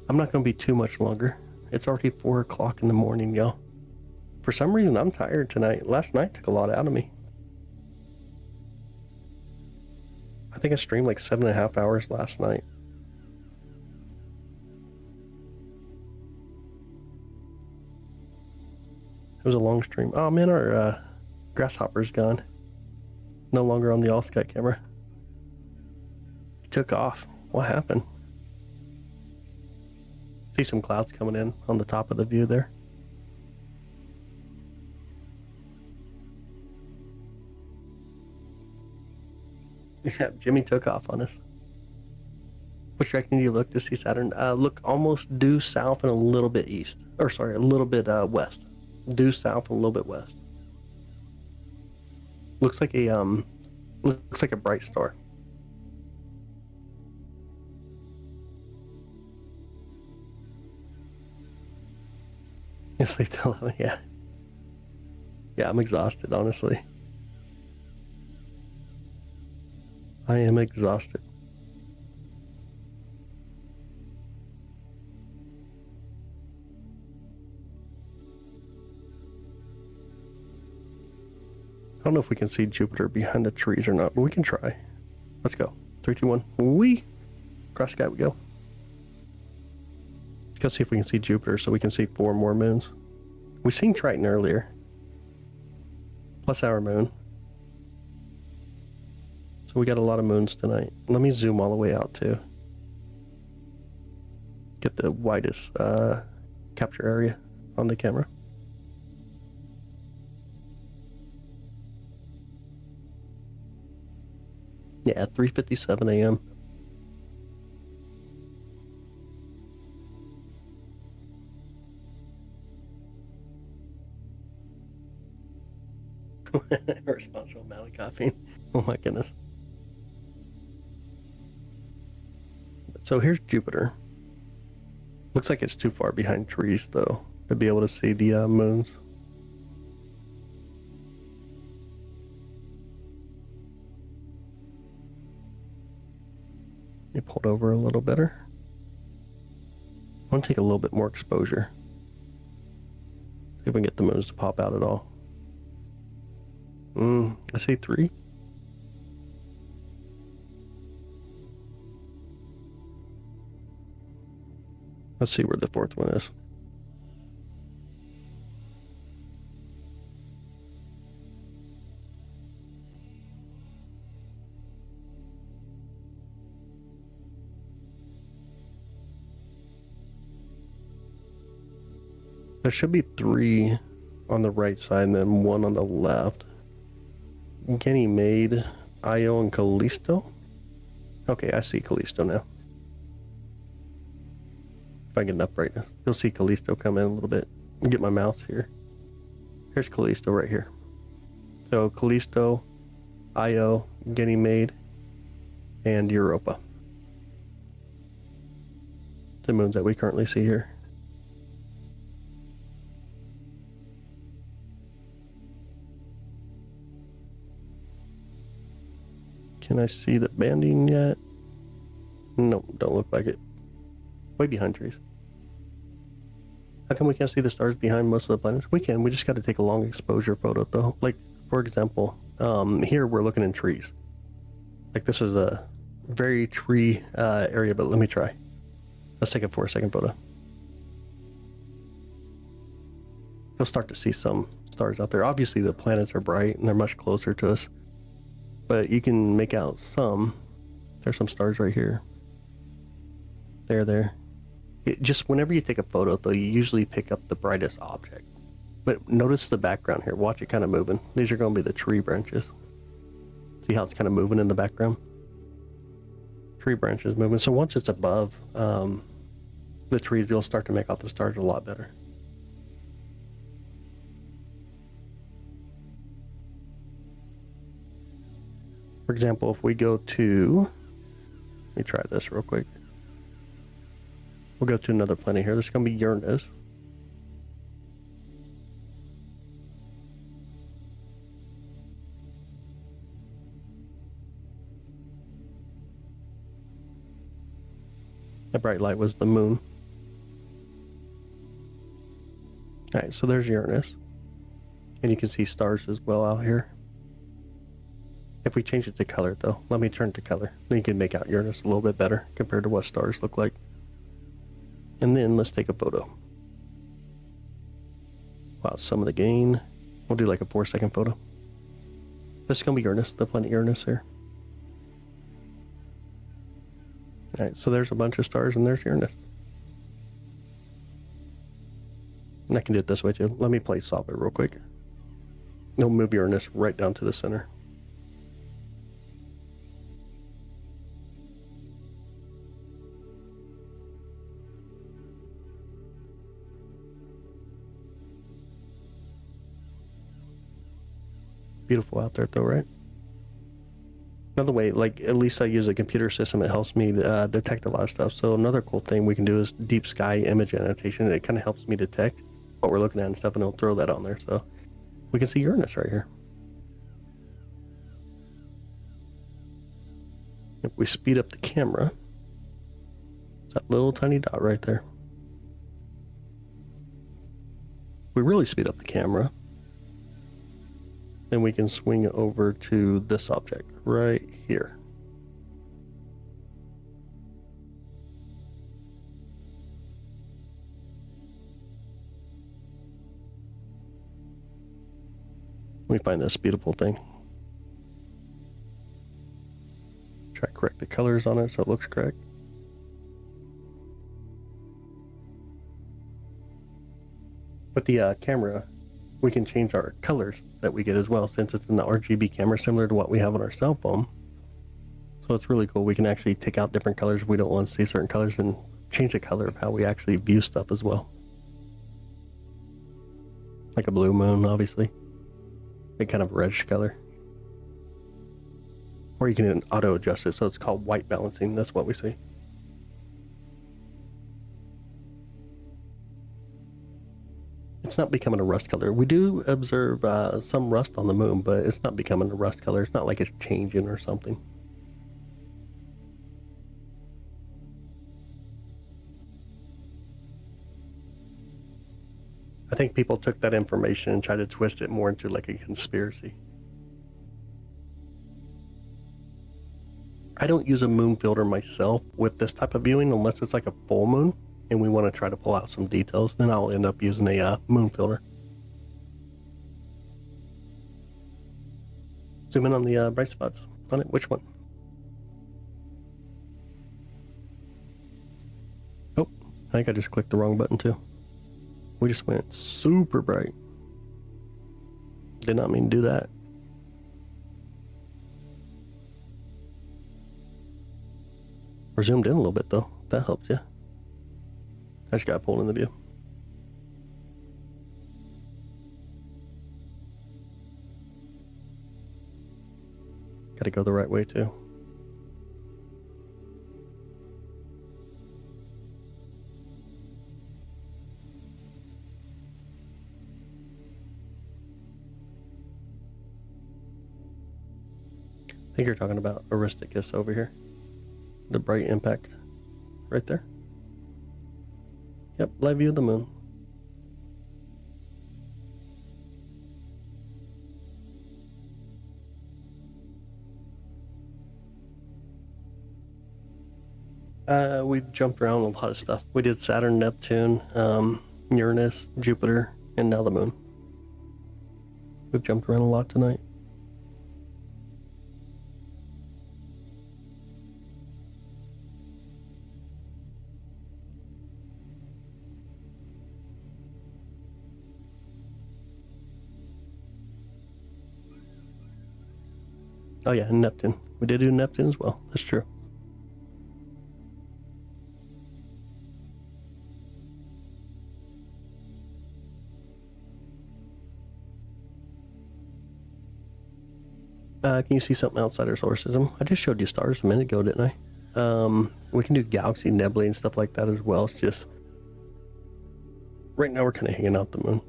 I'm not going to be too much longer. It's already 4 o'clock in the morning, y'all. For some reason, I'm tired tonight. Last night took a lot out of me. I think I streamed like 7.5 hours last night. It was a long stream. Oh man, our grasshopper's gone. No longer on the all-sky camera. He took off. What happened? See some clouds coming in on the top of the view there. Yeah, Jimmy took off on us. Which direction do you look to see Saturn? Look almost due south and a little bit east. Or sorry, a little bit west. Due south and a little bit west. Looks like a bright star. Sleep till 11, yeah. Yeah, I'm exhausted, honestly. I am exhausted. I don't know if we can see Jupiter behind the trees or not, but we can try. Let's go. 3, 2, 1. Whee! Across the sky we go. Let's go see if we can see Jupiter so we can see 4 more moons. We seen Triton earlier. Plus our moon. So we got a lot of moons tonight. Let me zoom all the way out too. Get the widest capture area on the camera. Yeah, 3:57 a.m. Responsible amount of caffeine. Oh my goodness. So here's Jupiter. Looks like it's too far behind trees though to be able to see the moons. You pulled over a little better. I want to take a little bit more exposure. See if we can get the moons to pop out at all. I see 3. Let's see where the 4th one is. There should be 3 on the right side and then 1 on the left. Ganymede, Io, and Callisto? Okay, I see Callisto now. If I get enough brightness, you'll see Callisto come in a little bit. Get my mouse here. Here's Callisto right here. So Callisto, Io, Ganymede, and Europa. The moons that we currently see here. Can I see the banding yet? No, don't look like it. Way behind trees. How come we can't see the stars behind most of the planets? We can, we just got to take a long exposure photo though. Like, for example, here we're looking in trees. Like this is a very tree area, but let me try. Let's take a 4-second photo. You'll start to see some stars out there. Obviously the planets are bright and they're much closer to us, but you can make out some. There's some stars right here. There. Just whenever you take a photo though, you usually pick up the brightest object. But notice the background here. Watch it kind of moving. These are going to be the tree branches. See how it's kind of moving in the background? Tree branches moving. So once it's above the trees, you'll start to make out the stars a lot better. For example, if we go to, let me try this real quick. We'll go to another planet here. This is going to be Uranus. The bright light was the moon. Alright, so there's Uranus. And you can see stars as well out here. If we change it to color though, let me turn to color. Then you can make out Uranus a little bit better compared to what stars look like. And then let's take a photo. Wow, some of the gain. We'll do like a 4-second photo. This is going to be Uranus, the planet Uranus here. Alright, so there's a bunch of stars and there's Uranus. And I can do it this way too. Let me play solve it real quick. It'll move Uranus right down to the center. Beautiful out there though, right? Another way, like at least I use a computer system, it helps me detect a lot of stuff. So another cool thing we can do is deep sky image annotation. It kind of helps me detect what we're looking at and stuff, and it'll throw that on there. So we can see Uranus right here. If we speed up the camera, it's that little tiny dot right there. We really speed up the camera, then we can swing over to this object right here. Let me find this beautiful thing. Try to correct the colors on it so it looks correct. With the camera, we can change our colors that we get as well, since it's an RGB camera similar to what we have on our cell phone. So it's really cool. We can actually take out different colors if we don't want to see certain colors and change the color of how we actually view stuff as well. Like a blue moon, obviously. A kind of reddish color. Or you can auto adjust it, so it's called white balancing. That's what we see. It's not becoming a rust color. We do observe some rust on the moon, but it's not becoming a rust color. It's not like it's changing or something. I think people took that information and tried to twist it more into like a conspiracy. I don't use a moon filter myself with this type of viewing unless it's like a full moon and we want to try to pull out some details. Then I'll end up using a moon filter. Zoom in on the bright spots on it. Which one? Oh, I think I just clicked the wrong button too. We just went super bright. Did not mean to do that. We're zoomed in a little bit though. That helps you. I just got pulled in the view. Gotta go the right way too. think you're talking about Aristarchus over here. The bright impact right there. Yep, live view of the moon. We jumped around a lot of stuff. We did Saturn, Neptune, Uranus, Jupiter, and now the moon. We've jumped around a lot tonight. Oh yeah, and Neptune. We did do Neptune as well. That's true. Can you see something outside our solar system? I just showed you stars a minute ago, didn't I? We can do galaxy nebulae and stuff like that as well. It's just right now we're kind of hanging out the moon.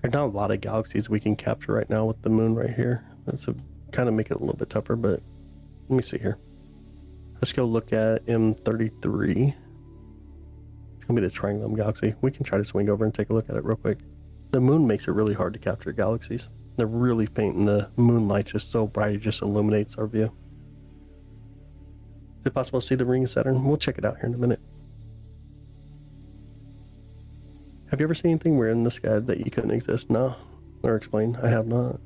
There's not a lot of galaxies we can capture right now with the moon right here. That's kind of make it a little bit tougher, but let me see here. Let's go look at M33. It's gonna be the Triangulum Galaxy. We can try to swing over and take a look at it real quick. The moon makes it really hard to capture galaxies. They're really faint and the moonlight's just so bright it just illuminates our view. Is it possible to see the ring of Saturn? We'll check it out here in a minute. Have you ever seen anything weird in the sky that you couldn't exist? No. Or explain? I have not.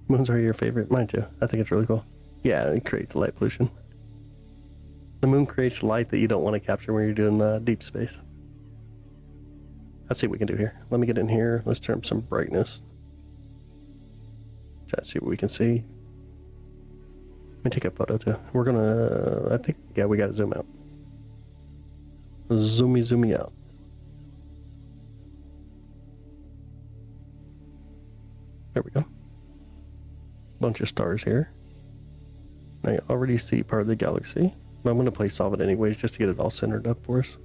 Moons are your favorite? Mine too. I think it's really cool. Yeah, it creates light pollution. The moon creates light that you don't want to capture when you're doing deep space. Let's see what we can do here. Let me get in here. Let's turn up some brightness. Try to see what we can see. Let me take a photo too. We're gonna, I think, yeah, we gotta zoom out. Zoomy out. There we go. Bunch of stars here. I already see part of the galaxy. But I'm going to play solve it anyways just to get it all centered up for us.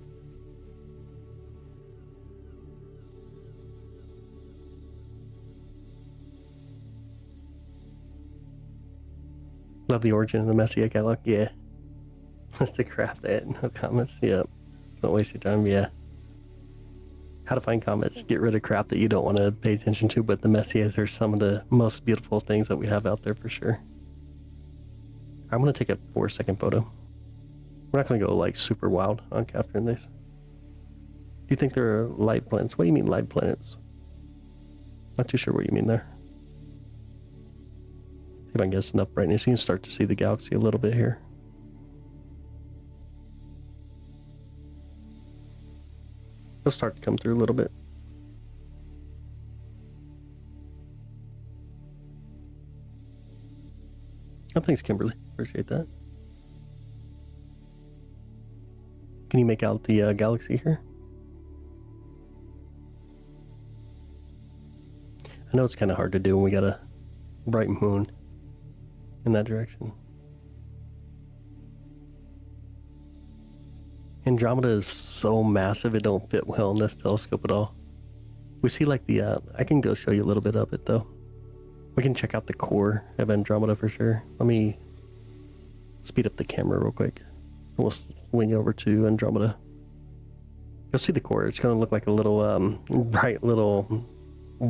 Love the origin of the Messiah Galactic. Yeah. Let's to craft it. No comments. Yep. Don't waste your time. Yeah. How to find comments. Get rid of crap that you don't want to pay attention to, but the Messiahs are some of the most beautiful things that we have out there for sure. I'm going to take a 4-second photo. We're not going to go like super wild on capturing these. Do you think there are light planets? What do you mean light planets? Not too sure what you mean there. See if I can get enough brightness. You can start to see the galaxy a little bit here. It'll start to come through a little bit. Oh, thanks, Kimberly. Appreciate that. Can you make out the galaxy here? I know it's kind of hard to do when we got a bright moon in that direction. Andromeda is so massive it don't fit well in this telescope at all. We see like the, I can go show you a little bit of it though. We can check out the core of Andromeda for sure. Let me speed up the camera real quick. We'll swing over to Andromeda. You'll see the core. It's going to look like a little bright little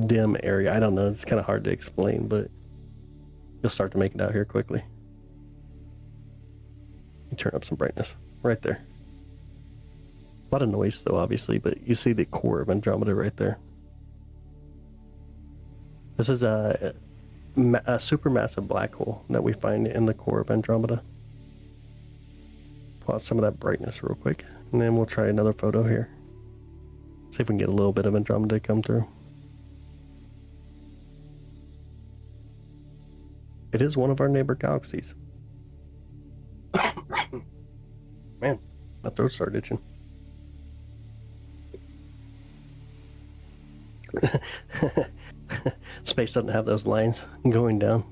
dim area. I don't know. It's kind of hard to explain, but you'll start to make it out here quickly. You turn up some brightness right there. A lot of noise though, obviously, but you see the core of Andromeda right there. This is a supermassive black hole that we find in the core of Andromeda. Pull out some of that brightness real quick, and then we'll try another photo here. See if we can get a little bit of Andromeda come through. It is one of our neighbor galaxies. Man, my throat started itching. Space doesn't have those lines going down.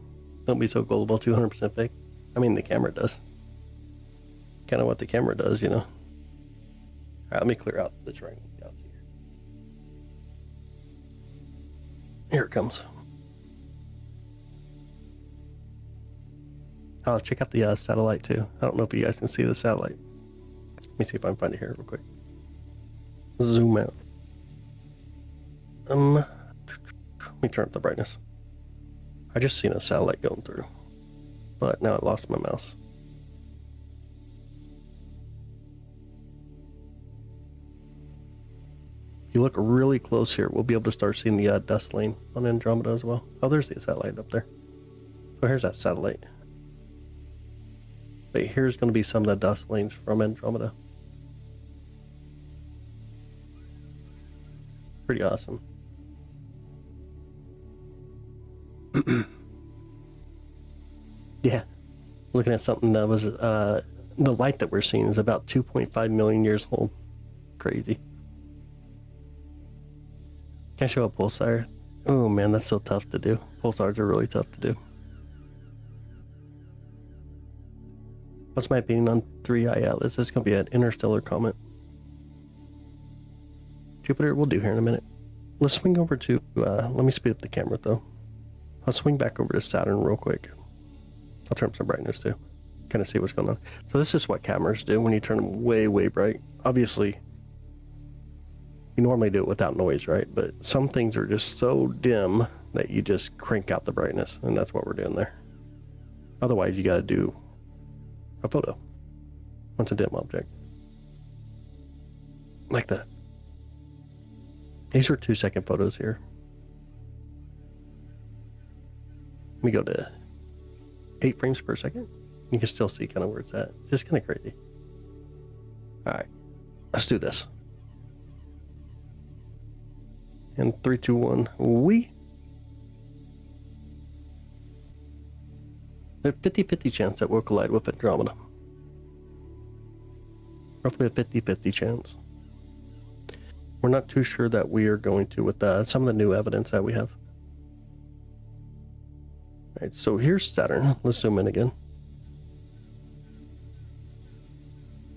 Don't be so gullible. 200% fake. I mean, the camera does. Kind of what the camera does, you know. All right, let me clear out the triangle galaxy here. Here it comes. Oh, check out the satellite too. I don't know if you guys can see the satellite. Let me see if I can find it here real quick. Zoom out. Let me turn up the brightness. I just seen a satellite going through, but now I lost my mouse. If you look really close here, we'll be able to start seeing the dust lane on Andromeda as well. Oh, there's the satellite up there. So here's that satellite. But here's going to be some of the dust lanes from Andromeda. Pretty awesome. Yeah, looking at something that was the light that we're seeing is about 2.5 million years old. Crazy. Can I show a pulsar? Oh man, that's so tough to do. Pulsars are really tough to do. What's my opinion on 3i Atlas? It's going to be an interstellar comet. Jupiter, we'll do here in a minute. Let's swing over to, let me speed up the camera though. I'll swing back over to Saturn real quick. I'll turn up some brightness too. Kind of see what's going on. So this is what cameras do when you turn them way, way bright. Obviously, you normally do it without noise, right? But some things are just so dim that you just crank out the brightness, and that's what we're doing there. Otherwise, you got to do a photo. Once a dim object. Like that. These are 2-second photos here. Let me go to 8 frames per second. You can still see kind of where it's at. It's just kind of crazy. All right, let's do this. And 3, 2, 1, we. There's a 50-50 chance that we'll collide with Andromeda. Roughly a 50-50 chance. We're not too sure that we are going to with some of the new evidence that we have. All right, so here's Saturn. Let's zoom in again.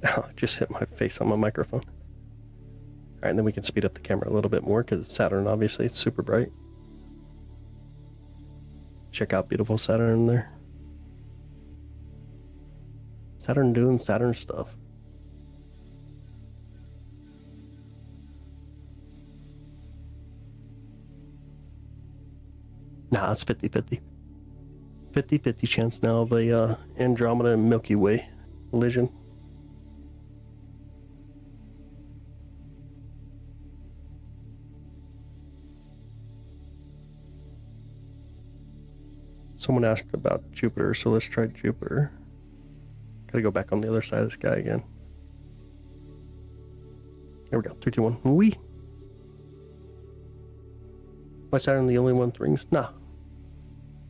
Oh, I just hit my face on my microphone. All right, and then we can speed up the camera a little bit more because Saturn, obviously, it's super bright. Check out beautiful Saturn there. Saturn doing Saturn stuff. Nah, it's 50-50. 50-50 chance now of a Andromeda and Milky Way collision. Someone asked about Jupiter, so let's try Jupiter. Gotta go back on the other side of the sky again. There we go. 3, 2, 1. Wee. Why Saturn the only one with rings? Nah.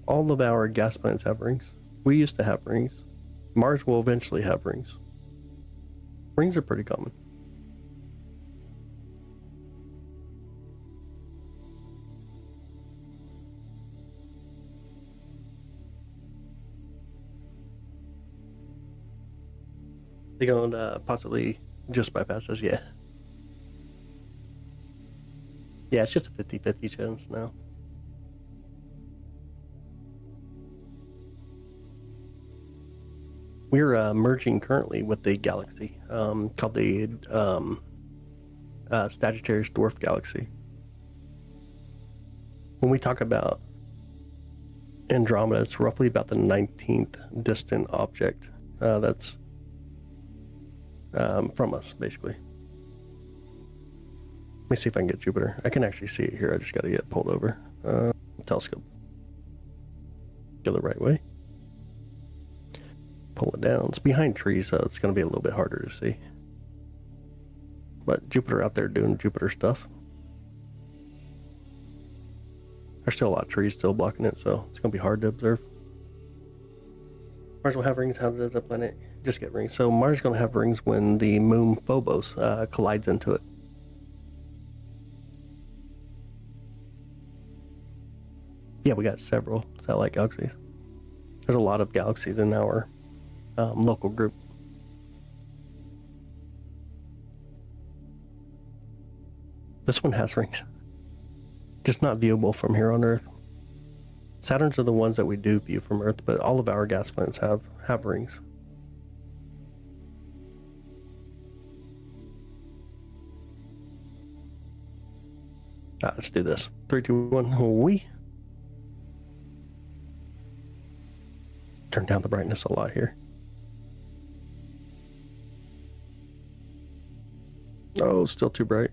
All of our gas planets have rings. We used to have rings. Mars will eventually have rings. Rings are pretty common. They're going to possibly just bypass us, yeah. Yeah, it's just a 50-50 chance now. We're merging currently with a galaxy called the Sagittarius Dwarf Galaxy. When we talk about Andromeda, it's roughly about the 19th distant object that's from us, basically. Let me see if I can get Jupiter. I can actually see it here. I just got to get pulled over. Telescope. Go the right way. Pull it down. It's behind trees, so it's going to be a little bit harder to see. But Jupiter out there doing Jupiter stuff. There's still a lot of trees still blocking it, so it's going to be hard to observe. Mars will have rings. How does a planet just get rings? So Mars is going to have rings when the moon Phobos collides into it. Yeah, we got several satellite galaxies. There's a lot of galaxies in our local group. This one has rings. just not viewable from here on Earth. Saturns are the ones that we do view from Earth, but all of our gas planets have rings. Let's do this. 3, 2, 1. We turn down the brightness a lot here. Oh, still too bright.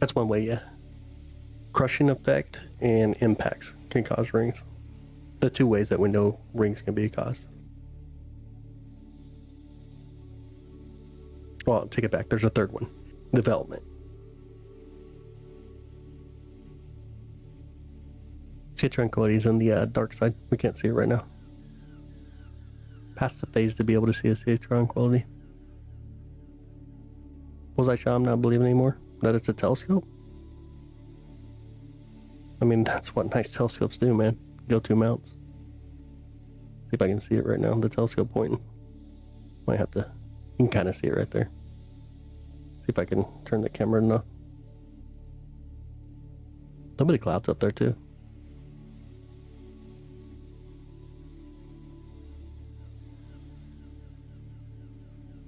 That's one way, yeah. Crushing effect and impacts can cause rings. The two ways that we know rings can be caused. Well, I'll take it back. There's a third one. Development. See, tranquility is in the dark side. We can't see it right now. Past the phase to be able to see a tranquility. Was I sure I'm not believing anymore that it's a telescope? I mean, that's what nice telescopes do, man. Go 2 mounts. See if I can see it right now. The telescope pointing. Might have to. You can kind of see it right there. See if I can turn the camera enough. A little bit of clouds up there too.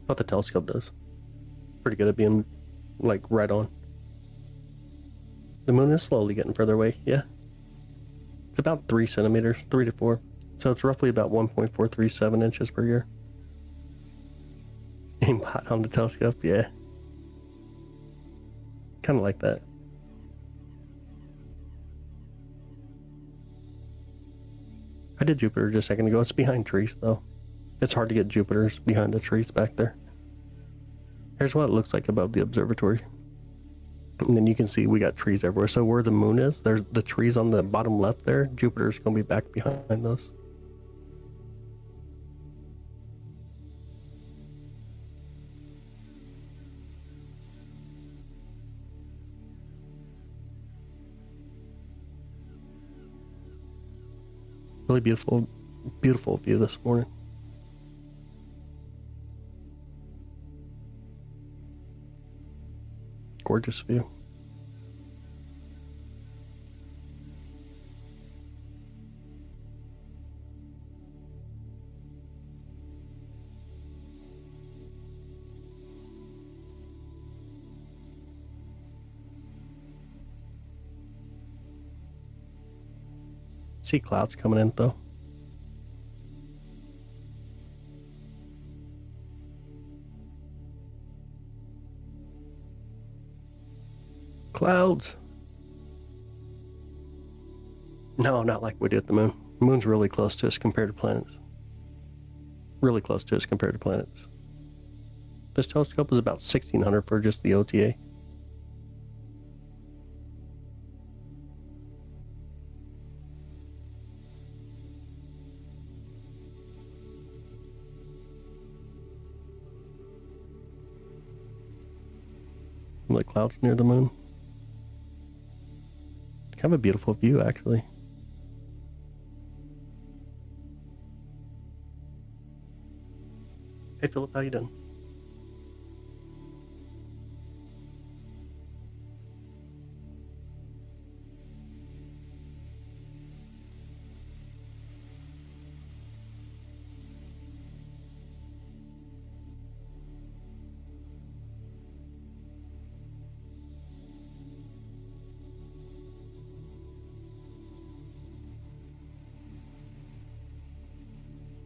What the telescope does. Pretty good at being like right on. The moon is slowly getting further away, yeah. It's about 3 centimeters, 3 to 4. So it's roughly about 1.437 inches per year. Aimbot on the telescope, yeah. Kind of like that. I did Jupiter just a second ago. It's behind trees, though. It's hard to get Jupiter's behind the trees back there. Here's what it looks like above the observatory. And then you can see we got trees everywhere. So where the moon is, there's the trees on the bottom left there. Jupiter's going to be back behind those. Really beautiful, beautiful view this morning. Gorgeous view. See clouds coming in though. Clouds. No, not like we do at the moon. The moon's really close to us compared to planets. Really close to us compared to planets. This telescope is about 1,600 for just the OTA. The clouds near the moon. Kind of a beautiful view, actually. Hey Philip, how you doing?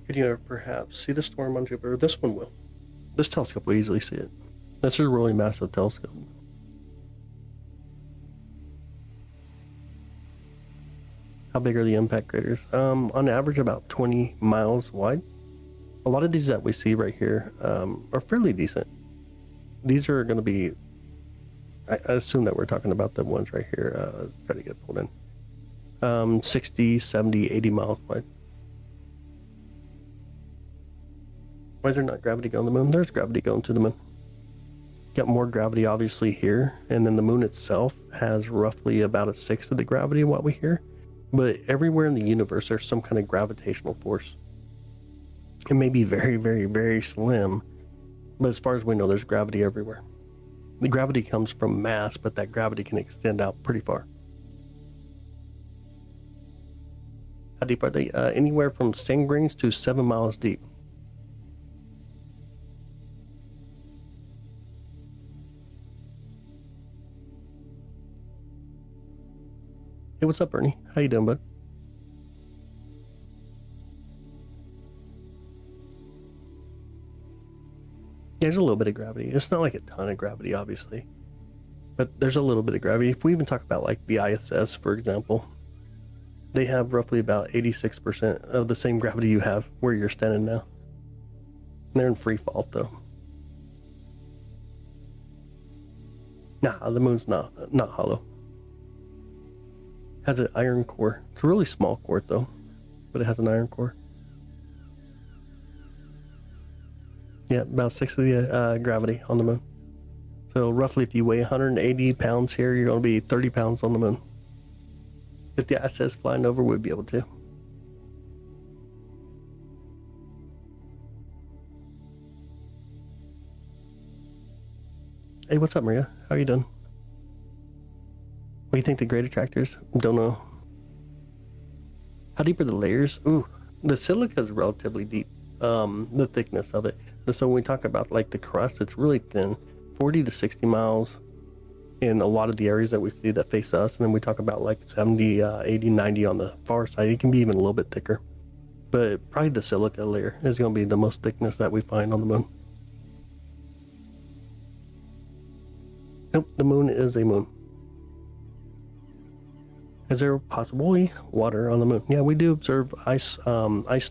Could you perhaps see the storm on Jupiter? This one will. This telescope will easily see it. This is a really massive telescope. How big are the impact craters? On average about 20 miles wide. A lot of these that we see right here are fairly decent. These are going to be, I assume that we're talking about the ones right here. Let's try to get pulled in. 60, 70, 80 miles wide. Why is there not gravity going to the moon? There's gravity going to the moon. Got more gravity obviously here, and then the moon itself has roughly about 1/6 of the gravity of what we hear, But everywhere in the universe, there's some kind of gravitational force. It may be very, very, very slim, but as far as we know, there's gravity everywhere. The gravity comes from mass, but that gravity can extend out pretty far. How deep are they? Anywhere from sand grains to 7 miles deep. Hey, what's up, Bernie? How you doing, bud? There's a little bit of gravity. It's not like a ton of gravity, obviously, but there's a little bit of gravity. If we even talk about like the ISS, for example, they have roughly about 86% of the same gravity you have where you're standing now. They're in free fall, though. Nah, the moon's not hollow. Has an iron core. It's a really small core, though, but it has an iron core. Yeah, about 6 of the gravity on the moon. So roughly, if you weigh 180 pounds here, you're going to be 30 pounds on the moon. If the ISS flying over, we'd be able to. Hey, what's up, Maria? How are you doing? What do you think the great attractors? Don't know. How deep are the layers? Ooh, the silica is relatively deep. The thickness of it. And so when we talk about like the crust, it's really thin, 40 to 60 miles in a lot of the areas that we see that face us. And then we talk about like 70, 80, 90 on the far side. It can be even a little bit thicker. But probably the silica layer is going to be the most thickness that we find on the moon. Nope, the moon is a moon. Is there possibly water on the moon? Yeah, we do observe ice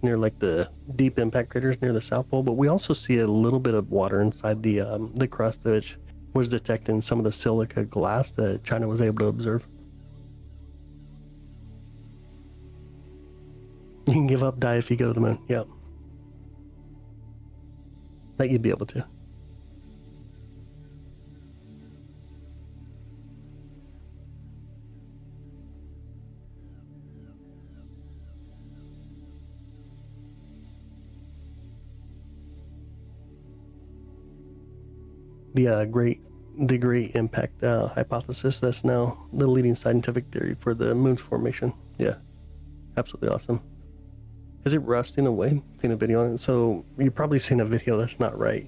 near like the deep impact craters near the South Pole, but we also see a little bit of water inside the crust, which was detected in some of the silica glass that China was able to observe. You can give up, die if you go to the moon. Yeah, that you'd be able to. The great impact hypothesis, that's now the leading scientific theory for the moon's formation. Yeah, absolutely awesome. Is it rusting away? Seen a video on it. So you've probably seen a video that's not right.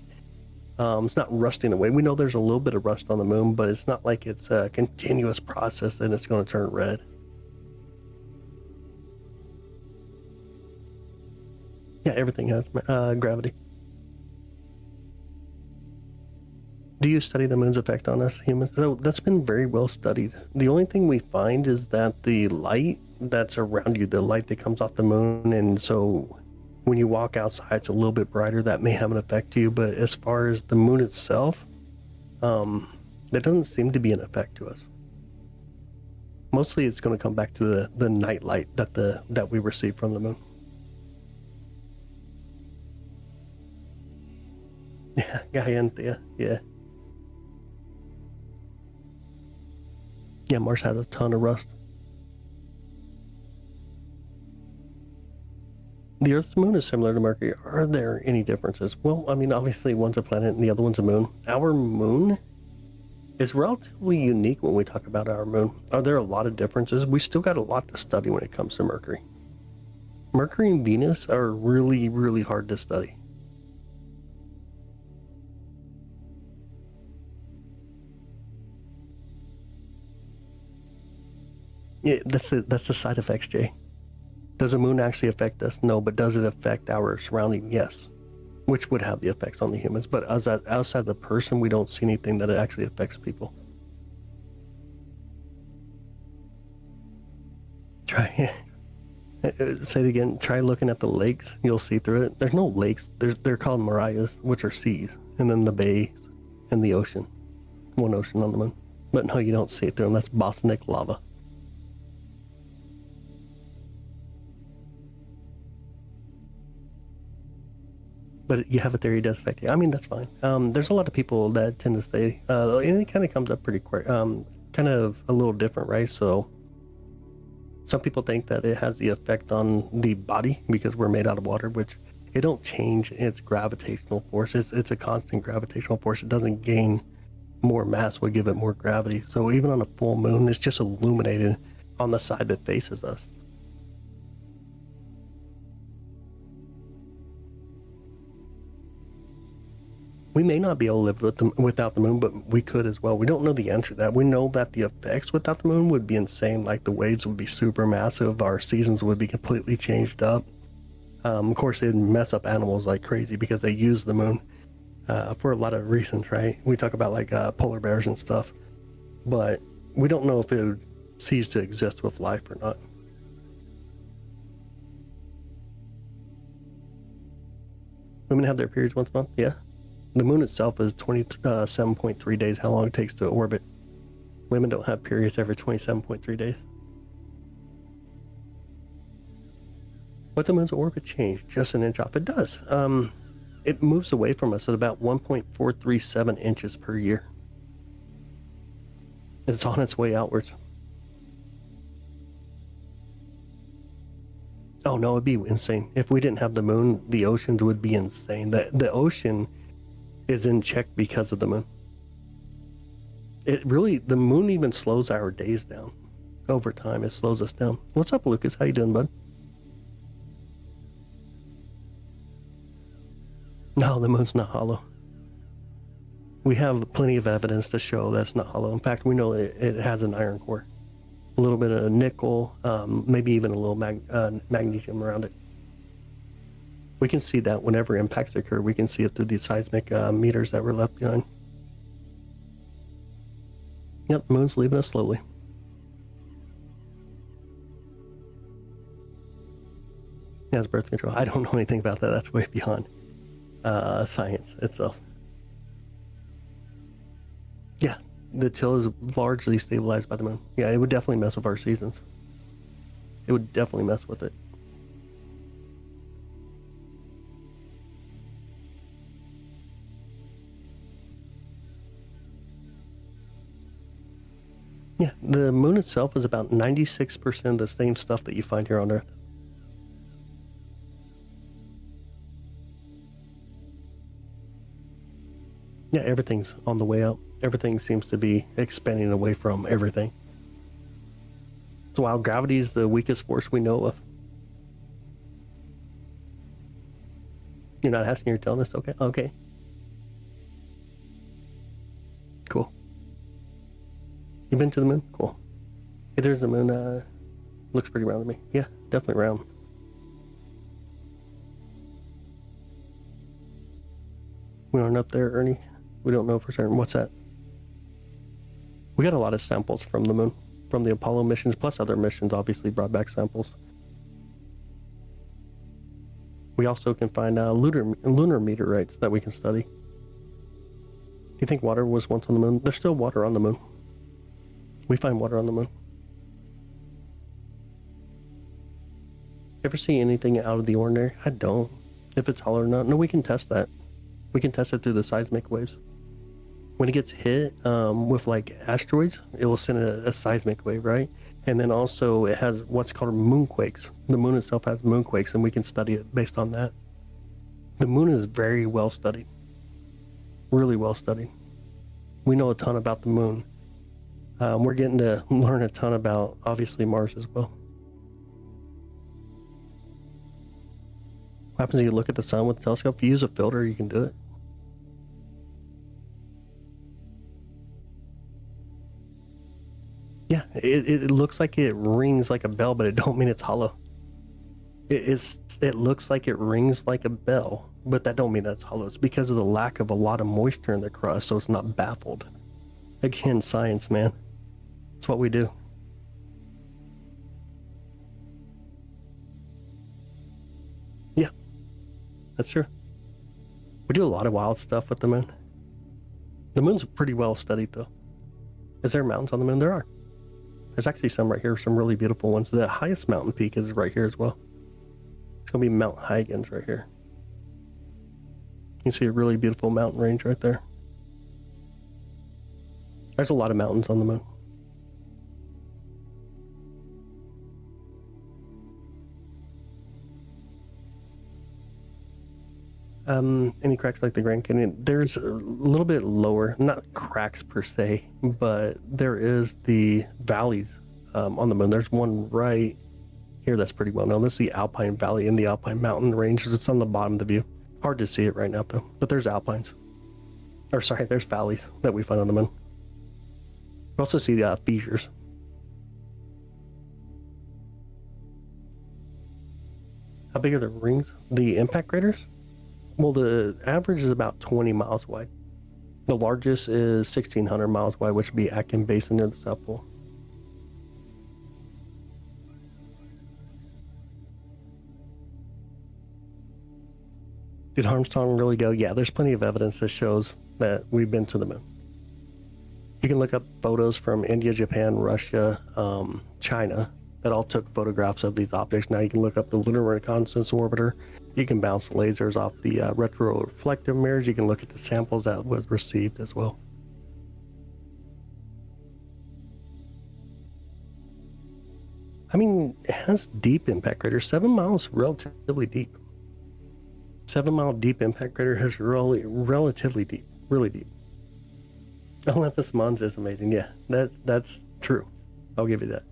It's not rusting away. We know there's a little bit of rust on the moon, but it's not like it's a continuous process and it's going to turn red. Yeah, everything has gravity. Do you study the moon's effect on us humans? So that's been very well studied. The only thing we find is that the light that's around you, the light that comes off the moon, and so when you walk outside, it's a little bit brighter. That may have an effect to you. But as far as the moon itself, there doesn't seem to be an effect to us. Mostly, it's going to come back to the night light that we receive from the moon. Yeah, Gaia, yeah. Yeah, Mars has a ton of rust. The Earth's moon is similar to Mercury. Are there any differences? Well, I mean, obviously one's a planet and the other one's a moon. Our moon is relatively unique when we talk about our moon. Are there a lot of differences? We still got a lot to study when it comes to Mercury. Mercury and Venus are really, really hard to study. Yeah, that's the side effects, Jay. Does the moon actually affect us? No, but does it affect our surrounding? Yes, which would have the effects on the humans. But outside the person, we don't see anything that it actually affects people. Try say it again. Try looking at the lakes. You'll see through it. There's no lakes. They're called marias, which are seas, and then the bays and the ocean. One ocean on the moon. But no, you don't see it through them. That's bosonic lava. But you have a theory it does affect you. I mean, that's fine. There's a lot of people that tend to say, and it kind of comes up pretty quick, kind of a little different, right? So Some people think that it has the effect on the body because we're made out of water, which it don't change its gravitational force. It's a constant gravitational force. It doesn't gain more mass, would give it more gravity. So even on a full moon, it's just illuminated on the side that faces us. We may not be able to live without the moon, but we could as well. We don't know the answer to that. We know that the effects without the moon would be insane. Like the waves would be super massive. Our seasons would be completely changed up. Of course, it'd mess up animals like crazy because they use the moon for a lot of reasons, right? We talk about like polar bears and stuff, but we don't know if it would cease to exist with life or not. Women have their periods once a month? Yeah. The moon itself is 27.3 days, how long it takes to orbit. Women don't have periods every 27.3 days. But the moon's orbit change just an inch off. It does. It moves away from us at about 1.437 inches per year. It's on its way outwards. Oh no, it'd be insane. If we didn't have the moon, the oceans would be insane. The ocean is in check because of the moon. The moon even slows our days down. Over time, it slows us down. What's up, Lucas? How you doing, bud? No, the moon's not hollow. We have plenty of evidence to show that's not hollow. In fact, we know it has an iron core. A little bit of nickel, maybe even a little magnesium around it. We can see that whenever impacts occur, we can see it through these seismic meters that were left behind. Yep, the moon's leaving us slowly. It has birth control. I don't know anything about that. That's way beyond science itself. Yeah, the till is largely stabilized by the moon. Yeah, it would definitely mess with our seasons. It would definitely mess with it. Yeah, the moon itself is about 96% the same stuff that you find here on Earth. Yeah, everything's on the way up. Everything seems to be expanding away from everything. So while gravity is the weakest force we know of. You're not asking, you're telling us? Okay. Okay. Cool. You been to the moon? Cool. Hey, there's the moon. Looks pretty round to me. Yeah, definitely round. We aren't up there, Ernie. We don't know for certain. What's that? We got a lot of samples from the moon, from the Apollo missions, plus other missions obviously brought back samples. We also can find lunar meteorites that we can study. Do you think water was once on the moon? There's still water on the moon. We find water on the moon. Ever see anything out of the ordinary? I don't. If it's hollow or not. No, we can test that. We can test it through the seismic waves. When it gets hit with like asteroids, it will send a seismic wave, right? And then also it has what's called moonquakes. The moon itself has moonquakes, and we can study it based on that. The moon is very well studied. Really well studied. We know a ton about the moon. We're getting to learn a ton about, obviously, Mars as well. What happens if you look at the sun with a telescope? If you use a filter, you can do it. Yeah, it looks like it rings like a bell, but it don't mean it's hollow. It looks like it rings like a bell, but that don't mean that's hollow. It's because of the lack of a lot of moisture in the crust, so it's not baffled. Again, science, man. It's what we do. Yeah, that's true. We do a lot of wild stuff with the moon. The moon's pretty well studied, though. Is there mountains on the moon? There are. There's actually some right here, some really beautiful ones. The highest mountain peak is right here as well. It's going to be Mount Huygens right here. You can see a really beautiful mountain range right there. There's a lot of mountains on the moon. Any cracks like the Grand Canyon? There's a little bit lower, not cracks per se, but there is the valleys on the moon. There's one right here that's pretty well known. This is the Alpine Valley in the Alpine Mountain Range. It's on the bottom of the view. Hard to see it right now though, but there's alpines. Or sorry, there's valleys that we find on the moon. We also see fissures. How big are the rings? The impact craters? Well, the average is about 20 miles wide. The largest is 1,600 miles wide, which would be Aitken Basin near the South Pole. Did Armstrong really go? Yeah, there's plenty of evidence that shows that we've been to the moon. You can look up photos from India, Japan, Russia, China, that all took photographs of these objects. Now you can look up the Lunar Reconnaissance Orbiter. You can bounce lasers off the retroreflective mirrors. You can look at the samples that was received as well. I mean, it has deep impact craters. 7 miles, relatively deep. 7 mile deep impact crater has relatively deep, really deep. Olympus Mons is amazing. Yeah, that's true. I'll give you that.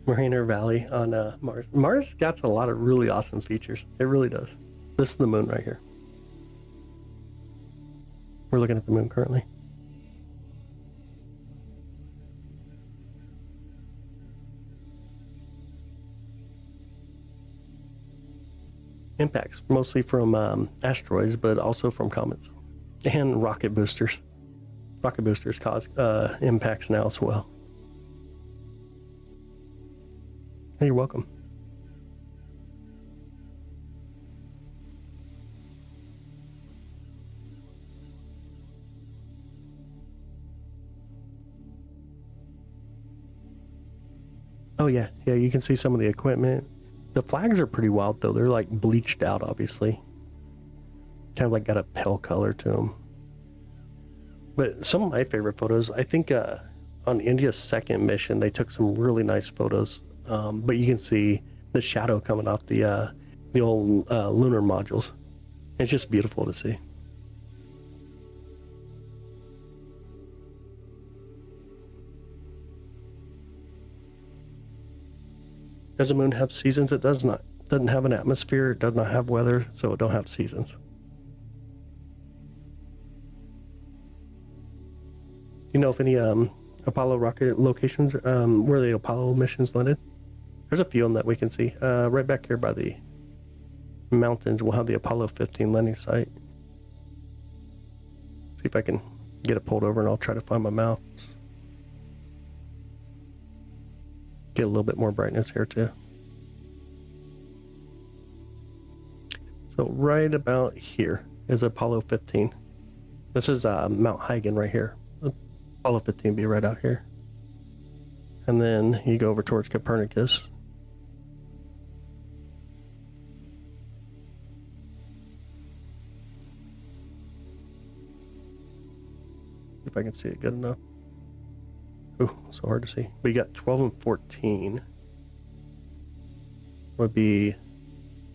Morena Valley on Mars. Mars got a lot of really awesome features. It really does. This is the moon right here. We're looking at the moon currently. Impacts, mostly from asteroids, but also from comets and rocket boosters. Rocket boosters cause impacts now as well. Hey, you're welcome. Oh yeah, you can see some of the equipment. The flags are pretty wild though. They're like bleached out, obviously. Kind of like got a pale color to them. But some of my favorite photos, I think on India's second mission, they took some really nice photos. But you can see the shadow coming off the old lunar modules. It's just beautiful to see. Does the moon have seasons? It does not. It doesn't have an atmosphere. It does not have weather, so it don't have seasons. You know if any Apollo rocket locations where the Apollo missions landed? There's a few of them that we can see. Right back here by the mountains, we'll have the Apollo 15 landing site. See if I can get it pulled over, and I'll try to find my mouse. Get a little bit more brightness here too. So right about here is Apollo 15. This is Mount Huygens right here. Apollo 15 be right out here. And then you go over towards Copernicus. If I can see it good enough. Ooh, so hard to see. We got 12 and 14 would be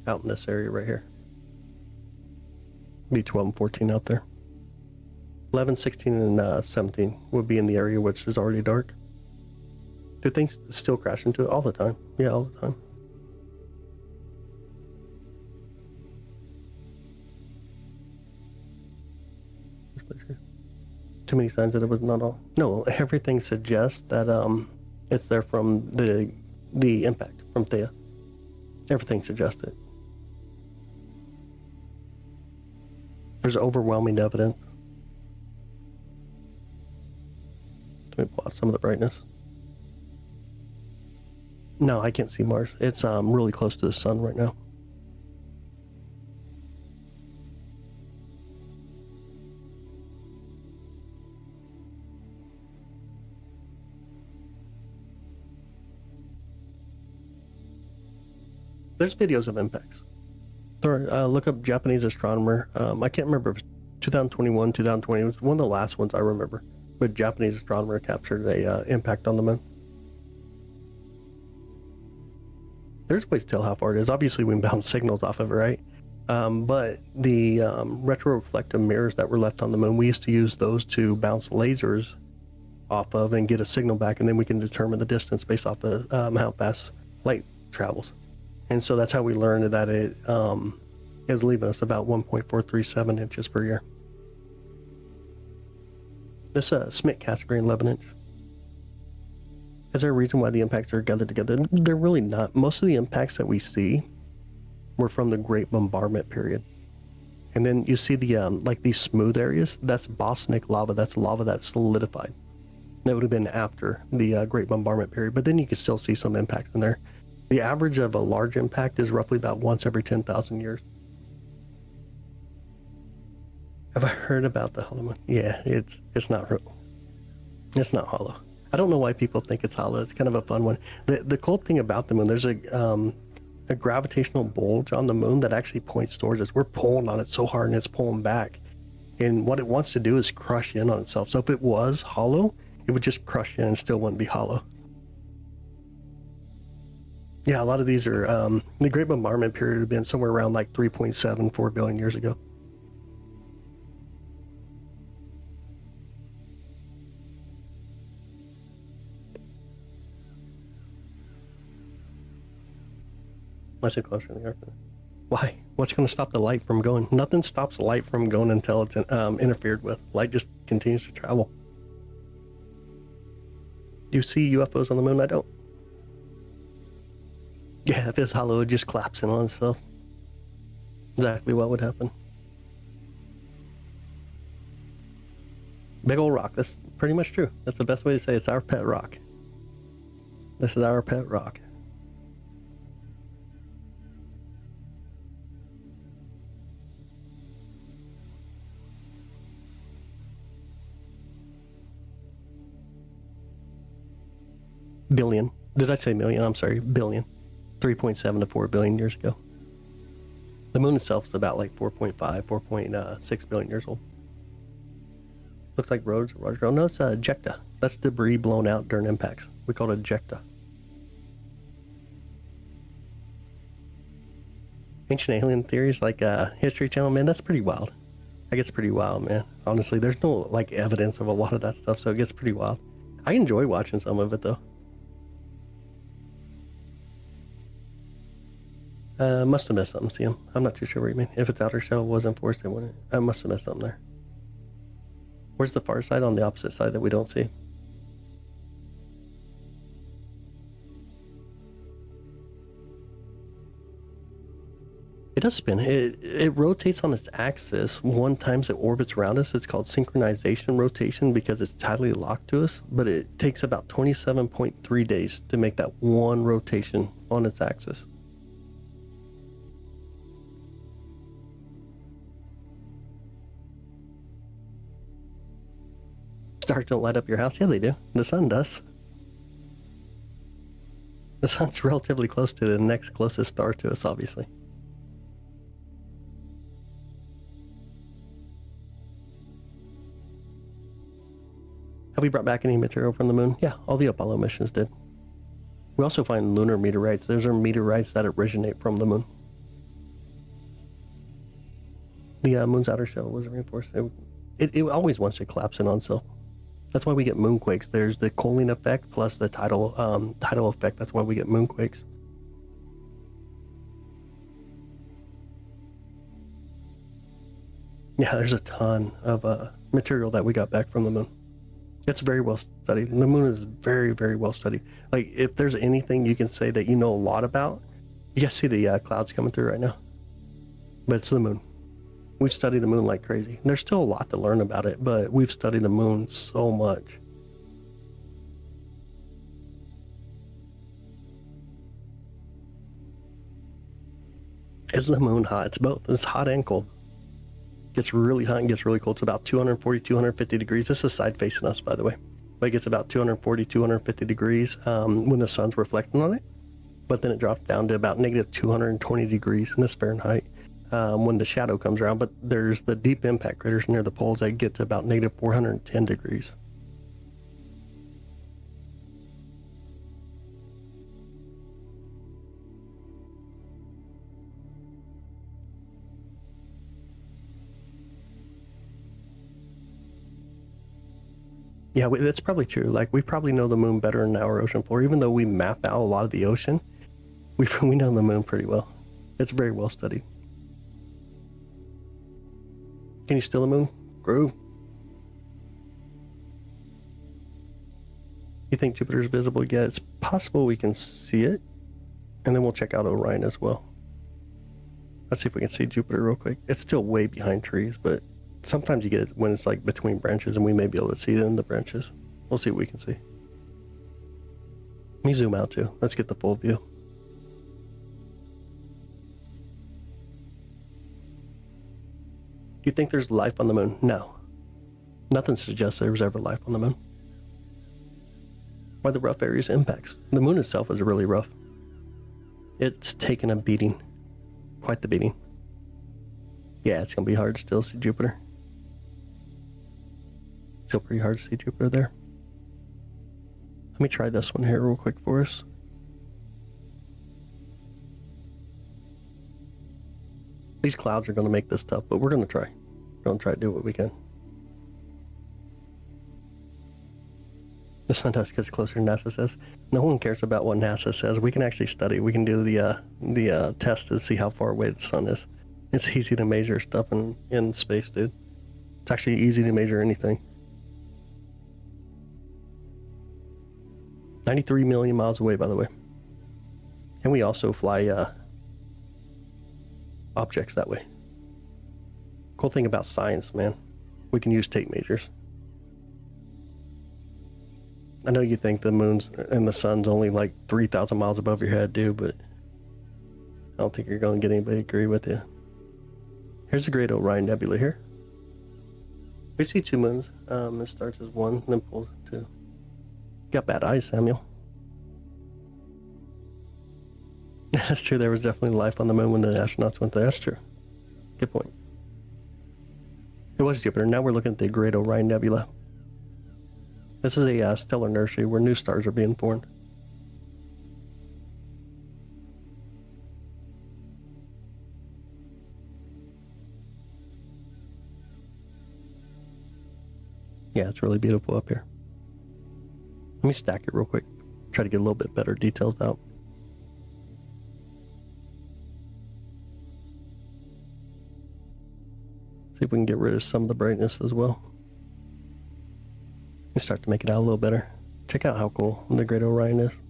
out in this area right here. Be 12 and 14 out there. 11, 16, and 17 would be in the area which is already dark. Do things still crash into it all the time? Yeah, all the time. Too many signs that it was not all. No, everything suggests that it's there from the impact from Theia. Everything suggests it. There's overwhelming evidence. Let me pull out some of the brightness. No, I can't see Mars. It's really close to the sun right now. There's videos of impacts. Look up Japanese astronomer. I can't remember if it's 2021, 2020. It was one of the last ones I remember. But Japanese astronomer captured a impact on the moon. There's ways to tell how far it is. Obviously, we can bounce signals off of it, right? But the retroreflective mirrors that were left on the moon, we used to use those to bounce lasers off of and get a signal back, and then we can determine the distance based off of how fast light travels. And so that's how we learned that it is leaving us about 1.437 inches per year. This Smith category in 11 inch. Is there a reason why the impacts are gathered together? They're really not. Most of the impacts that we see were from the Great Bombardment period. And then you see the like these smooth areas, that's bosonic lava. That's lava that's solidified. That would have been after the Great Bombardment period, but then you can still see some impacts in there. The average of a large impact is roughly about once every 10,000 years. Have I heard about the hollow moon? Yeah, it's not real. It's not hollow. I don't know why people think it's hollow. It's kind of a fun one. The cool thing about the moon, there's a gravitational bulge on the moon that actually points towards us. We're pulling on it so hard and it's pulling back. And what it wants to do is crush in on itself. So if it was hollow, it would just crush in and still wouldn't be hollow. Yeah, a lot of these are, the Great Bombardment period would have been somewhere around like 3.74 billion years ago. Much closer to the Earth. Why? What's going to stop the light from going? Nothing stops light from going until it's interfered with. Light just continues to travel. Do you see UFOs on the moon? I don't. Yeah, if it's hollow, it would just collapse in on itself. Exactly what would happen. Big old rock. That's pretty much true. That's the best way to say it. It's our pet rock. This is our pet rock. Billion. Did I say million? I'm sorry, billion. 3.7 to 4 billion years ago. The moon itself is about like 4.5, 4.6 billion years old. Looks like roads. Roger. No, it's ejecta. That's debris blown out during impacts. We call it ejecta. Ancient alien theories like History Channel, man, that's pretty wild. That gets pretty wild, man. Honestly, there's no like evidence of a lot of that stuff, so it gets pretty wild. I enjoy watching some of it though. Must have missed something, see him. I'm not too sure what you mean. If its outer shell wasn't forced, it wouldn't. I must have missed something there. Where's the far side? On the opposite side that we don't see. It does spin. It rotates on its axis one time it orbits around us. It's called synchronization rotation because it's tidally locked to us, but it takes about 27.3 days to make that one rotation on its axis. Stars don't light up your house? Yeah, they do. The sun does. The sun's relatively close to the next closest star to us, obviously. Have we brought back any material from the moon? Yeah, all the Apollo missions did. We also find lunar meteorites. Those are meteorites that originate from the moon. The moon's outer shell was reinforced. It always wants to collapse in on itself. That's why we get moonquakes. There's the cooling effect plus the tidal effect. That's why we get moonquakes. Yeah, there's a ton of material that we got back from the moon. It's very well studied. The moon is very, very well studied. Like, if there's anything you can say that you know a lot about, you guys see the clouds coming through right now? But it's the moon. We've studied the moon like crazy. There's still a lot to learn about it, but we've studied the moon so much. Is the moon hot? It's both. It's hot and cold. It gets really hot and gets really cold. It's about 240, 250 degrees. This is side facing us, by the way. But it gets about 240, 250 degrees when the sun's reflecting on it. But then it drops down to about negative 220 degrees in this Fahrenheit. When the shadow comes around, but there's the deep impact craters near the poles that get to about negative 410 degrees. Yeah, that's probably true. Like, we probably know the moon better than our ocean floor. Even though we map out a lot of the ocean, we know the moon pretty well. It's very well studied. Can you steal the moon? Groove. You think Jupiter's visible? Yeah, it's possible we can see it. And then we'll check out Orion as well. Let's see if we can see Jupiter real quick. It's still way behind trees, but sometimes you get it when it's like between branches, and we may be able to see it in the branches. We'll see what we can see. Let me zoom out too. Let's get the full view. Do you think there's life on the moon? No. Nothing suggests there was ever life on the moon. Why the rough areas impacts? The moon itself is really rough. It's taken a beating. Quite the beating. Yeah, it's going to be hard to still see Jupiter. Still pretty hard to see Jupiter there. Let me try this one here real quick for us. These clouds are going to make this tough, but we're going to try. We're going to try to do what we can. This one does get closer than NASA says. No one cares about what NASA says. We can actually study. We can do the test to see how far away the sun is. It's easy to measure stuff in space, dude. It's actually easy to measure anything. 93 million miles away, by the way. And we also fly objects that way. Cool thing about science, man. We can use tape measures. I know you think the moon's and the sun's only like 3,000 miles above your head, dude, but I don't think you're going to get anybody to agree with you. Here's the Great Orion Nebula here. We see two moons. It starts as one, then pulls two. You got bad eyes, Samuel. That's true. There was definitely life on the moon when the astronauts went there. That's true. Good point. It was Jupiter. Now we're looking at the Great Orion Nebula. This is a stellar nursery where new stars are being formed. Yeah, it's really beautiful up here. Let me stack it real quick. Try to get a little bit better details out. See if we can get rid of some of the brightness as well. Start to make it out a little better. Check out how cool the Great Orion is.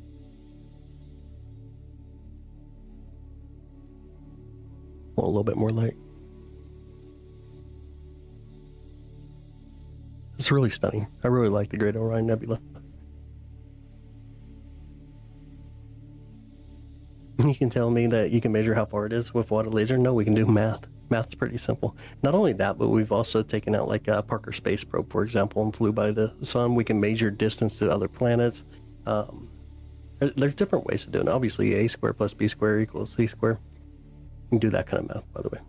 Want a little bit more light. It's really stunning. I really like the Great Orion Nebula. You can tell me that you can measure how far it is with what, a laser? No, we can do math. Math's pretty simple. Not only that, but we've also taken out like a Parker Space Probe, for example, and flew by the sun. We can measure distance to other planets. There's different ways to do it. Obviously, a squared plus b squared equals c squared. You can do that kind of math, by the way.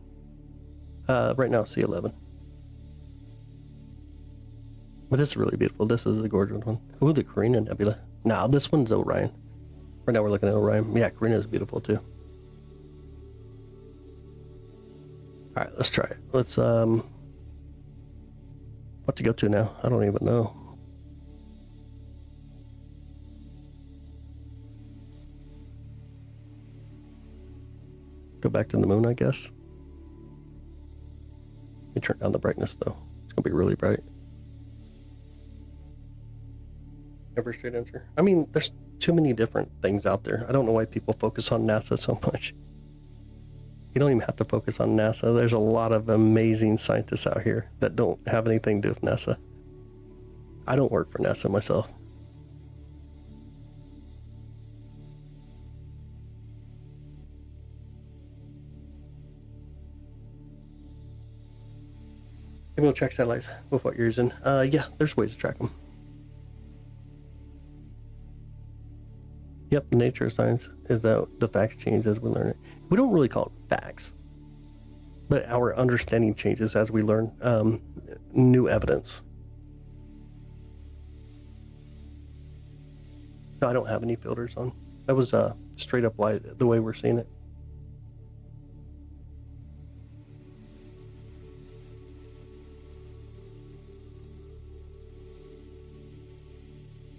Right now, C11. But this is really beautiful. This is a gorgeous one. Ooh, the Carina Nebula. Nah, this one's Orion. Right now we're looking at Orion. Yeah, Carina is beautiful too. All right, let's try it. Let's, what to go to now? I don't even know. Go back to the moon, I guess. Let me turn down the brightness though. It's gonna be really bright. Never a straight answer. I mean, there's too many different things out there. I don't know why people focus on NASA so much. You don't even have to focus on NASA. There's a lot of amazing scientists out here that don't have anything to do with NASA. I don't work for NASA myself. Maybe we'll check satellites with what you're using. Yeah, there's ways to track them. Yep, the nature of science is that the facts change as we learn it. We don't really call it facts, but our understanding changes as we learn new evidence. No, I don't have any filters on. That was straight up light, the way we're seeing it.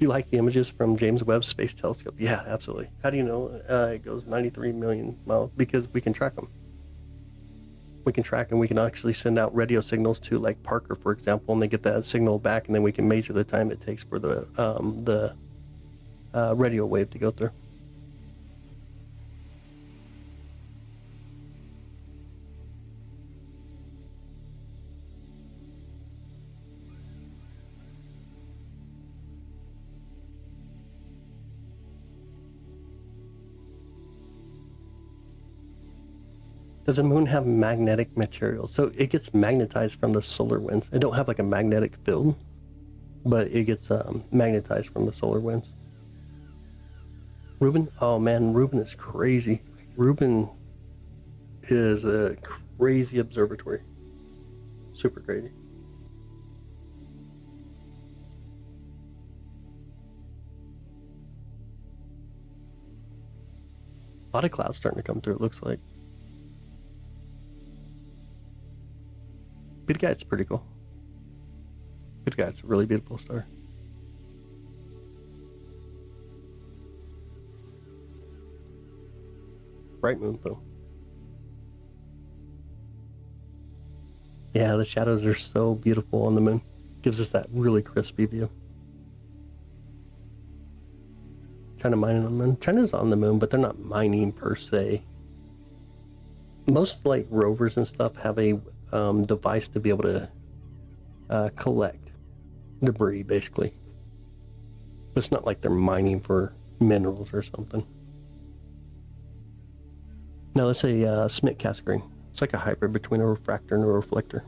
You like the images from James Webb Space Telescope? Yeah, absolutely. How do you know it goes 93 million miles? Because we can track them. We can track, and we can actually send out radio signals to like Parker, for example, and they get that signal back, and then we can measure the time it takes for the radio wave to go through. Does the moon have magnetic material? So it gets magnetized from the solar winds. It don't have like a magnetic field, but it gets magnetized from the solar winds. Reuben? Oh man, Reuben is crazy. Reuben is a crazy observatory. Super crazy. A lot of clouds starting to come through, it looks like. Big Guy's pretty cool. Big Guy's a really beautiful star. Bright moon, though. Yeah, the shadows are so beautiful on the moon. Gives us that really crispy view. China mining on the moon. China's on the moon, but they're not mining per se. Most like rovers and stuff have a device to be able to collect debris, basically. But it's not like they're mining for minerals or something. No, it's a Schmidt-Cassegrain screen. It's like a hybrid between a refractor and a reflector.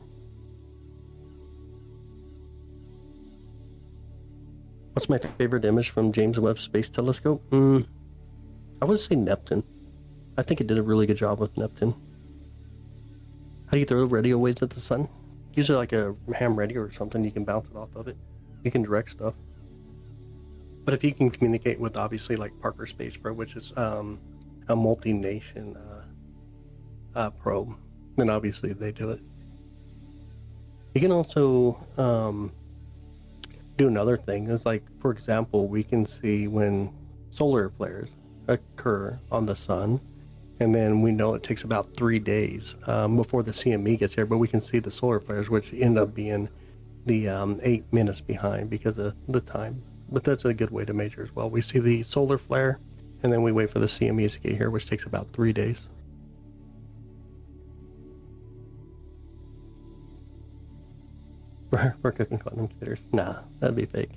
What's my favorite image from James Webb Space Telescope? I would say Neptune. I think it did a really good job with Neptune. How do you throw radio waves at the sun? Usually like a ham radio or something, you can bounce it off of it. You can direct stuff. But if you can communicate with obviously like Parker Space Probe, which is a multi-nation probe, then obviously they do it. You can also do another thing. Is like, for example, we can see when solar flares occur on the sun, and then we know it takes about 3 days before the CME gets here, but we can see the solar flares, which end up being the 8 minutes behind because of the time. But that's a good way to measure as well. We see the solar flare, and then we wait for the CMEs to get here, which takes about 3 days. We're cooking quantum computers. Nah, that'd be fake.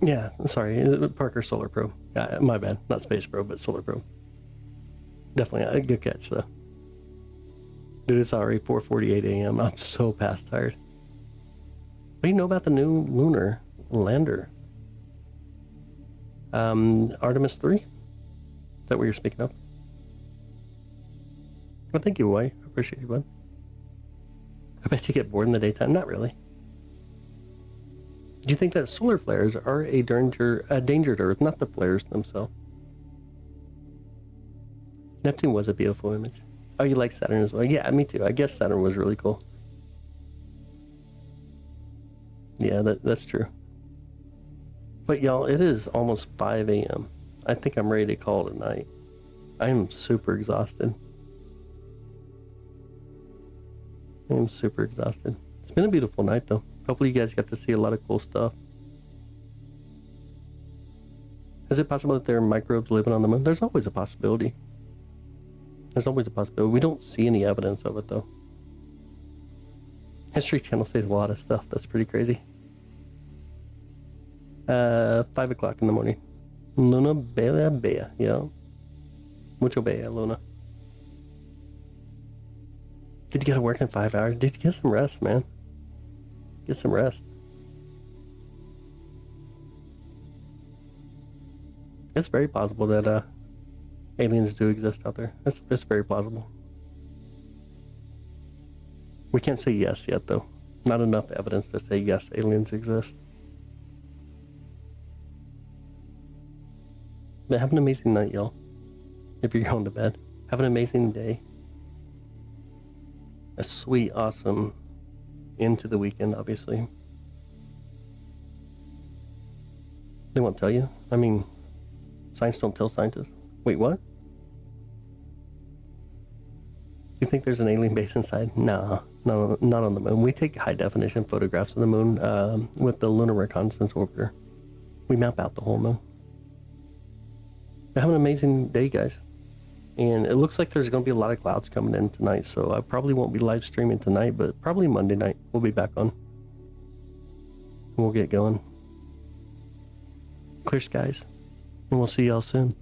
Yeah, sorry, Parker Solar Probe. My bad, not Space Probe, but Solar Probe. Definitely a good catch, though. Dude, it's already 4:48 a.m. I'm so past tired. What do you know about the new lunar lander? Artemis 3? Is that what you're speaking of? Well, thank you, Wei. I appreciate you, bud. I bet you get bored in the daytime. Not really. Do you think that solar flares are a danger to Earth, not the flares themselves? Neptune was a beautiful image. Oh, you like Saturn as well? Yeah, me too. I guess Saturn was really cool. Yeah, that's true. But y'all, it is almost 5 a.m. I think I'm ready to call it a night. I am super exhausted. It's been a beautiful night, though. Hopefully you guys got to see a lot of cool stuff. Is it possible that there are microbes living on the moon? There's always a possibility. We don't see any evidence of it, though. History Channel says a lot of stuff. That's pretty crazy. 5 o'clock in the morning. Luna Bella, yeah. Mucho bella, Luna. Did you get to work in 5 hours? Did you get some rest, man? Get some rest. It's very possible that aliens do exist out there. It's very plausible. We can't say yes yet, though. Not enough evidence to say yes, aliens exist. But have an amazing night, y'all. If you're going to bed, have an amazing day. a sweet, awesome into the weekend, obviously. They won't tell you. I mean, science don't tell scientists. Wait, what? You think there's an alien base inside? No, no, not on the moon. We take high definition photographs of the moon with the Lunar Reconnaissance Orbiter. We map out the whole moon. Have an amazing day, guys. And it looks like there's going to be a lot of clouds coming in tonight, so I probably won't be live streaming tonight, but probably Monday night we'll be back on. We'll get going. Clear skies, and we'll see y'all soon.